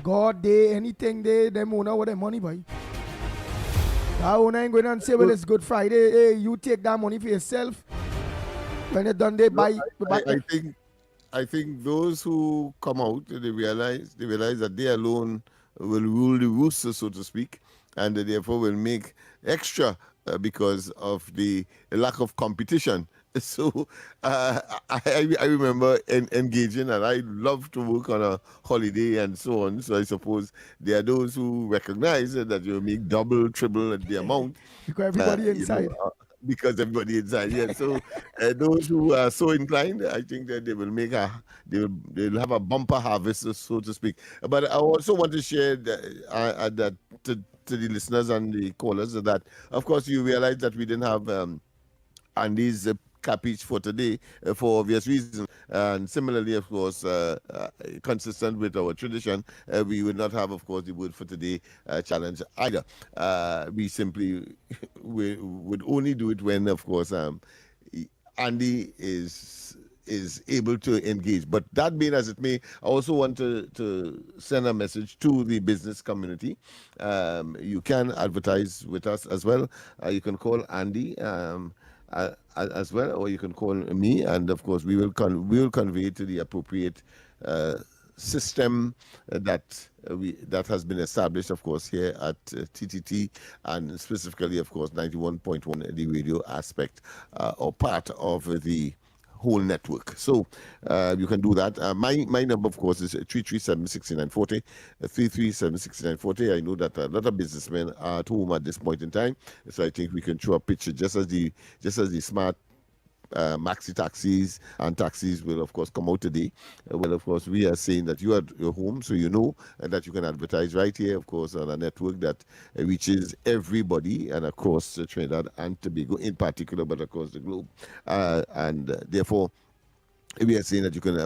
God Day, anything they them owner with their money by. That owner ain't going and say, well, it's Good Friday. Hey, you take that money for yourself. When you're done, they buy. I think those who come out, they realize that they alone will rule the roost, so to speak, and therefore will make extra because of the lack of competition. So I remember engaging, and I love to work on a holiday and so on. So I suppose there are those who recognize that you make double, triple the amount. Because everybody inside. Because everybody inside, yeah. So those who are so inclined, I think that they will make they'll have a bumper harvest, so to speak. But I also want to share that to the listeners and the callers that, of course, you realize that we didn't have Andy's capiche for today for obvious reasons. And similarly, of course, consistent with our tradition, we would not have, of course, the word for today challenge either. We simply would only do it when, of course, Andy is able to engage. But that being as it may, I also want to send a message to the business community. You can advertise with us as well. You can call Andy as well, or you can call me, and of course we will convey to the appropriate system that has been established, of course, here at TTT, and specifically, of course, 91.1, the radio aspect or part of the whole network. So you can do that. My number, of course, is 337-6940, 337-6940. I know that a lot of businessmen are at home at this point in time, so I think we can show a picture just as the smart maxi taxis and taxis will, of course, come out today. Well, of course, we are saying that you are at your home, so you know, and that you can advertise right here, of course, on a network that reaches everybody, and across Trinidad and Tobago in particular, but across the globe. And therefore, we are saying that you can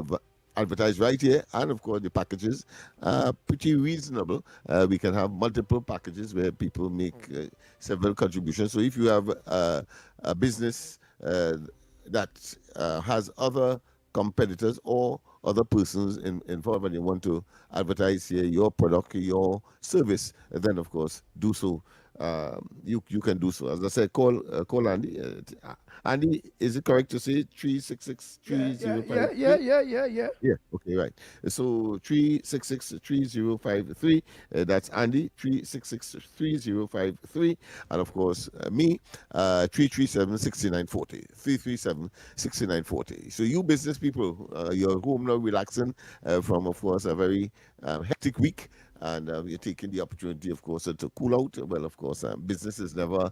advertise right here, and of course the packages are pretty reasonable. We can have multiple packages where people make several contributions. So if you have a business that has other competitors or other persons involved, and you want to advertise here your product, your service, then of course do so. You can do so. As I said, call Andy. Andy, is it correct to say 366-3053? Yeah. Okay, right. So 366-3053. That's Andy, 366-3053. And of course, me, 337-6940. 337-6940. So you business people, you're home now relaxing from, of course, a very hectic week. And you're taking the opportunity, of course, to cool out. Well, of course, business is never.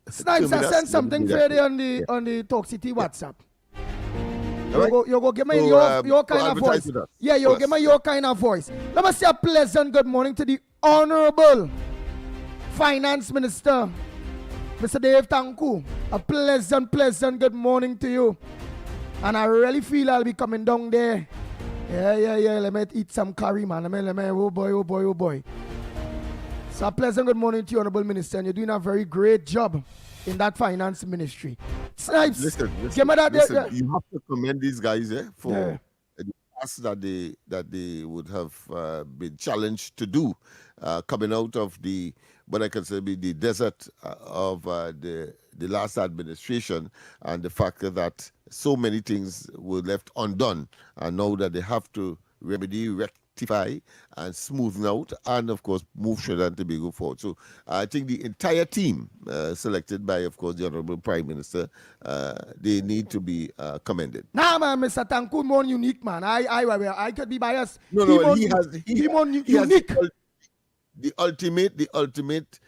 Snipes, I sent something Friday on the Talk City WhatsApp. You go give me your kind of voice. Yeah, you give me your kind of voice. Let me say a pleasant good morning to the Honorable Finance Minister, Mr. Dave Tanku. A pleasant good morning to you. And I really feel I'll be coming down there. Yeah. Let me eat some curry, man. Let me, oh boy. So a pleasant good morning to you, Honorable Minister, and you're doing a very great job in that finance ministry. Snipes, listen, you have to commend these guys for the task that they would have been challenged to do, coming out of what I consider be the desert of the last administration, and the fact that so many things were left undone, and now that they have to rectify and smoothen out, and of course move Trinidad and Tobago forward. So I think the entire team selected by, of course, the Honorable Prime Minister, they need to be commended. Nah, man, Mr. Tanku more unique, man. I could be biased. No, he has unique. The ultimate,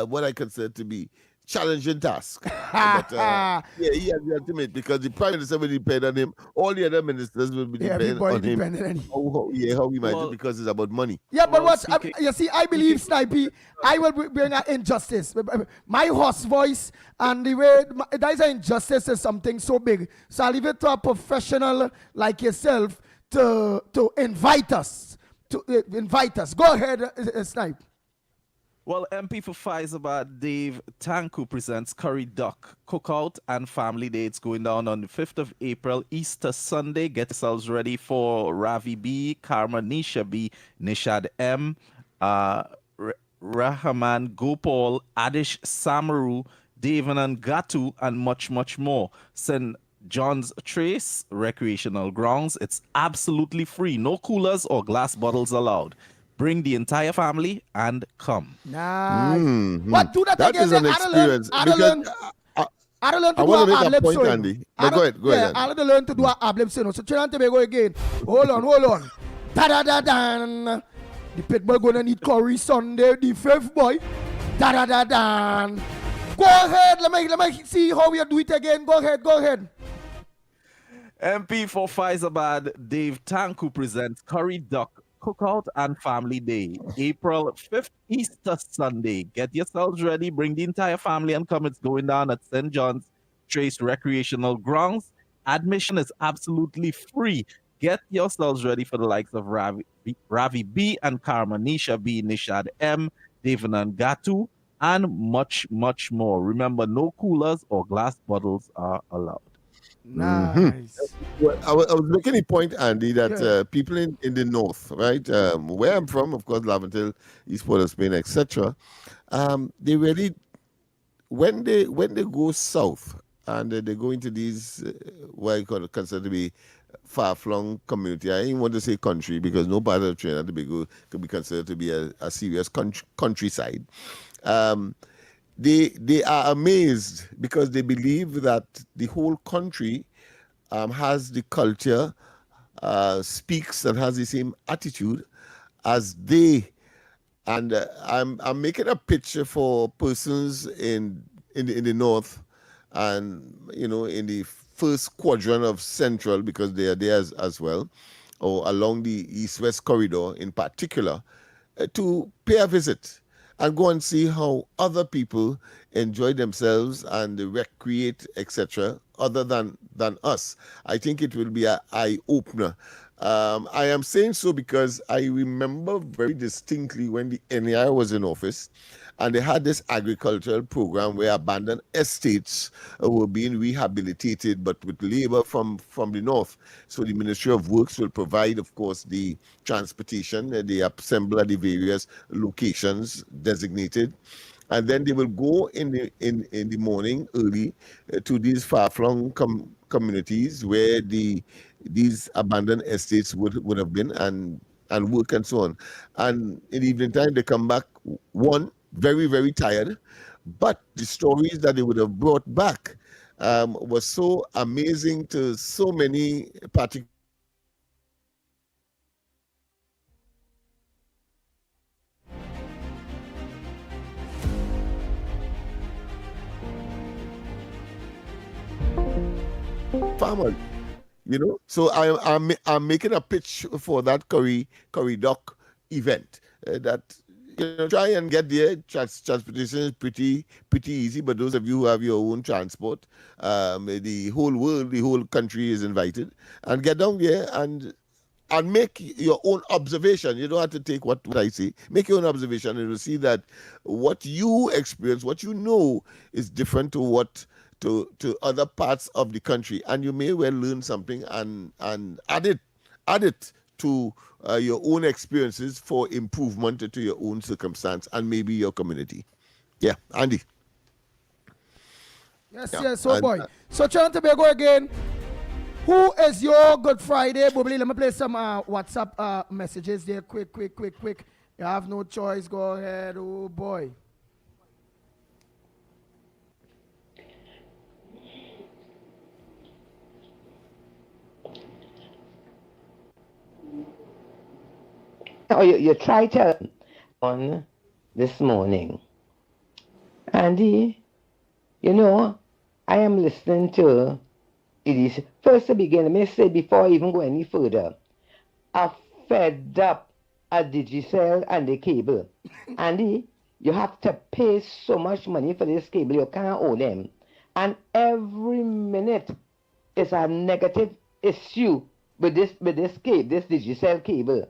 what I consider to be challenging task. But, he has the ultimate, because the Prime Minister will depend on him. All the other ministers will be dependent on him. How we might do, because it's about money. Yeah, but you see, I believe, Snipey, I will bring an injustice. My hoarse voice and the way that is an injustice is something so big. So I'll leave it to a professional like yourself to invite us. Go ahead, Snipe. Well, MP for Faizabad Dave Tanku presents Curry Duck Cookout and Family Day. It's going down on the 5th of April, Easter Sunday. Get yourselves ready for Ravi B, Karma Nisha B, Nishad M, Rahman Gopal, Adish Samaru, Devanan Gatu, and much more. St. John's Trace Recreational Grounds. It's absolutely free. No coolers or glass bottles allowed. Bring the entire family and come. Nice. What do that is an experience. I learned to do an ad-lib sewing. Go ahead. I learned to do an ad-lib sewing. So Trinidad and Tobago again. Hold on. Da-da-da-dan. The pitbull gonna need curry Sunday. The fifth boy. Da-da-da-dan. Go ahead. Let me see how we do it again. Go ahead. MP for Faizabad Dave Tanku presents Curry Duck Cookout and Family Day, April 5th, Easter Sunday. Get yourselves ready, bring the entire family and come. It's going down at St. John's Trace Recreational Grounds. Admission is absolutely free. Get yourselves ready for the likes of Ravi B and Karmanisha B, Nishad M, Devanan Gatu, and much, much more. Remember, no coolers or glass bottles are allowed. Nice. Well, I was making a point, Andy, that Yeah. people in the north, right, where I'm from, of course, Laventille, East Port of Spain, etc., they really, when they go south and they go into these what I consider to be far-flung community. I didn't want to say country because no part of Trinidad and Tobago could be considered to be a serious countryside. They are amazed because they believe that the whole country has the culture, speaks and has the same attitude as they. And I'm making a picture for persons in the north, and in the first quadrant of central, because they are there as well, or along the east-west corridor in particular, to pay a visit and go and see how other people enjoy themselves and recreate, etc., other than us. I think it will be an eye-opener. I am saying so because I remember very distinctly when the NAI was in office, and they had this agricultural program where abandoned estates were being rehabilitated, but with labor from the north. So the Ministry of Works will provide, of course, the transportation. They assemble at the various locations designated, and then they will go in the morning early to these far-flung communities where these abandoned estates would have been, and work and so on. And in the evening time, they come back, one, very, very tired, but the stories that they would have brought back was so amazing to so many particular. Farmers, So I'm making a pitch for that curry duck event. That try and get there. Transportation is pretty easy. But those of you who have your own transport, the whole world, the whole country is invited, and get down there and make your own observation. You don't have to take what I say. Make your own observation, and you'll see that what you experience, what you know, is different to other parts of the country, and you may well learn something and add it to your own experiences for improvement to your own circumstance and maybe your community. Yeah, Andy. Yes, Yeah, yes, so boy. So Trinidad and Tobago again. Who is your Good Friday? Bubbly, let me play some WhatsApp messages there. Quick. You have no choice. Go ahead. Oh boy. Oh, you try to on this morning. Andy, I am listening to it is first to begin. Let me say before I even go any further, I fed up at Digicel and the cable. Andy, you have to pay so much money for this cable, you can't own them. And every minute is a negative issue with this cable, this Digicel cable.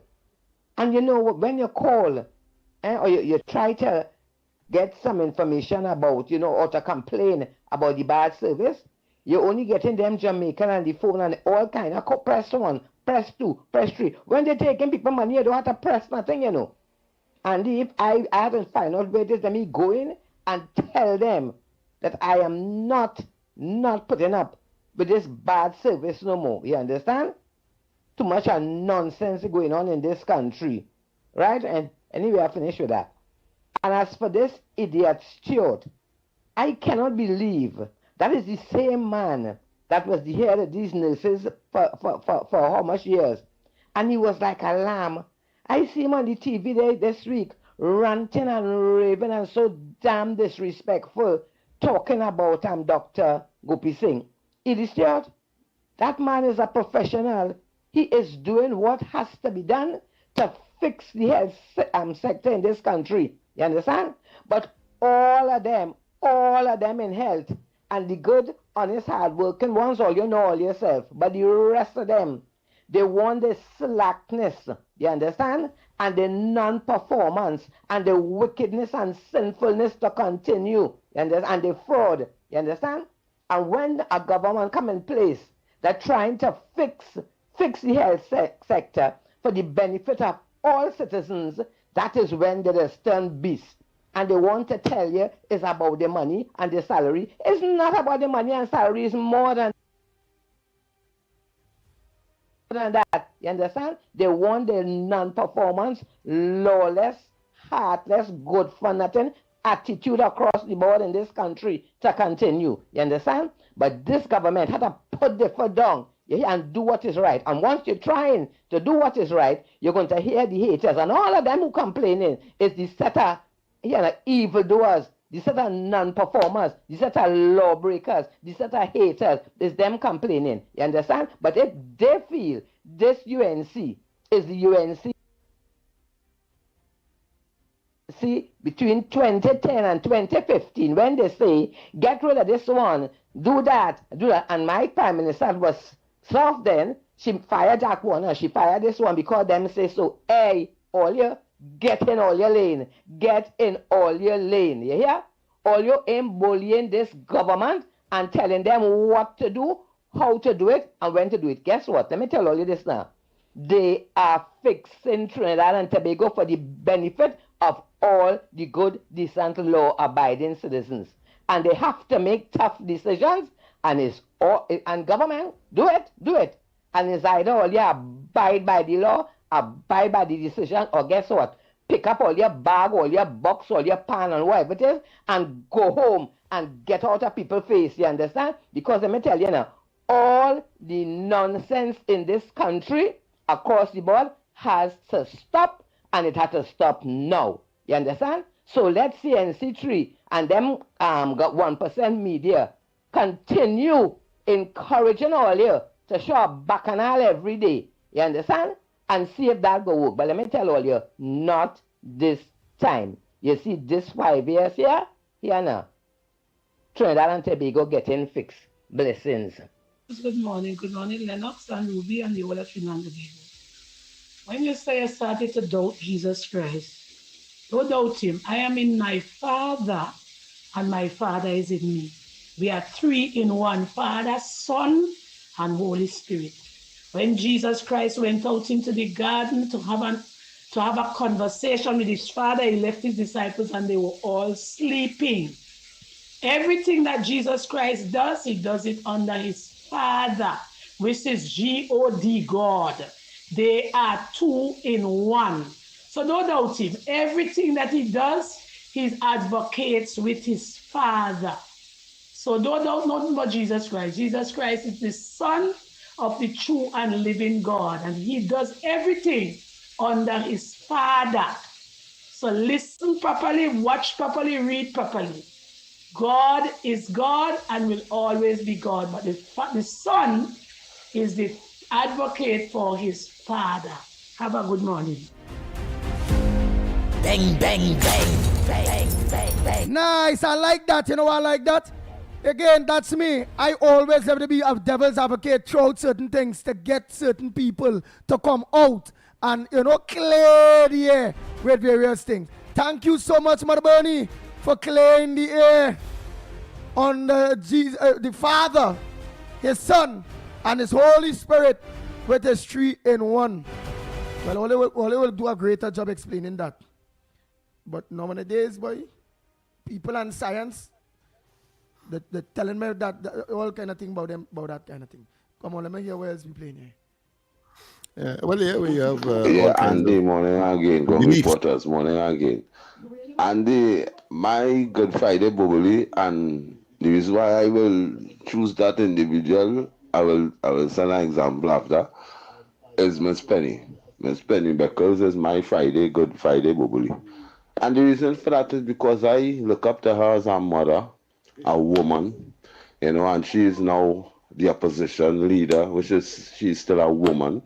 And when you call or you try to get some information about, or to complain about the bad service, you're only getting them Jamaican and the phone and all kind of press 1, press 2, press 3. When they're taking people money, you don't have to press nothing, And if I haven't find out where it is, let me go in and tell them that I am not putting up with this bad service no more. You understand? Too much of nonsense going on in this country, right? And anyway, I finish with that. And as for this idiot Stewart, I cannot believe that is the same man that was the head of these nurses for how much years, and he was like a lamb. I see him on the TV there this week ranting and raving and so damn disrespectful, talking about Dr. Gopi Singh. Idiot Stewart, that man is a professional. He is doing what has to be done to fix the health sector in this country. You understand? But all of them in health and the good honest, hard-working ones, all you know all yourself. But the rest of them, they want the slackness, you understand? And the non-performance and the wickedness and sinfulness to continue, you understand? And the fraud, you understand? And when a government come in place that trying to fix the health sector for the benefit of all citizens, that is when they just turn beast. And they want to tell you it's about the money and the salary. It's not about the money and salary, it's more than that. You understand? They want the non-performance, lawless, heartless, good for nothing attitude across the board in this country to continue. You understand? But this government had to put the foot down and do what is right. And once you're trying to do what is right, you're going to hear the haters. And all of them who complaining is the set of evildoers, the set of non-performers, the set of lawbreakers, the set of haters. Is them complaining. You understand? But if they feel this UNC is the UNC between 2010 and 2015, when they say, get rid of this one, do that, and my prime minister was soft then, she fired Jack Warner, she fired this one because them say so, hey, all you, get in all your lane, get in all your lane, you hear? All you ain't bullying this government and telling them what to do, how to do it, and when to do it. Guess what? Let me tell all you this now. They are fixing Trinidad and Tobago for the benefit of all the good, decent, law-abiding citizens. And they have to make tough decisions, and government, do it. And it's either all you abide by the law, abide by the decision, or guess what? Pick up all your bag, all your box, all your pan, and whatever it is, and go home and get out of people's face, you understand? Because let me tell you now, all the nonsense in this country, across the board, has to stop, and it has to stop now. You understand? So let CNC3 and them got 1% media continue encouraging all you to show up bacchanal every day. You understand? And see if that go work. But let me tell all you, not this time. You see, this 5 years here now, Trinidad and Tobago getting fixed. Blessings. Good morning, Lennox and Ruby and the whole of Trinidad and Tobago. When you say you started to doubt Jesus Christ, don't doubt him. I am in my Father, and my Father is in me. We are three in one, Father, Son, and Holy Spirit. When Jesus Christ went out into the garden to have a conversation with his Father, he left his disciples and they were all sleeping. Everything that Jesus Christ does, he does it under his Father, which is God, God. They are two in one. So don't doubt him. Everything that he does, he advocates with his Father. So don't doubt nothing but Jesus Christ. Jesus Christ is the Son of the true and living God, and he does everything under his Father. So listen properly, watch properly, read properly. God is God and will always be God, but the Son is the advocate for his Father. Have a good morning. Bang, bang, bang, bang, bang, bang. Nice, I like that. You know why I like that? Again, that's me. I always have to be a devil's advocate throughout certain things to get certain people to come out and, clear the air with various things. Thank you so much, Mother Bernie, for clearing the air on the Father, his Son, and his Holy Spirit with his three in one. Well, Ole will do a greater job explaining that. But nowadays, boy, people and science, they're telling me that all kind of thing about them, about that kind of thing. Come on, let me hear where else we playing here. Well, here we have. Andy, morning again. Go reporters, morning again. Andy, my Good Friday bubbly, and the reason why I will choose that individual, I will send an example after, is Miss Penny. Miss Penny Beckles is my Good Friday bubbly. And the reason for that is because I look up to her as a mother, a woman, and she is now the opposition leader, which is she's still a woman.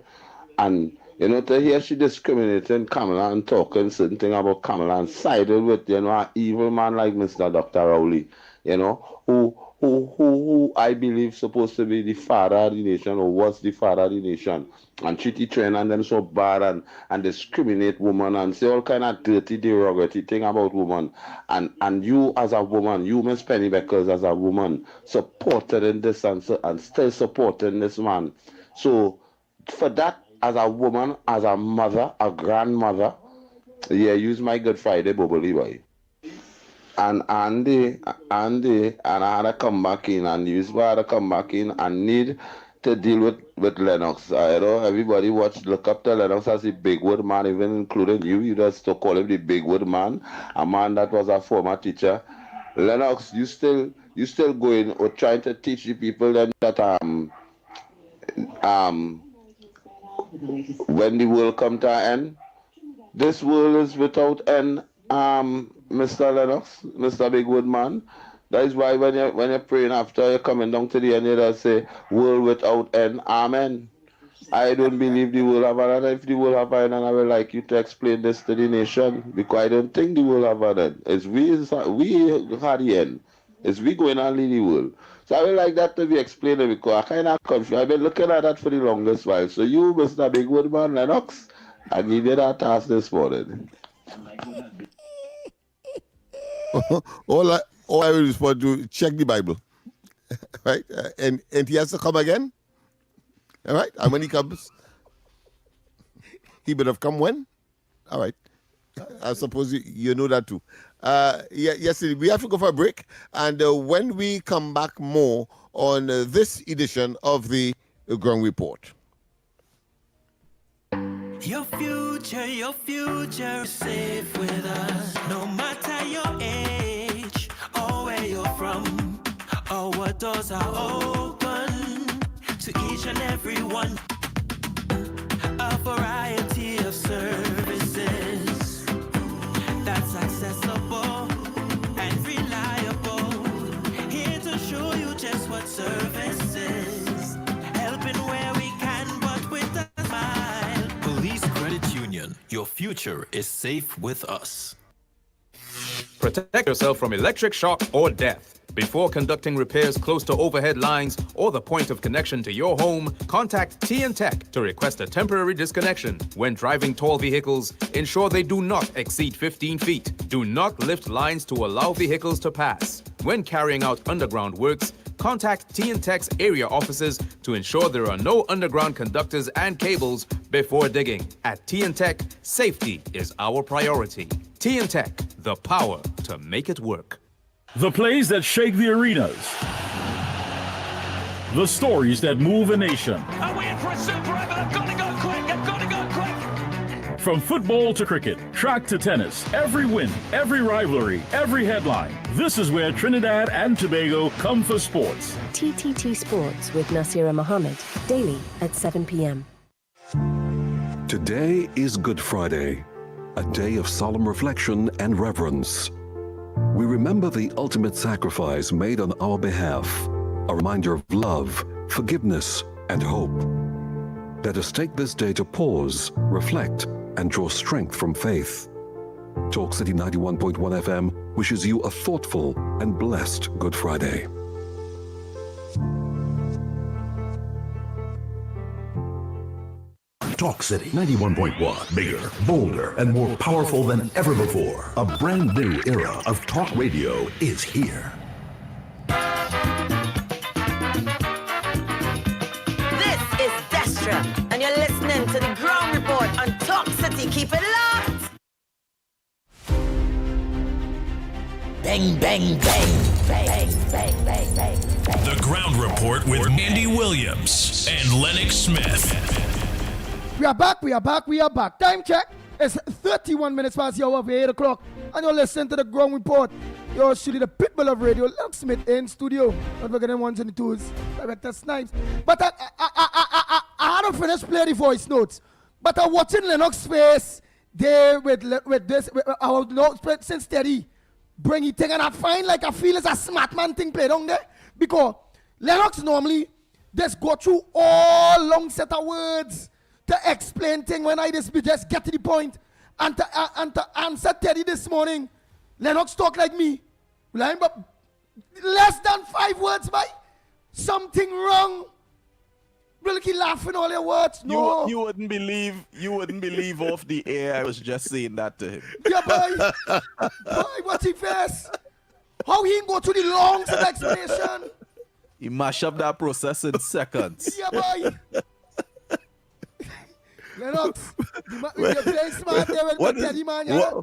And, to hear she discriminating Kamala and talking certain thing about Kamala and sided with, an evil man like Mr. Dr. Rowley, who who I believe supposed to be the father of the nation or was the father of the nation and treat the train and them so bad and discriminate women and say all kind of dirty derogatory thing about women and you as a woman, you Miss Penny Beckers as a woman supported in this and still supporting this man. So for that, as a woman, as a mother, a grandmother, yeah, use my Good Friday bubbly boy. And Andy, and I had to come back in, and use why I had to come back in and need to deal with Lennox. Everybody look up to Lennox as the big word man, even including you. You just to call him the big word man, a man that was a former teacher. Lennox, you still going or trying to teach the people then that when the world come to an end, this world is without end. Mr. Lennox, Mr. Big Wood Man. That is why when you're praying after you're coming down to the end, you just say, world without end, amen. I don't believe the world have an end. If the world have an end, I would like you to explain this to the nation, because I don't think the world have an end. It's we had the end. It's we going and lead the world. So I would like that to be explained, because I kind of confused. I've been looking at that for the longest while. So you, Mr. Big Wood Man, Lennox, I give you that task this morning. all I will respond to, check the Bible. Right? And he has to come again. All right? And when he comes, he would have come when? All right. I suppose you know that too. Yes, we have to go for a break. And when we come back more on this edition of the Ground Report. Your future is safe with us. No matter your age or where you're from, our doors are open to each and every one. A variety of services that's accessible and reliable. Here to show you just what service is. Helping where we can, but with a smile. Police Credit Union. Your future is safe with us. Protect yourself from electric shock or death. Before conducting repairs close to overhead lines or the point of connection to your home, contact TN-Tech to request a temporary disconnection. When driving tall vehicles, ensure they do not exceed 15 feet. Do not lift lines to allow vehicles to pass. When carrying out underground works, contact TN-Tech's area offices to ensure there are no underground conductors and cables before digging. At TN-Tech, safety is our priority. TN-Tech, the power to make it work. The plays that shake the arenas. The stories that move a nation. Are we in for a super over? I've got to go quick! I've got to go quick! From football to cricket, track to tennis, every win, every rivalry, every headline. This is where Trinidad and Tobago come for sports. TTT Sports with Nasira Mohammed, daily at 7 p.m. Today is Good Friday, a day of solemn reflection and reverence. We remember the ultimate sacrifice made on our behalf, a reminder of love, forgiveness, and hope. Let us take this day to pause, reflect, and draw strength from faith. Talk City 91.1 FM wishes you a thoughtful and blessed Good Friday. Talk City 91.1, bigger, bolder, and more powerful than ever before. A brand new era of talk radio is here. This is Destra, and you're listening to the Ground Report on Talk City. Keep it locked. Bang, bang, bang. Bang, bang, bang, bang. The Ground Report with Andy Williams and Lennox Smith. We are back. Time check. It's 31 minutes past the hour of 8 o'clock. And you're listening to the Ground Report. You're shooting the pitbull of radio, Lennox Smith in studio. Not forgetting ones and the twos. Director Snipes. But I hadn't finished playing the voice notes. But I'm watching Lennox's face there with this. Our notes since steady. Bring it thing. And I feel it's a smart man thing played on there. Because Lennox normally just go through all long set of words to explain things when I just get to the point. And to answer Teddy this morning, Lennox talk like me. Less than 5 words, boy. Something wrong. Really keep laughing all your words. No. You wouldn't believe off the air. I was just saying that to him. Yeah, boy. Boy, what's he face? How he go to the long explanation? He mash up that process in seconds. Yeah, boy. Lennox, you're playing smart there with Teddy, man. Yeah?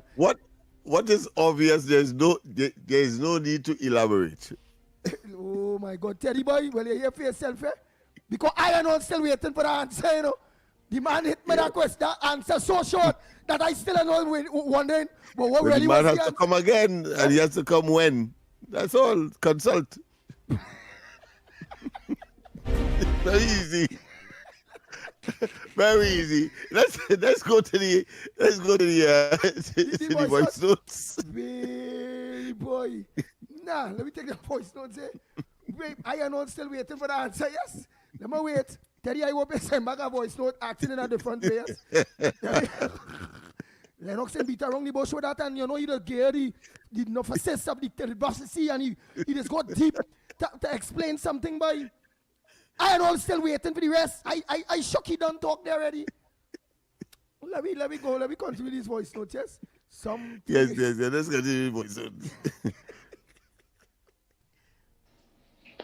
What is obvious? There is no need to elaborate. Oh my God, Teddy boy, well you here for yourself, eh? Because I am still waiting for the answer, you know. The man hit me that question, that answer so short that I still am wondering, but what really the man was has to come again, and he has to come when. That's all. Consult. Very easy. Very easy. Let's go to the to the voice notes. Baby boy. Nah, let me take the voice notes. Wait, I am still waiting for the answer. Yes. Let me wait. Teddy, I hope you send back a voice note acting in a different way. Lennox and beat around the bush with that, and you know he the gear, he did not assess of the bussy, and he just got deep to explain something by. I am still waiting for the rest. I shook he done talk there already. Let me go. Let me continue this voice note. Yes. Yes. Let's continue voice note.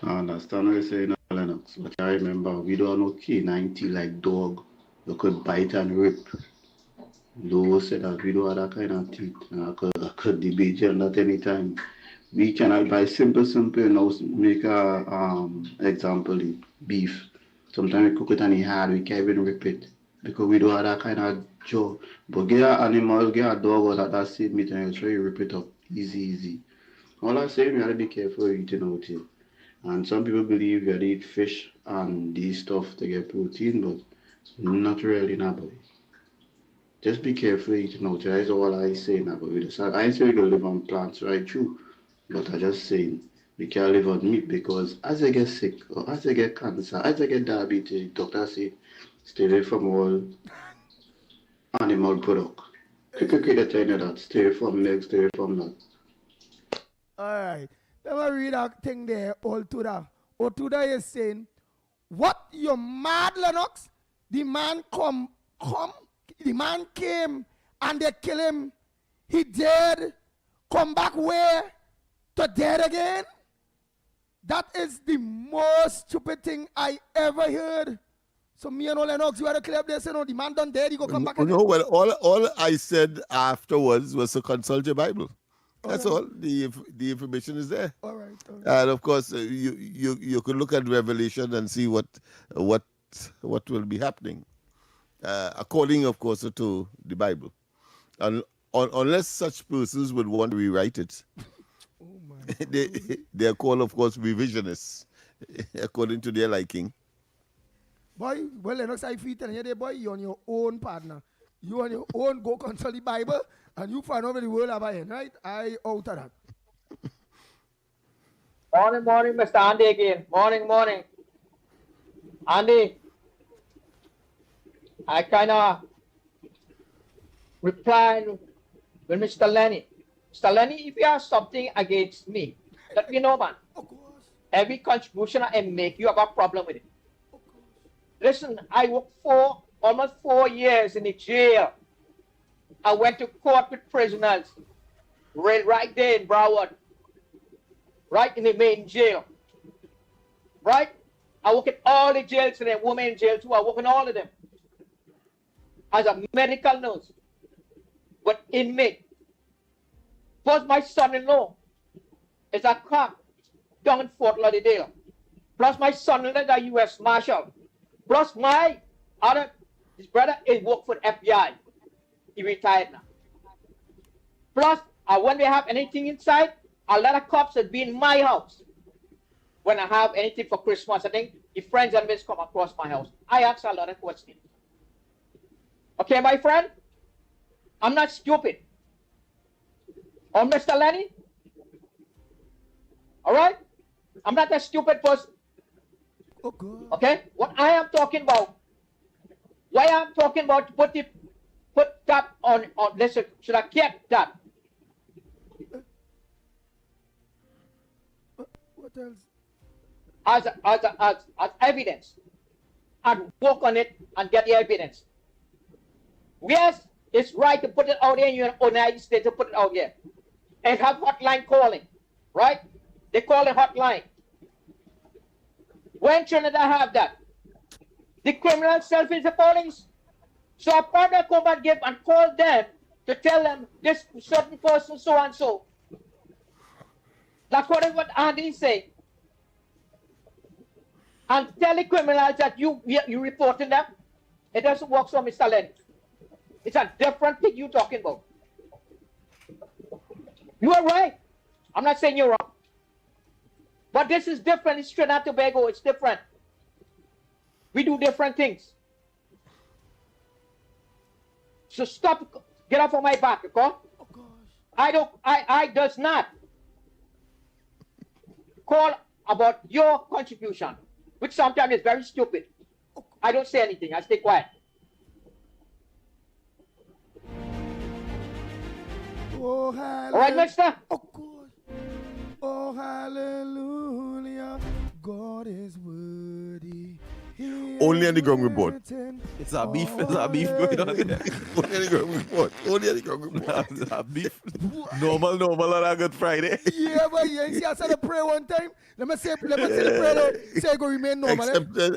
I understand what you're saying, Lennox. But I remember we don't know K90 like dog. You could bite and rip. Those said that we don't have that kind of teeth. I could debate you on that anytime. We cannot buy simple, now make a example the beef. Sometimes we cook it and it's hard, we can't even rip it. Because we don't have that kind of jaw. But get an animal, get a dog or that same meat and you try to rip it up. Easy. All I'm saying, we have to be careful eating out here. And some people believe you have to eat fish and these stuff to get protein, but not really nobody. Just be careful eating out here. That's all I say now. I ain't saying we can live on plants, right? True. But I just saying we can't live on meat because as I get sick or as I get cancer, as I get diabetes, doctors say stay away from all animal product. Quick, they tell you that. Stay away from milk, stay away from that. Alright. Let me read that thing there, Otuda. Otuda is saying, what, you mad, Lennox? The man the man came and they kill him. He dead. Come back where? To dead again? That is the most stupid thing I ever heard. So me and Lennox, you had to clear up this, you know, the man done dead, he go come back again. No, well, all I said afterwards was to consult your Bible. That's all. The information is there. All right. And of course, you could look at Revelation and see what will be happening, according, of course, to the Bible. And unless such persons would want to rewrite it, they are called, of course, revisionists, according to their liking. Boy, well, Lennox, I feel telling you there, boy, you're on your own partner. You on your own go consult the Bible, and you find out where the world have end, right? I out of that. Morning, Mr. Andy again. Morning. Andy, I kind of replied with Mr. Lenny. Mr. Lenny, if you have something against me, let me know, man. Of course. Every contribution I make, you have a problem with it. Listen, I worked almost 4 years in the jail. I went to court with prisoners right there in Broward, right in the main jail. Right? I work at all the jails and women in jail too. I work in all of them as a medical nurse. But inmate. Plus my son-in-law is a cop down in Fort Lauderdale. Plus my son-in-law is a U.S. Marshal. Plus his brother is work for the FBI. He retired now. Plus, when we have anything inside, a lot of cops have been in my house. When I have anything for Christmas, I think the friends and mates come across my house. I ask a lot of questions. Okay, my friend? I'm not stupid. Or Mr. Lenny? All right? I'm not a stupid person. Okay? What I am talking about, why I'm talking about put that on listen, should I keep that? as evidence and work on it and get the evidence. Yes, it's right to put it out there in your United States to put it out there. And have hotline calling, right? They call it hotline. When Trinidad have that? The criminal self is the police. So a partner come and give and call them to tell them this certain person so and so. That's what Andy say. And tell the criminals that you reporting them. It doesn't work so, Mr. Lennox. It's a different thing you're talking about. You are right. I'm not saying you're wrong. But this is different. It's Trinidad and Tobago. It's different. We do different things. So stop. Get off of my back, okay? Oh, gosh. I does not call about your contribution, which sometimes is very stupid. I don't say anything. I stay quiet. Oh, hallelujah. All right, mister? Oh, God. Oh, hallelujah. God is worthy. Only on the ground report. It's a beef going on there. Only on the ground report. Only on the ground report. It's a beef. Normal on a Good Friday. Yeah, but yeah, see, I said a prayer one time. Let me say the prayer though. Say it go remain normal.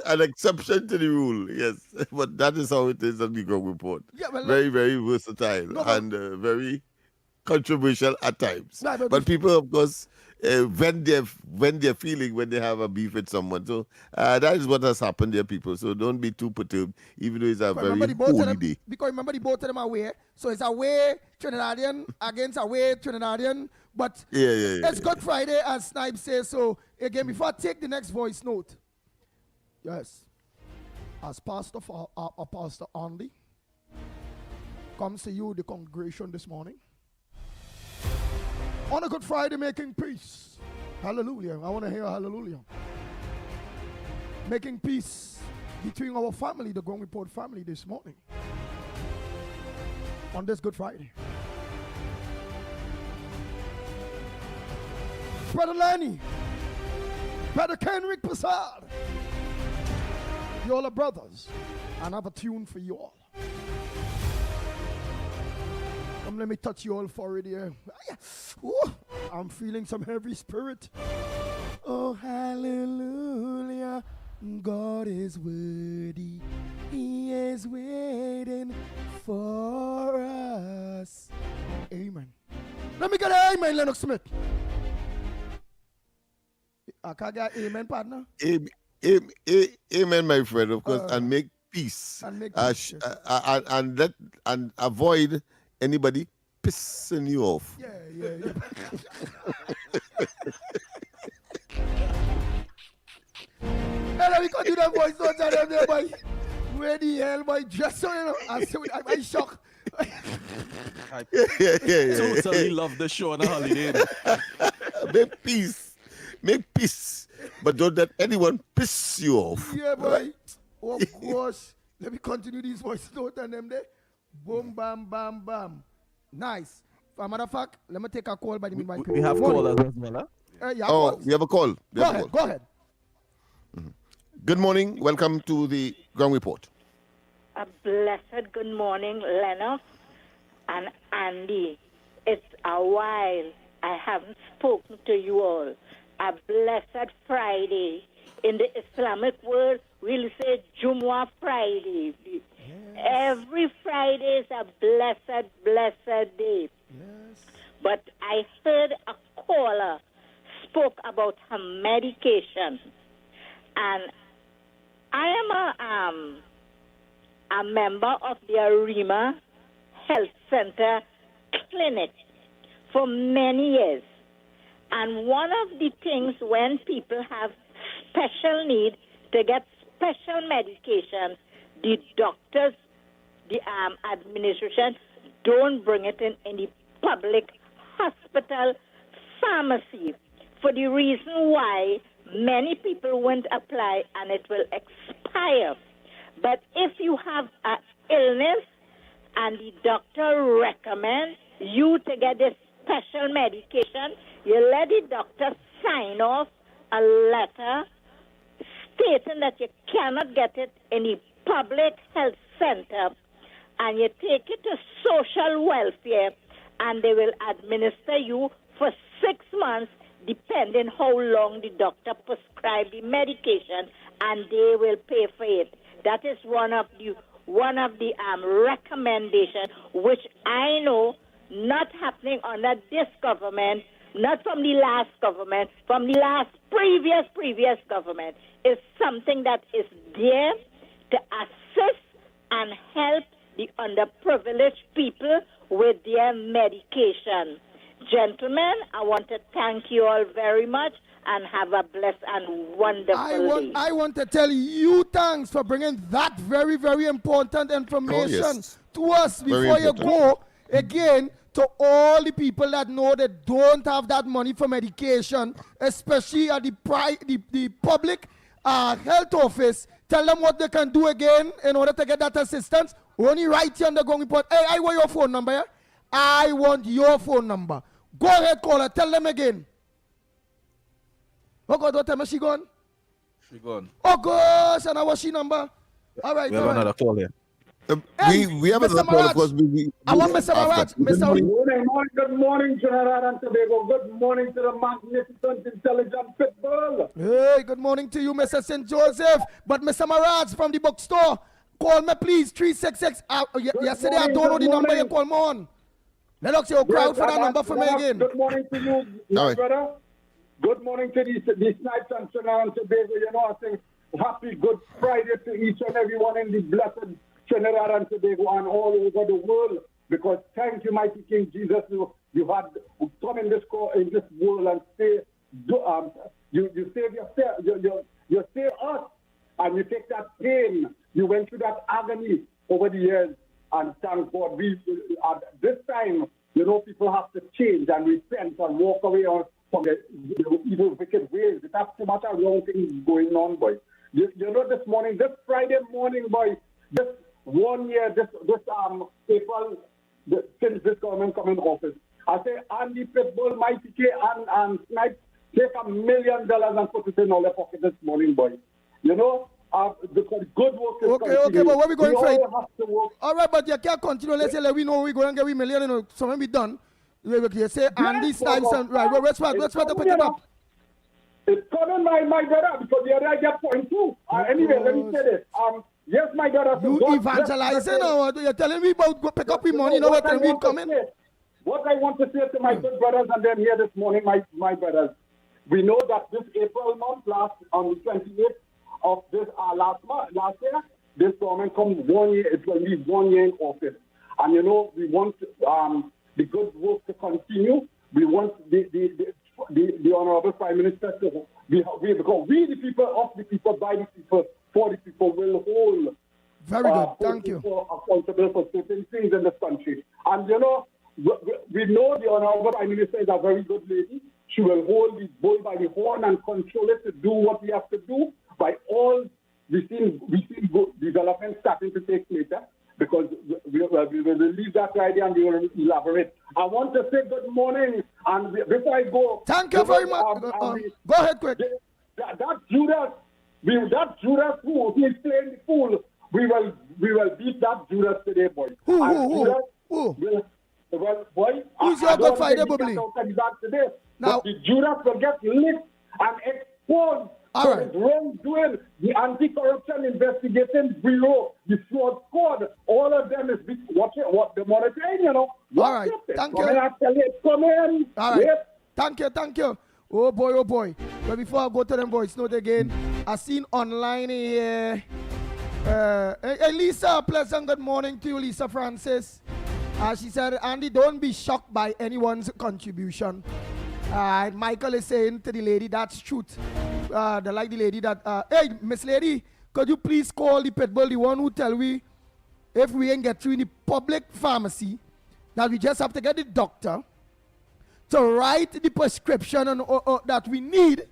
An exception to the rule, yes. But that is how it is on the ground report. Yeah, well, very, very versatile and very controversial at times. Right, but people, of course, when they're feeling when they have a beef with someone. So that is what has happened there, people. So don't be too perturbed, even though it's a very holy day. Because remember the both of them are away. So it's away Trinidadian against away Trinidadian. But it's Good Friday, as Snipe says. So again, before I take the next voice note, yes, as Pastor Andy comes to you, the congregation this morning, on a Good Friday, making peace. Hallelujah. I want to hear hallelujah. Making peace between our family, the Ground Report family, this morning. On this Good Friday. Brother Lenny, Brother Kenrick Prasad, you all are brothers, and I have a tune for you all. Let me touch you all for it here. Ooh, I'm feeling some heavy spirit. Oh, hallelujah. God is worthy. He is waiting for us. Amen. Let me get an amen, Lennox Smith. I can't get amen, partner. Amen, my friend, of course, and make peace. And make peace. And avoid anybody pissing you off. Yeah. Hey, we can do that voice note on them there, boy. Where the hell, boy? Just so you know, I'm shocked. I totally love the show on a holiday. Make peace. But don't let anyone piss you off. Yeah, boy. Right? Oh, gosh. Let me continue these voice note on them there. Boom, bam, bam, bam. Nice. For a matter of fact, let me take a call by the meanwhile. We have callers as well, huh? We have a call. Go ahead. Mm-hmm. Good morning. Welcome to the Ground Report. A blessed good morning, Lennox and Andy. It's a while I haven't spoken to you all. A blessed Friday. In the Islamic world, we'll say Jumu'ah Friday. Yes. Every Friday is a blessed day. Yes. But I heard a caller spoke about her medication. And I am a member of the Arima Health Center clinic for many years. And one of the things when people have special need to get special medication, the doctors, the administration don't bring it in any public hospital pharmacy for the reason why many people won't apply and it will expire. But if you have an illness and the doctor recommends you to get this special medication, you let the doctor sign off a letter stating that you cannot get it in the public health center, and you take it to social welfare, and they will administer you for 6 months, depending how long the doctor prescribed the medication, and they will pay for it. That is one of the recommendation, which I know not happening under this government, not from the last government, from the last previous government, is something that is there to assist and help the underprivileged people with their medication. Gentlemen, I want to thank you all very much and have a blessed and wonderful day. I want to tell you thanks for bringing that very, very important information to us before you go again to all the people that know they don't have that money for medication, especially at the public health office. Tell them what they can do again in order to get that assistance. Only right here on the Gong Report. Hey, I want your phone number, yeah? I want your phone number. Go ahead, caller. Tell them again. Oh, God, what time is she gone? She gone. Oh, gosh, and what's she number? All right, We have another call here. We have another call, of course. I want Mr. Maraj. Good morning, Trinidad and Tobago. Good morning to the magnificent, intelligent Pitbull. Hey, good morning to you, Mr. St. Joseph. But Mr. Maraj from the bookstore, call me, please, 366. Yesterday, I don't know the number you call me on. Lennox, you're crowd for that number for me again. Good morning to you, my brother. Good morning to these snipes and Trinidad and Tobago. You know, I think happy Good Friday to each and everyone in the blessed Trinidad and Tobago and all over the world, because thank you, mighty King Jesus, you had come in this world and say, you save yourself, you save us, and you take that pain, you went through that agony over the years, and thank God, at this time, you know, people have to change and repent and walk away from the evil, wicked ways. It has too much of wrong things going on, boy. You know, this Friday morning, boy, this 1 year, this April, since this government come in office, I say, Andy Pitbull, Mighty K, and Snipe, take $1 million and put it in our pocket this morning, boy. You know, the good work is Okay, but where we going for it? Have to work. All right, but you can't continue. Let's say, we know we're going to get $1 million, you know, so when we done, you say, Andy Snipes, and right, let's try to pick it up. It's coming, my brother, because the other I get point too. Anyway, let me say this. Yes, my brother. You evangelizing or you're telling me about go pick up your money, you know what time we coming? What I want to say to my good brothers and them here this morning, my brothers, we know that this April month, on the 28th of this last year, this government comes 1 year, it will be 1 year in office. And you know, we want the good work to continue. We want the Honorable Prime Minister to because we the people, of the people, by the people, for the people, will hold very good. Thank you. Accountable for certain things in this country. And you know, we know the Honorable Prime Minister is a very good lady. She will hold the bull by the horn and control it to do what we have to do. By all, we see good development starting to take place. Because we will leave that idea and we will elaborate. I want to say good morning, and before I go, thank you very much. Go ahead, quick. That Judas who is playing the fool, we will beat that Judas today, boy. Who? Boy, who's your good Friday, Bubbly? Now, the Judas will get licked and exposed. All right. Wrongdoing, the Anti-Corruption Investigation Bureau, the Fraud Squad, all of them is watching what the monitoring, you know. All right, thank you. Come in. All right, thank you. Oh boy. But before I go to them voice note again, I seen online here. Hey, Lisa, pleasant good morning to you, Lisa Francis. She said, Andy, don't be shocked by anyone's contribution. Michael is saying to the lady, that's truth. The lady that, hey, Miss Lady, could you please call the Pitbull, the one who tell we if we ain't get through in the public pharmacy, that we just have to get the doctor to write the prescription that we need,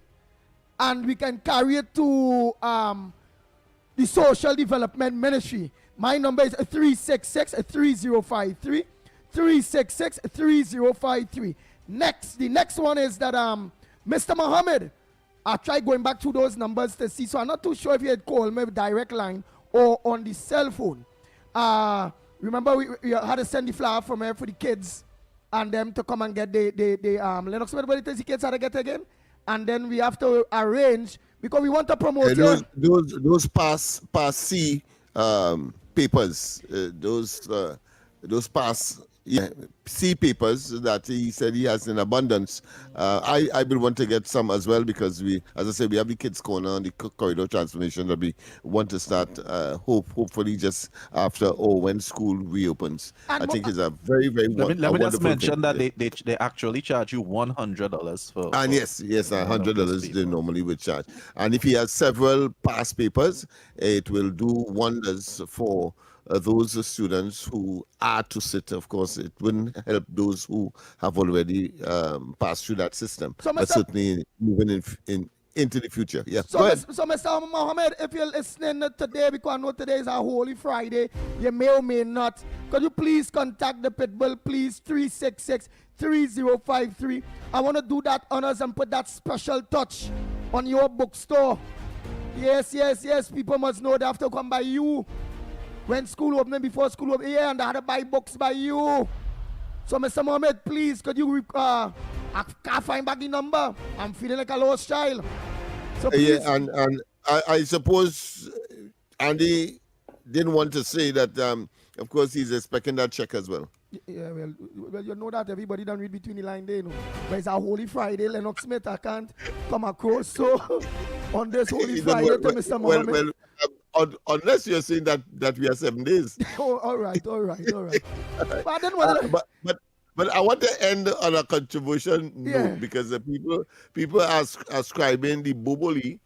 and we can carry it to the Social Development Ministry. My number is 366-3053, 366-3053. The next one is that Mr. Muhammad, I tried going back to those numbers to see. So I'm not too sure if you had called me direct line or on the cell phone. Remember we had to send the flyer from here for the kids and them to come and get the Lennox. What the kids had to get again? And then we have to arrange because we want to promote those pass C papers. Those pass C papers that he said he has in abundance. I will want to get some as well because we, as I said, we have the kids corner on the corridor transformation that we want to start hopefully just after or when school reopens. I think it's a very, very let me just mention thing. that they actually charge you $100 for. And yes, $100 they normally would charge. And if he has several pass papers, it will do wonders for those students who are to sit. Of course, it wouldn't help those who have already passed through that system, but certainly moving into the future. Yeah. So, Mr. Mohammed, if you're listening today, because I know today is a Holy Friday, you may or may not, could you please contact the Pitbull, please, 366-3053. I want to do that honors and put that special touch on your bookstore. Yes. People must know they have to come by you. When school opening, before school opening, and I had to buy books by you. So, Mr. Mohammed, please, could you, I can't find back the number. I'm feeling like a lost child. So please. Yeah, and I suppose Andy didn't want to say that, of course, he's expecting that check as well. Yeah, well, you know that everybody don't read between the line there, you know. But it's a Holy Friday, Lennox Smith, I can't come across. So, on this Holy Friday to Mr. Mohammed. Unless you're saying that we are 7 days. Oh, all right. But I didn't want to... But I want to end on a controversial note because the people are ascribing the Boboli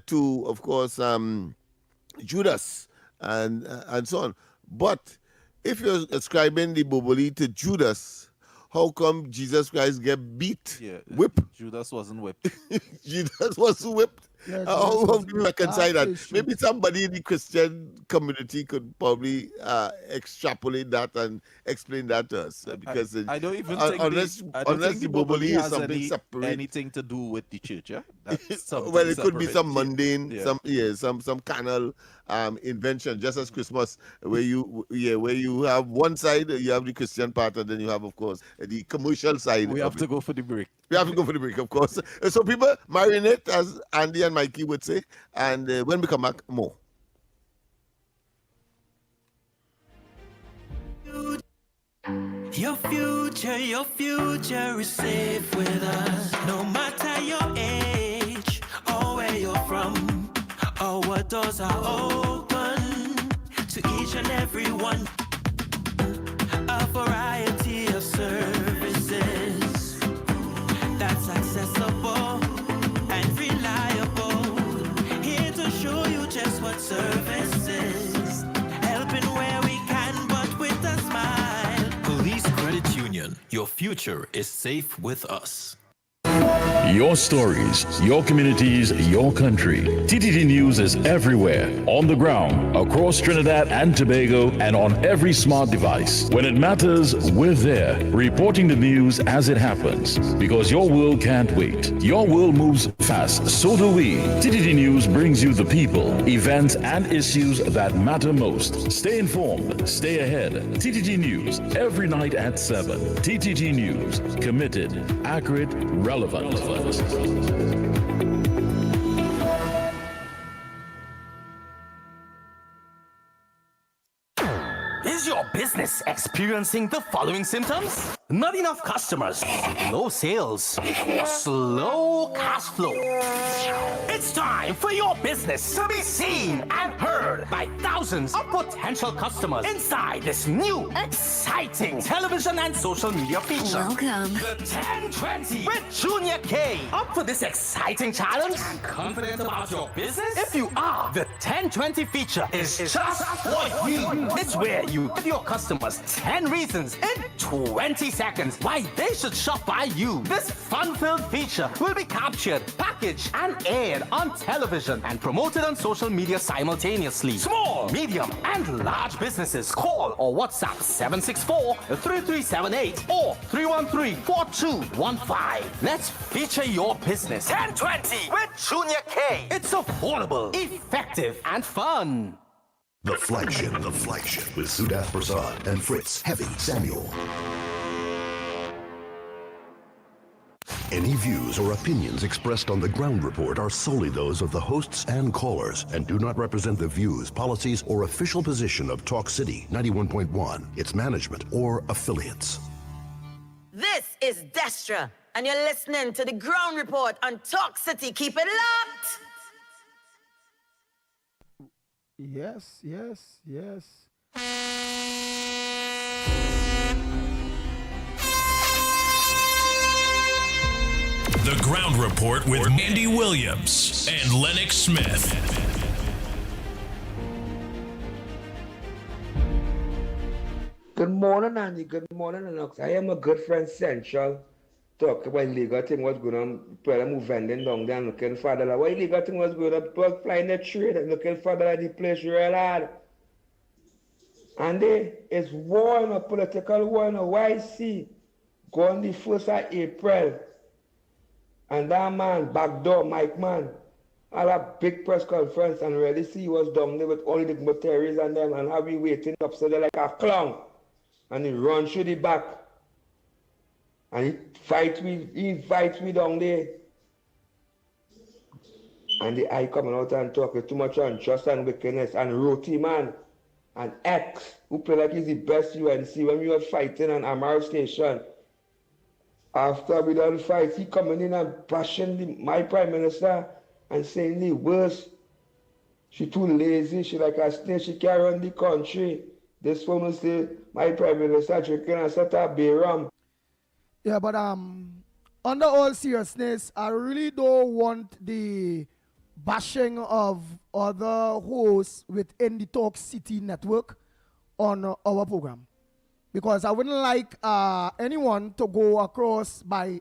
to, of course, Judas and so on. But if you're ascribing the Boboli to Judas, how come Jesus Christ get beat? Whipped? Judas wasn't whipped. Judas was whipped. How do you reconcile that? Maybe somebody in the Christian community could probably extrapolate that and explain that to us. Because I don't even think unless the Boboli is something separate, anything to do with the church. Yeah? Well, it could be some mundane, some carnal invention, just as Christmas, where you have one side, you have the Christian part, and then you have, of course, the commercial side. We have to go for the break. We have to go for the break, of course. So people marinate, as Andy and Mikey would say, and when we come back, more. Your future is safe with us. No matter your age or where you're from, or what doors are open to each and every one. A variety of services that's accessible and reliable. Here to show you just what service is. Helping where we can, but with a smile. Police Credit Union. Your future is safe with us. Your stories, your communities, your country. TTT News is everywhere, on the ground, across Trinidad and Tobago, and on every smart device. When it matters, we're there, reporting the news as it happens. Because your world can't wait. Your world moves fast, so do we. TTT News brings you the people, events, and issues that matter most. Stay informed, stay ahead. TTT News, every night at 7. TTT News, committed, accurate, relevant. Is your business experiencing the following symptoms? Not enough customers, no sales, slow cash flow. It's time for your business to be seen and heard by thousands of potential customers inside this new, exciting television and social media feature. Welcome. The 1020 with Junior K. Up for this exciting challenge and confident about your business? If you are, the 1020 feature is just for you. It's where you give your customers 10 reasons in 20 seconds why they should shop by you. This fun-filled feature will be captured, packaged, and aired on television and promoted on social media simultaneously. Small small, medium, and large businesses. Call or WhatsApp 764-3378 or 313-4215. Let's feature your business. 1020 with Junior K. It's affordable, effective, and fun. The flagship with Sudath Prasad and Fritz Heavy Samuel. Any views or opinions expressed on the Ground Report are solely those of the hosts and callers and do not represent the views, policies, or official position of Talk City 91.1, its management, or affiliates. This is Destra, and you're listening to the Ground Report on Talk City. Keep it locked. Yes. The Ground Report with Mandy Williams and Lennox Smith. Good morning, Andy. Good morning, Lennox. I am a good friend Central. Talk about legal thing was going on. People move vending down there and looking for the why legal thing was going on. People flying the trade and looking for the place real hard. And it's war in a political war in a YC. Going the 1st of April. And that man, backdoor Mike man, had a big press conference and really see he was down there with all the dignitaries and them and have been waiting up so they're like a clown. And he run through the back. And he fight me down there. And the eye coming out and talking too much on trust and wickedness. And Roti man and X, who play like he's the best UNC when we were fighting on Amaro Station. After we done fight, he coming in and bashing my prime minister and saying the worst. She too lazy, she like a snake, she can't run the country. This woman say, my prime minister drinking and set up Bayram. Yeah, but under all seriousness, I really don't want the bashing of other hosts within the Talk City network on our program. Because I wouldn't like anyone to go across by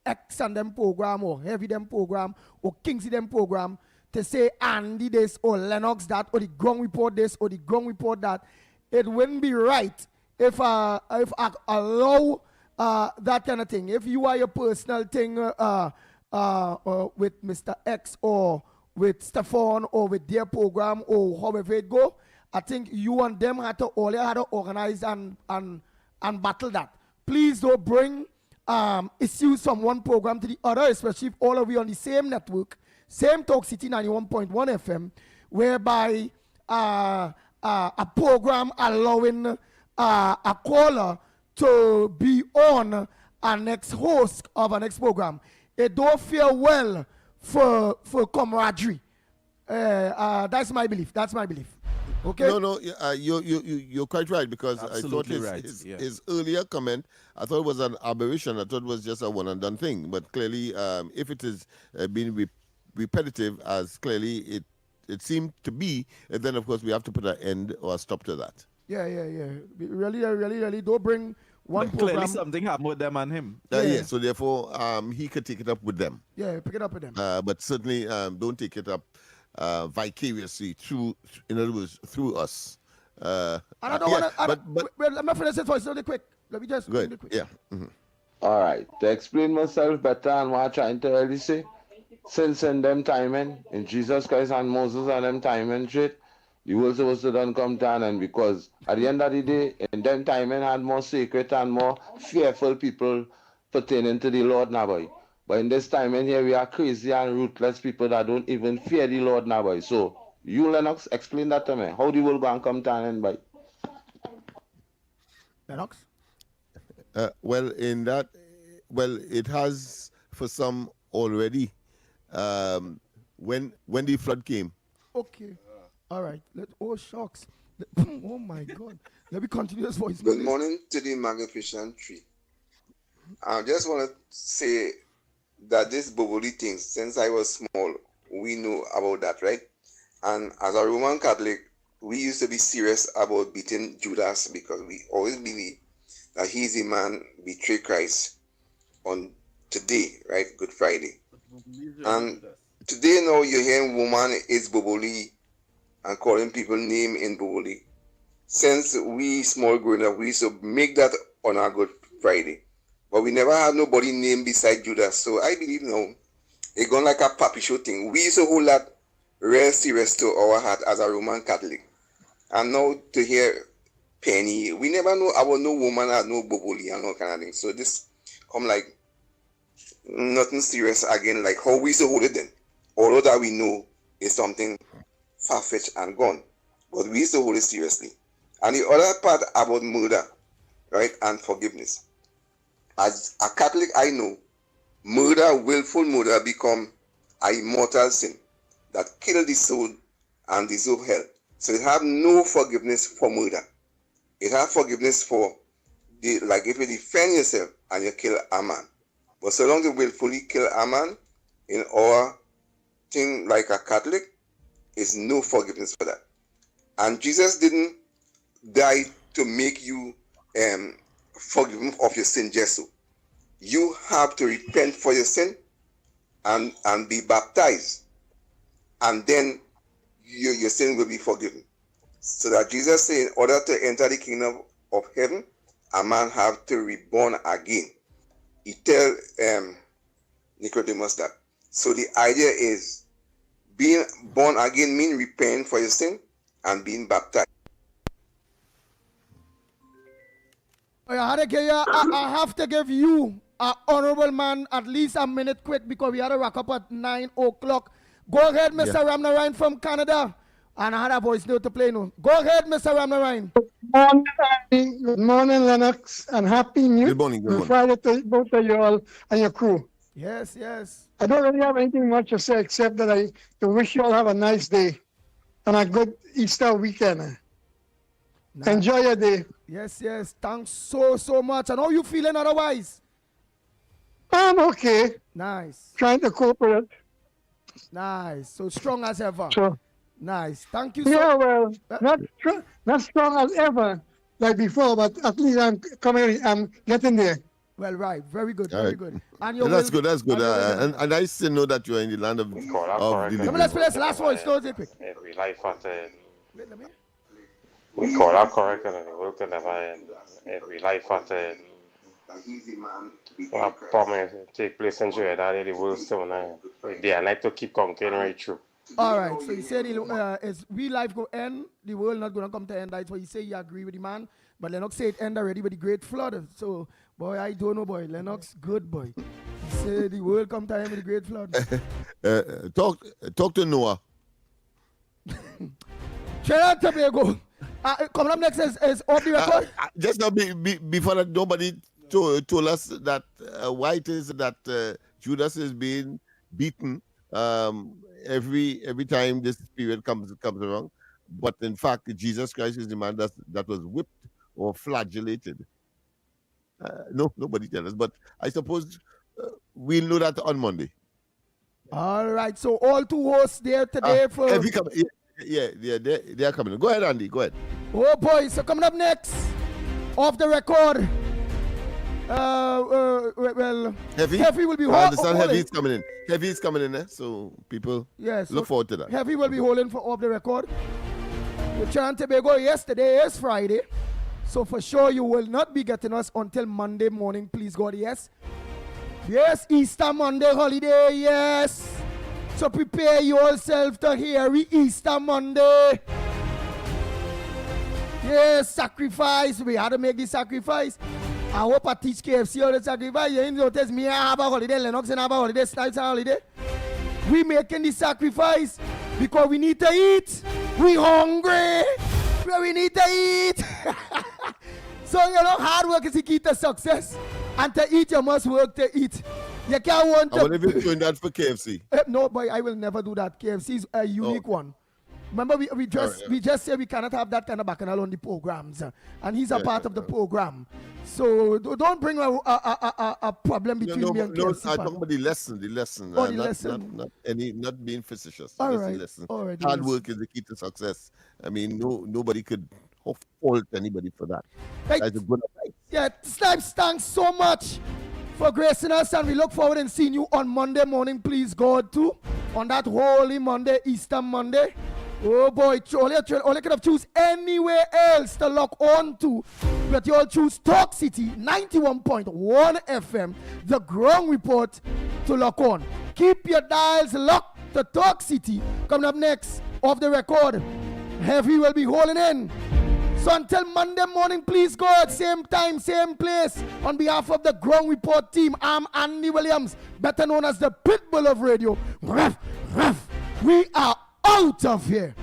X and them program or Heavy them program or Kingsley them program to say Andy this or Lennox that or the Ground Report this or the Ground Report that. It wouldn't be right if I allow that kind of thing. If you are your personal thing with Mr. X or with Stefan or with their program or however it go, I think you and them had to organize and battle that. Please don't bring issues from one program to the other, especially if all of you on the same network, same Talk City 91.1 FM, whereby a program allowing a caller to be on a next host of a next program. It don't feel well for camaraderie. That's my belief. Okay. No, you're quite right because Absolutely I thought right, his earlier comment, I thought it was an aberration. I thought it was just a one and done thing. But clearly, if it is being repetitive, as clearly it seemed to be, then of course we have to put an end or a stop to that. Yeah. Really don't bring one But program. clearly something happened with them and him. Yeah. So therefore, he could take it up with them. Yeah, pick it up with them. But certainly, don't take it up vicariously through, in other words, through us. And I don't want to. Well, I'm not finished this voice really quick. Let me just Good. quick. Yeah. Mm-hmm. All right. To explain myself better and what I'm trying to really say, since in them timing, in Jesus Christ and Moses and them timing shit, the world supposed to done come down, and because at the end of the day, in them timing had more sacred and more fearful people pertaining to the Lord now, boy. But in this time in here, we are crazy and ruthless people that don't even fear the Lord now, boy. So, you, Lennox, explain that to me. How the world going to come down and boy? Lennox? It has for some already. When the flood came. Okay. All right. Shucks. Oh my God. Let me continue this voice. Good morning to the magnificent tree. I just want to say that this bubbly thing, since I was small, we know about that, right? And as a Roman Catholic, we used to be serious about beating Judas because we always believe that he's the man betrayed Christ on today, right? Good Friday. And today now you're hearing woman is bubbly and calling people name in Boboli. Since we small growing up, we used to make that on our Good Friday. But we never had nobody named beside Judas. So I believe now it gone like a puppy show thing. We used to hold that real serious to our heart as a Roman Catholic. And now to hear Penny, we never know about no woman had no Boboli and all kind of thing. So this come like nothing serious again, like how we used to hold it then. Although that we know is something far-fetched and gone. But we used to hold it seriously. And the other part about murder, right, and forgiveness. As a Catholic, I know murder, willful murder, become an immortal sin that kill the soul and deserve hell. So it have no forgiveness for murder. It have forgiveness for, like if you defend yourself and you kill a man. But so long as you willfully kill a man, in our thing like a Catholic, is no forgiveness for that. And Jesus didn't die to make you forgiven of your sin just so. You have to repent for your sin and be baptized. And then your sin will be forgiven. So that Jesus said, in order to enter the kingdom of heaven, a man have to reborn again. He tell Nicodemus that. So the idea is being born again means repent for your sin and being baptized. I have to give you, an honorable man, at least a minute quick because we had to wrap up at 9 o'clock. Go ahead, Mr. Ramnarine from Canada. And I had a voice note to play now. Go ahead, Mr. Ramnarine. Good morning, Lennox, and happy New Friday to both of you all and your crew. Yes, yes. I don't really have anything much to say except that I to wish you all have a nice day and a good Easter weekend. Enjoy your day. Yes, yes. Thanks so much. And how you feeling otherwise? I'm okay. Nice. Trying to cope with it. Nice. So strong as ever. Sure. Nice. Thank you so Yeah, well, not strong as ever like before, but at least I'm getting there. Well, right. Very good. Very good. And Yeah, that's good. That's good. And nice to know that you're in the land of the Let's play this last voice. Close it quick. Every life at we call that correct and the work that never end. Every life at promise take place in Judah that the world still now. They are like to keep conquering right through. All right. So he said as we life go end, the world not gonna come to end. That's why he say he agree with the man. But Lennox say it end already with the great flood. So boy, I don't know, boy. Lennox, good boy. He said the world come to end with the great flood. Talk to Noah. Trinidad and Tobago. Coming up next is off the record. Just now, before that, nobody told us that why it is that Judas is being beaten every time this period comes around. But in fact, Jesus Christ is the man that was whipped or flagellated. No, nobody tells us. But I suppose we'll know that on Monday. All right. So all two hosts there today for. Yeah, they are coming. Go ahead, Andy. Go ahead. Oh boy! So coming up next, off the record. Well, Heavy will be I understand Heavy is coming in. Heavy is coming in, so people look forward to that. Heavy will be holding for off the record. With Trinidad and Tobago, yesterday is Friday, so for sure you will not be getting us until Monday morning. Please God, yes. Yes, Easter Monday holiday, yes. So prepare yourself to hear Easter Monday. Yes, sacrifice. We had to make the sacrifice. I hope I teach KFC how to sacrifice. You notice me have a holiday, Lennox and have a holiday, Snipes and holiday. We making the sacrifice because we need to eat. We hungry. We need to eat. So hard work is the key to success. And to eat, you must work to eat. You can't want to. I wonder if you're doing that for KFC. No, boy, I will never do that. KFC is a unique one. Remember, we just say we cannot have that kind of bacchanal on the programs, and he's a part of the program. So don't bring a problem between me and KFC. No, I talk about the lesson. Oh, the lesson. Not being facetious. All right. Lesson. All right. Hard work is the key to success. I mean, nobody could fault anybody for that. Right. That's a good advice. Yeah, Snipes, thanks so much for gracing us, and we look forward to seeing you on Monday morning, please God, too. On that holy Monday, Easter Monday. Oh boy, all you could have choose anywhere else to lock on to. But you all choose Talk City 91.1 FM, the Ground Report to lock on. Keep your dials locked to Talk City. Coming up next, off the record, Heavy will be holding in. So until Monday morning, please God, same time, same place. On behalf of the Ground Report team, I'm Andy Williams, better known as the Pitbull of Radio. Ruff, ruff. We are out of here.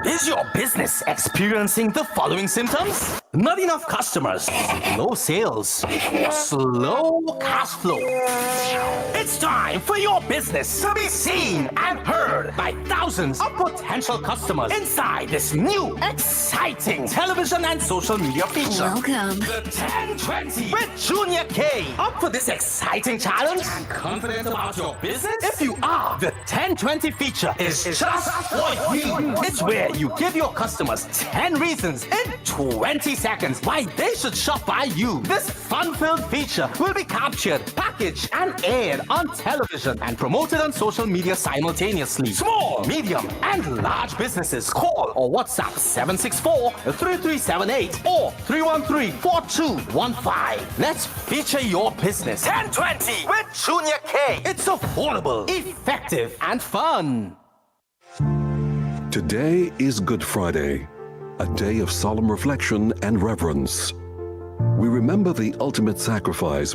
Is your business experiencing the following symptoms? Not enough customers, no sales, slow cash flow. It's time for your business to be seen and heard by thousands of potential customers inside this new, exciting television and social media feature. Welcome. The 1020 with Junior K. Up for this exciting challenge and confident about your business? If you are, the 1020 feature is just for you. It's where you give your customers 10 reasons in 20 seconds why they should shop by you. This fun-filled feature will be captured, packaged, and aired on television and promoted on social media simultaneously. Small, medium, and large businesses call or WhatsApp 764-3378 or 313-4215. Let's feature your business. 1020 with Junior K. It's affordable, effective, and fun. Today is Good Friday, a day of solemn reflection and reverence. We remember the ultimate sacrifice